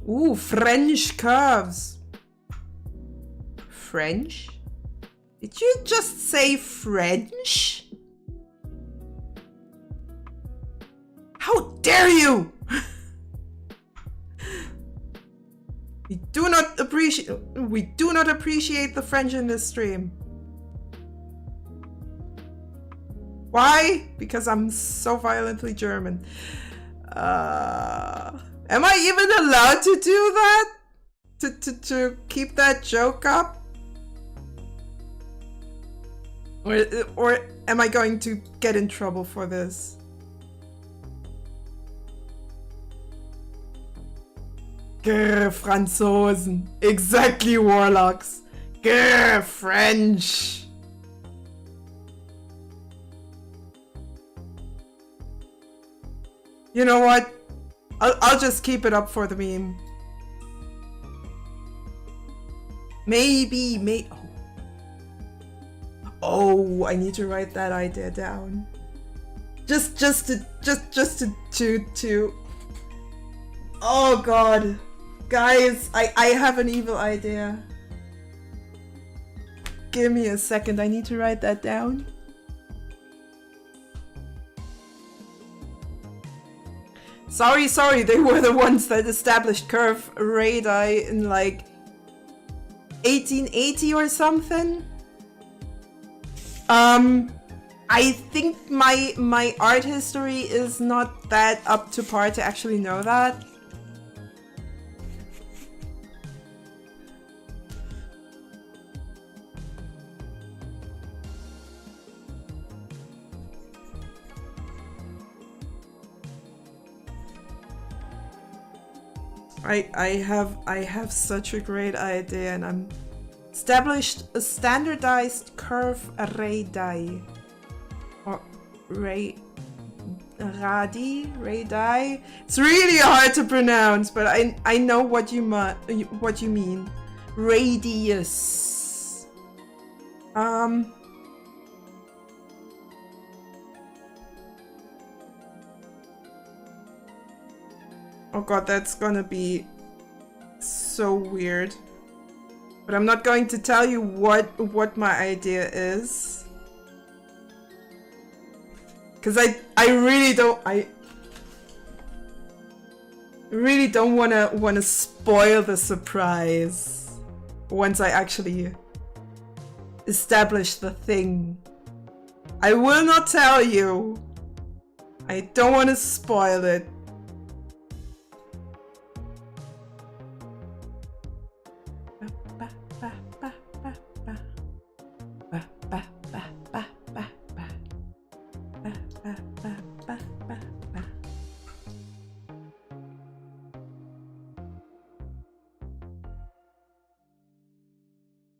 A: Ooh, French curves. French? Did you just say French? How dare you! We do not appreciate the French in this stream. Why? Because I'm so violently German. Am I even allowed to do that? To keep that joke up? Or am I going to get in trouble for this? Grr, Franzosen. Exactly, warlocks. Grr, French. You know what? I'll just keep it up for the meme. Maybe. Oh, I need to write that idea down. Just to. Oh God, guys, I have an evil idea. Give me a second. I need to write that down. Sorry, they were the ones that established curve radii in like 1880 or something. I think my art history is not that up to par to actually know that. I have such a great idea, and I'm established a standardized curve radii or radii. It's really hard to pronounce, but I know what you mean. Radius. Oh God, that's gonna be so weird. But I'm not going to tell you what my idea is. Cause I really don't wanna spoil the surprise once I actually establish the thing. I will not tell you. I don't want to spoil it.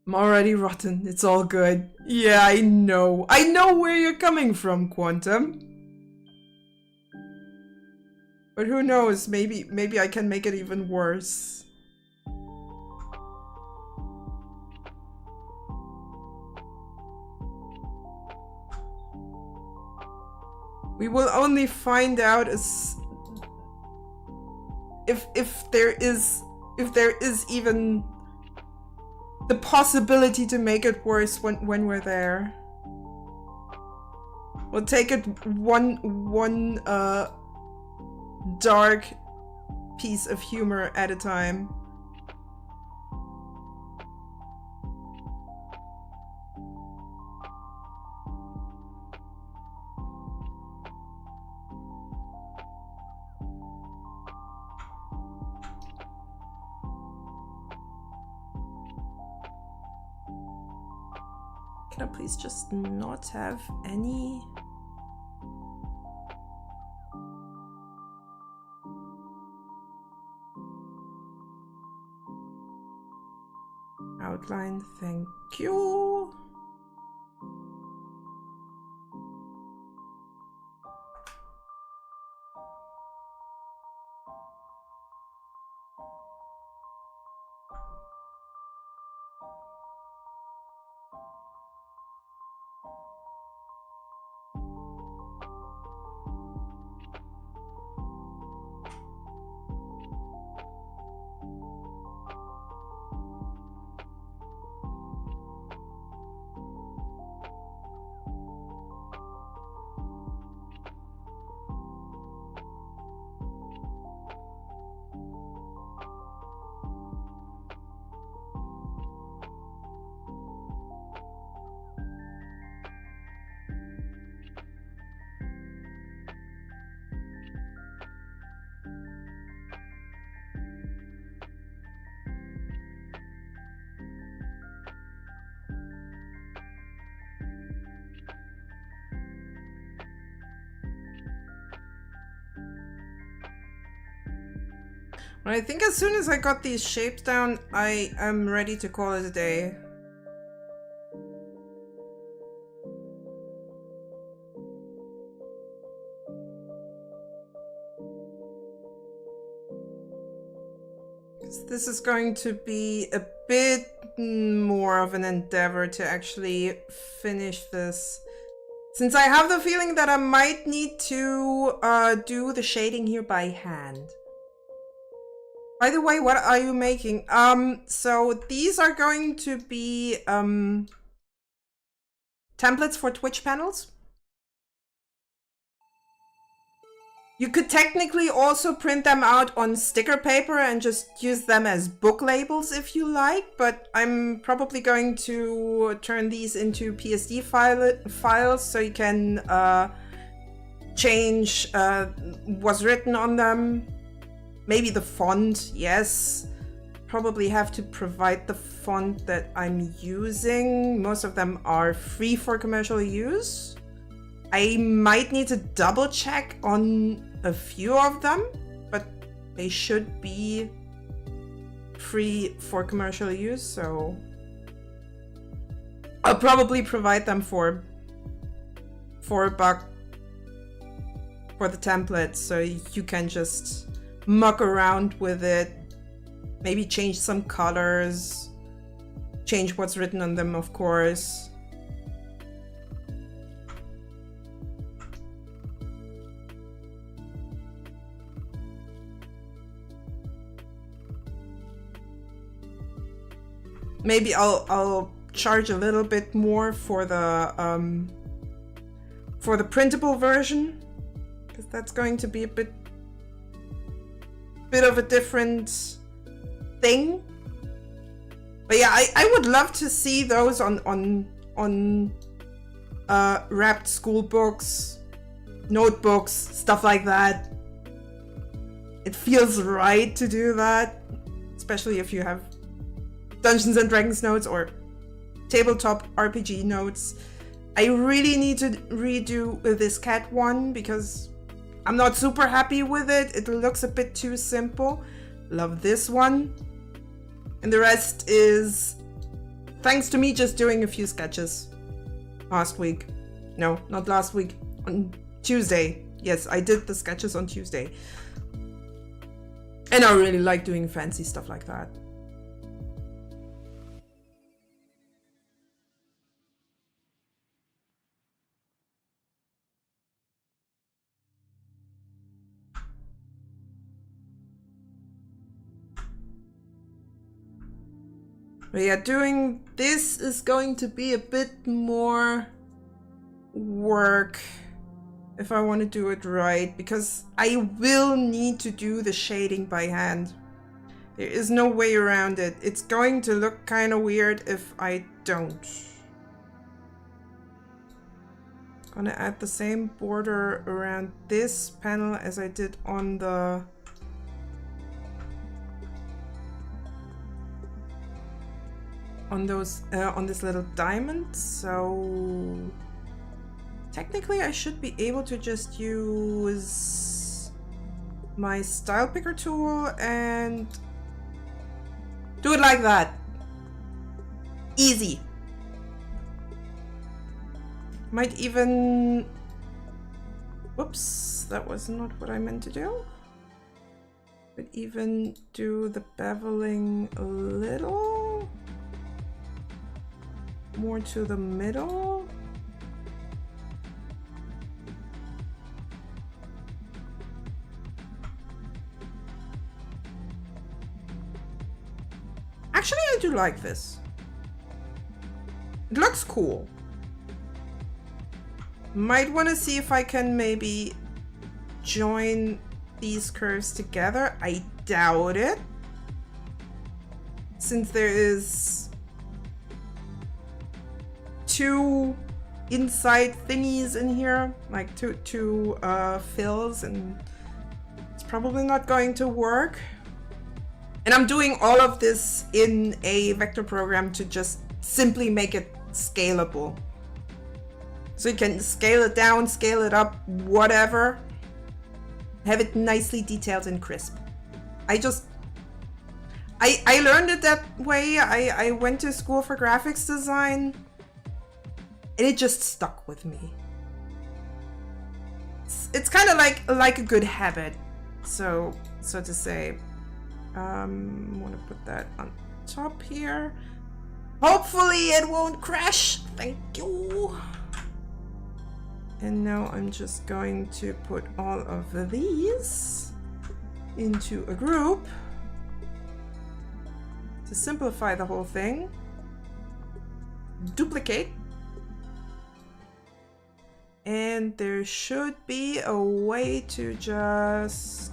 A: I'm already rotten. It's all good. Yeah, I know. I know where you're coming from, Quantum. But who knows? Maybe I can make it even worse. We will only find out as if there is even the possibility to make it worse when we're there. We'll take it one dark piece of humor at a time. Can I please just not have any? Outline, thank you. I think as soon as I got these shapes down, I am ready to call it a day. This is going to be a bit more of an endeavor to actually finish this. Since I have the feeling that I might need to do the shading here by hand. By the way, what are you making? So these are going to be templates for Twitch panels. You could technically also print them out on sticker paper and just use them as book labels if you like, but I'm probably going to turn these into PSD files so you can change what's written on them. Maybe the font, yes. Probably have to provide the font that I'm using. Most of them are free for commercial use. I might need to double check on a few of them, but they should be free for commercial use, so I'll probably provide them for $1 for the template, so you can just muck around with it, maybe change some colors, change what's written on them, of course. Maybe I'll charge a little bit more for the printable version, because that's going to be a bit of a different thing. But yeah, I would love to see those on wrapped school books, notebooks, stuff like that. It feels right to do that, especially if you have Dungeons and Dragons notes or tabletop RPG notes. I really need to redo this cat one because I'm not super happy with it. It looks a bit too simple. Love this one. And the rest is thanks to me just doing a few sketches last week. No, not last week. On Tuesday. Yes, I did the sketches on Tuesday. And I really like doing fancy stuff like that. But yeah, doing this is going to be a bit more work if I want to do it right, because I will need to do the shading by hand. There is no way around it. It's going to look kind of weird if I don't. Gonna add the same border around this panel as I did on the on this little diamond. So technically I should be able to just use my style picker tool and do it like that. Easy. Might even, whoops, that was not what I meant to do. But even do the beveling a little more to the middle. Actually, I do like this. It looks cool. Might want to see if I can maybe join these curves together. I doubt it, since there is two inside thingies in here, like two fills, and it's probably not going to work. And I'm doing all of this in a vector program to just simply make it scalable. So you can scale it down, scale it up, whatever. Have it nicely detailed and crisp. I learned it that way. I went to school for graphics design and it just stuck with me. It's kind of like a good habit, so to say. Want to put that on top here. Hopefully it won't crash. Thank you. And now I'm just going to put all of these into a group to simplify the whole thing. Duplicate. And there should be a way to just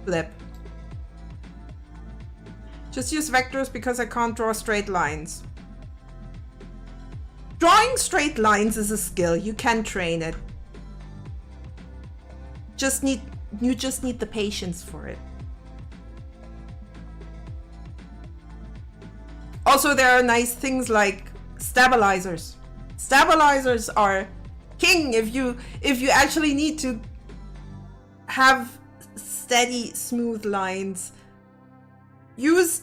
A: flip. Just use vectors because I can't draw straight lines. Drawing straight lines is a skill. You can train it. You just need the patience for it. Also, there are nice things like stabilizers. Stabilizers are king if you actually need to have steady, smooth lines. Use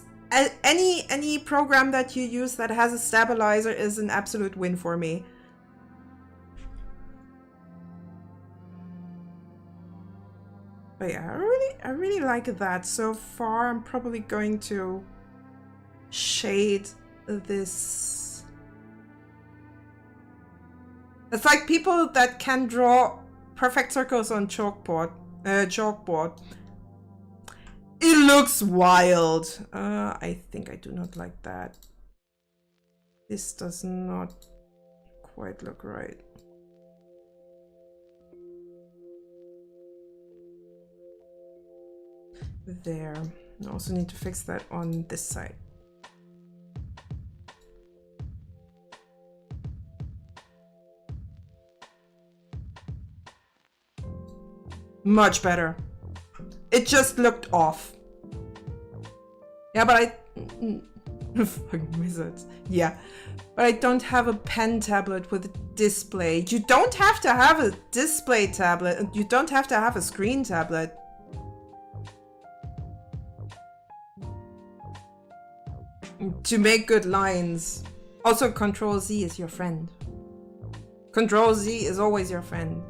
A: any program that you use that has a stabilizer is an absolute win for me. But yeah, I really like that so far. I'm probably going to shade this. It's like people that can draw perfect circles on chalkboard. It looks wild. I think I do not like that. This does not quite look right. There. I also need to fix that on this side. Much better. It just looked off. Yeah, but Fucking wizards. Yeah. But I don't have a pen tablet with a display. You don't have to have a display tablet. You don't have to have a screen tablet. To make good lines. Also, Control Z is your friend. Control Z is always your friend.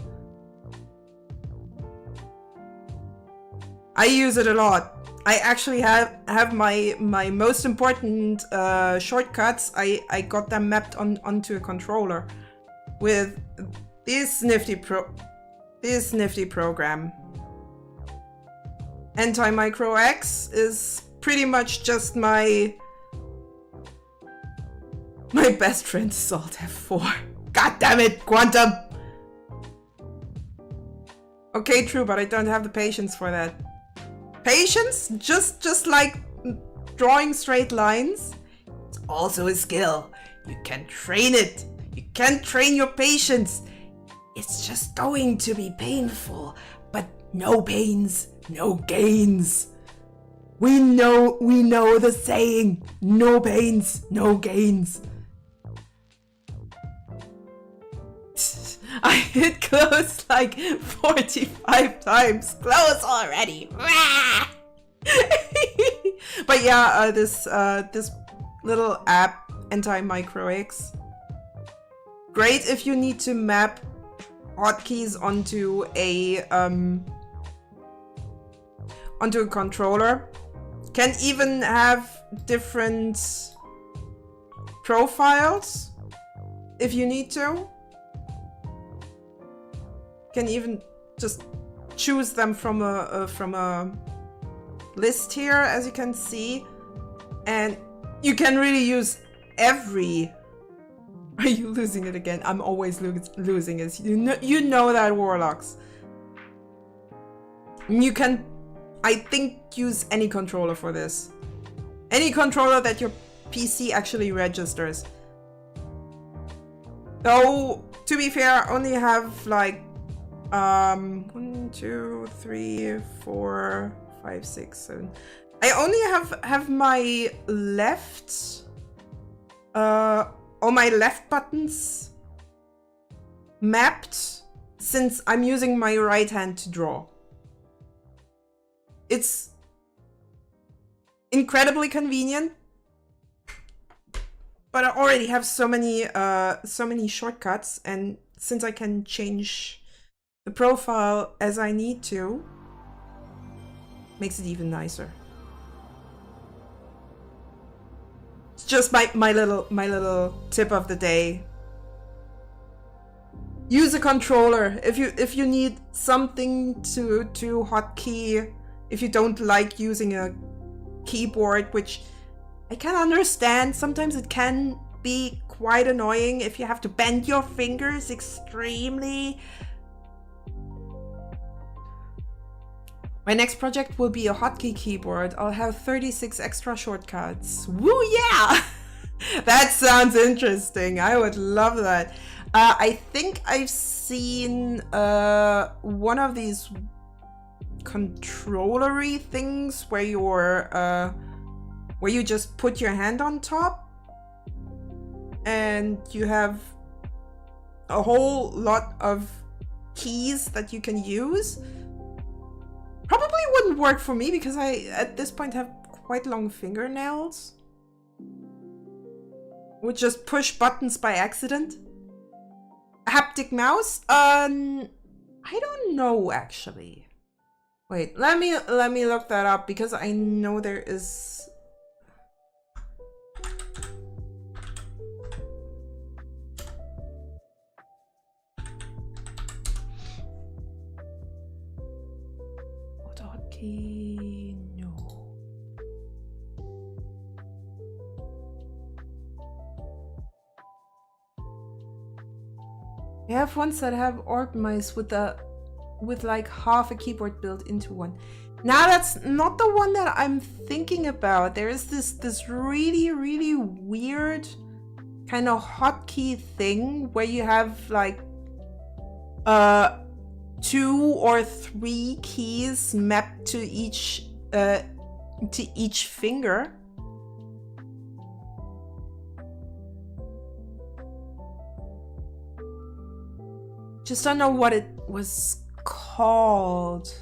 A: I use it a lot. I actually have my most important shortcuts. I got them mapped onto a controller with this nifty program. Anti-Micro X is pretty much just my best friend is Alt F4. God damn it, Quantum! Okay, true, but I don't have the patience for that. Patience? Just like drawing straight lines? It's also a skill. You can train it. You can train your patience. It's just going to be painful, but no pains, no gains. We know the saying, no pains, no gains. I hit close like 45 times. Close already. But yeah, this little app, Anti-Micro X. Great if you need to map hotkeys onto a controller. Can even have different profiles if you need to. Can even just choose them from a list here, as you can see, and you can really use every. Are you losing it again? I'm always losing it. You know that, Warlocks. You can, I think, use any controller for this. Any controller that your PC actually registers. Though, to be fair, I only have like 1, 2, 3, 4, 5, 6, 7. I only have my left all my left buttons mapped, since I'm using my right hand to draw. It's incredibly convenient, but I already have so many shortcuts, and since I can change the profile as I need to, makes it even nicer. It's just my little tip of the day. Use a controller if you need something to hotkey. If you don't like using a keyboard, which I can understand, sometimes it can be quite annoying if you have to bend your fingers extremely. My next project will be a hotkey keyboard. I'll have 36 extra shortcuts. Woo, yeah! That sounds interesting. I would love that. I think I've seen one of these controllery things where you just put your hand on top and you have a whole lot of keys that you can use. Probably wouldn't work for me because I, at this point, have quite long fingernails. Would just push buttons by accident. A haptic mouse? I don't know actually. Wait, let me look that up because I know there is. No. I have ones that have orc mice with like half a keyboard built into one. Now that's not the one that I'm thinking about. There is this really weird kind of hotkey thing where you have like 2 or 3 keys mapped to each finger, Just don't know what it was called.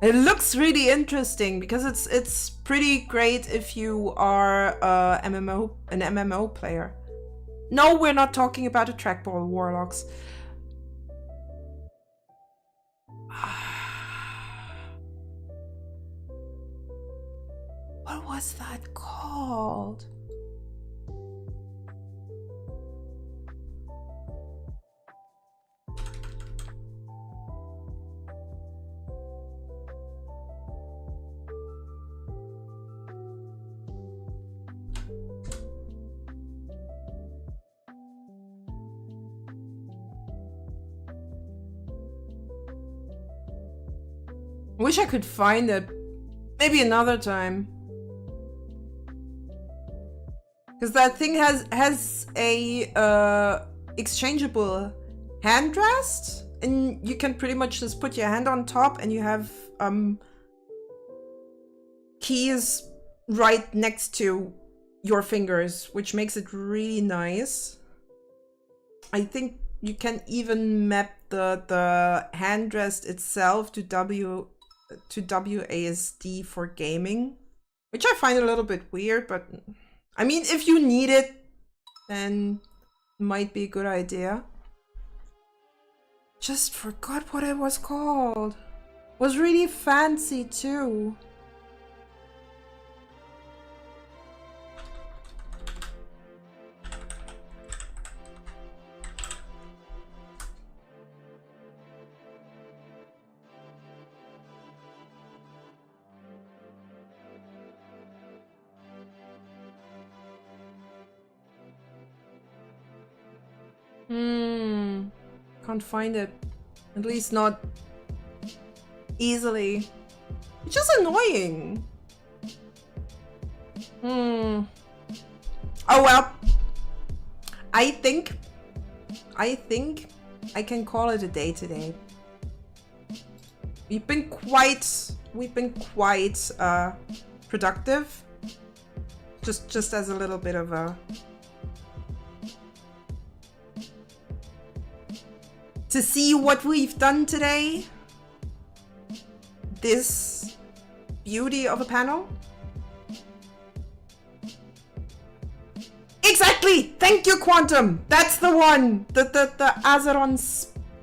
A: It looks really interesting because it's pretty great if you are an MMO player. No, we're not talking about the trackball warlocks. What was that called? Wish I could find it. Maybe another time. Because that thing has a exchangeable hand rest, and you can pretty much just put your hand on top, and you have keys right next to your fingers, which makes it really nice. I think you can even map the hand rest itself to WASD for gaming, which I find a little bit weird, but I mean, if you need it, then it might be a good idea. Just forgot what it was called. It was really fancy too. Can't find it. At least not easily. Which is annoying. Oh well. I think I can call it a day today. We've been quite productive. Just as a little bit of a to see what we've done today. This beauty of a panel. Exactly! Thank you, Quantum! That's the one! The Azeron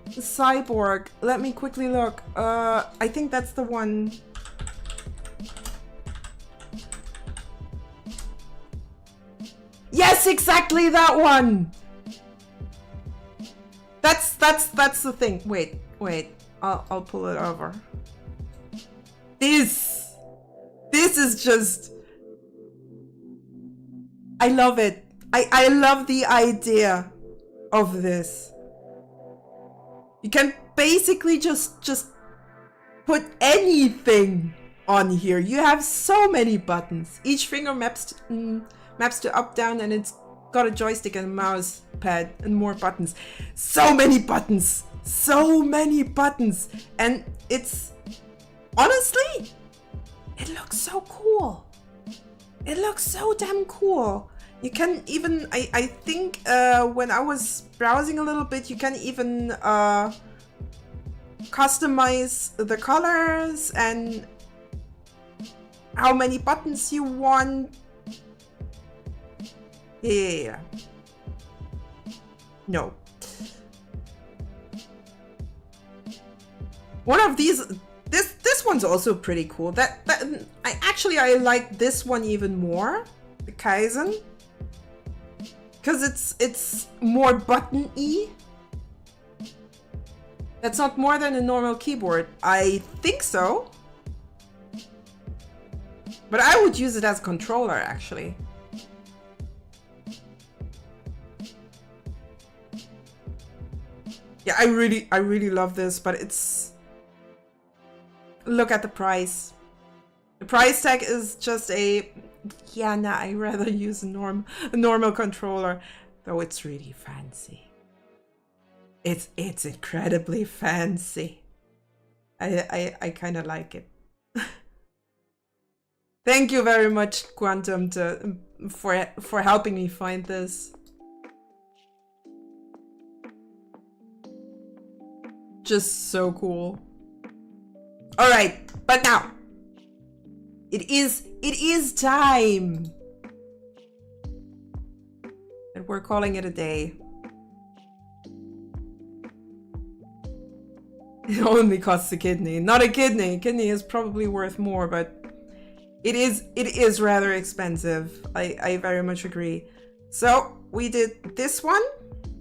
A: cyborg. Let me quickly look. I think that's the one. Yes, exactly that one! That's the thing. Wait. I'll pull it over. This is just... I love it. I love the idea of this. You can basically just put anything on here. You have so many buttons. Each finger maps to up, down, and it's got a joystick and a mouse pad and more buttons. So many buttons. So many buttons. And it's... honestly, it looks so cool. It looks so damn cool. You can even, I think when I was browsing a little bit, you can even customize the colors and how many buttons you want. Yeah. No. One of these, this one's also pretty cool. I like this one even more, the Kaizen, because it's more button-y. That's not more than a normal keyboard. I think so. But I would use it as a controller, actually. Yeah, I really love this, but it's... Look at the price. The price tag is just a... Yeah, nah, I'd rather use a normal controller. Though it's really fancy. It's incredibly fancy. I kind of like it. Thank you very much, Quantum, for helping me find this. just so cool. All right, but now it is time. And we're calling it a day. It only costs a kidney. Not a kidney. Kidney is probably worth more, but it is rather expensive. I very much agree. So we did this one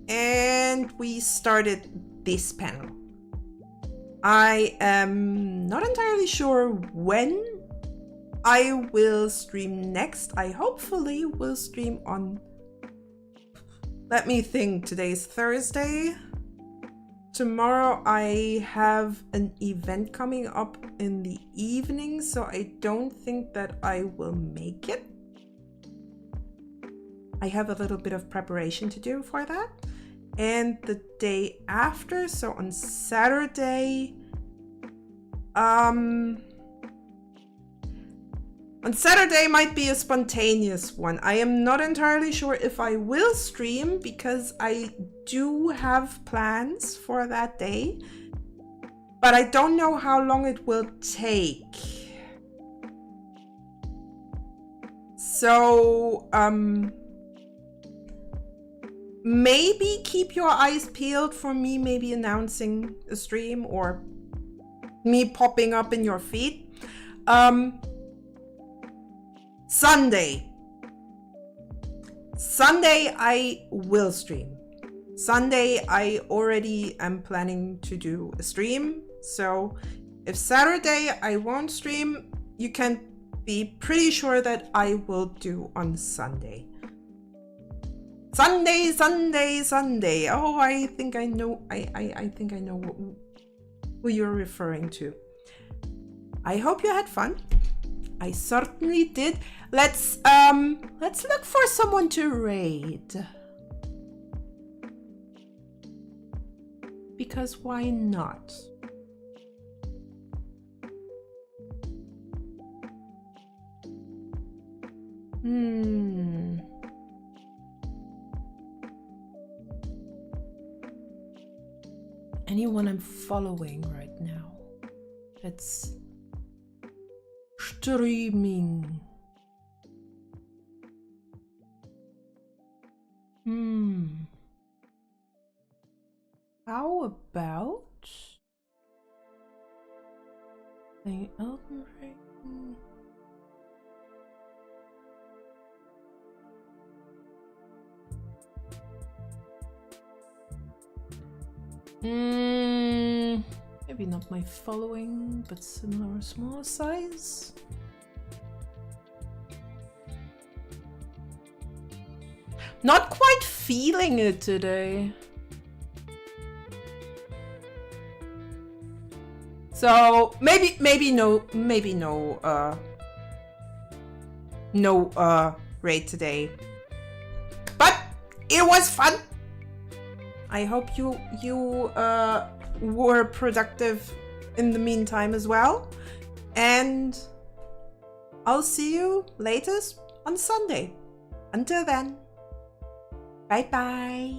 A: and we started this panel. I am not entirely sure when I will stream next. I hopefully will stream on, let me think, today's Thursday. Tomorrow I have an event coming up in the evening, so I don't think that I will make it. I have a little bit of preparation to do for that. And the day after, so on Saturday, on Saturday might be a spontaneous one. I am not entirely sure if I will stream because I do have plans for that day, but I don't know how long it will take. So, maybe keep your eyes peeled for me maybe announcing a stream or me popping up in your feed. Sunday I will stream. Sunday I already am planning to do a stream. So if Saturday I won't stream, you can be pretty sure that I will do on Sunday. Sunday. Oh, I think I know. I think I know who you're referring to. I hope you had fun. I certainly did. Let's look for someone to raid. Because why not? Anyone I'm following right now? It's streaming. How about the Elden Ring? Maybe not my following, but similar small size. Not quite feeling it today. So maybe no raid today. But it was fun. I hope you were productive in the meantime as well. And I'll see you latest on Sunday. Until then, bye bye.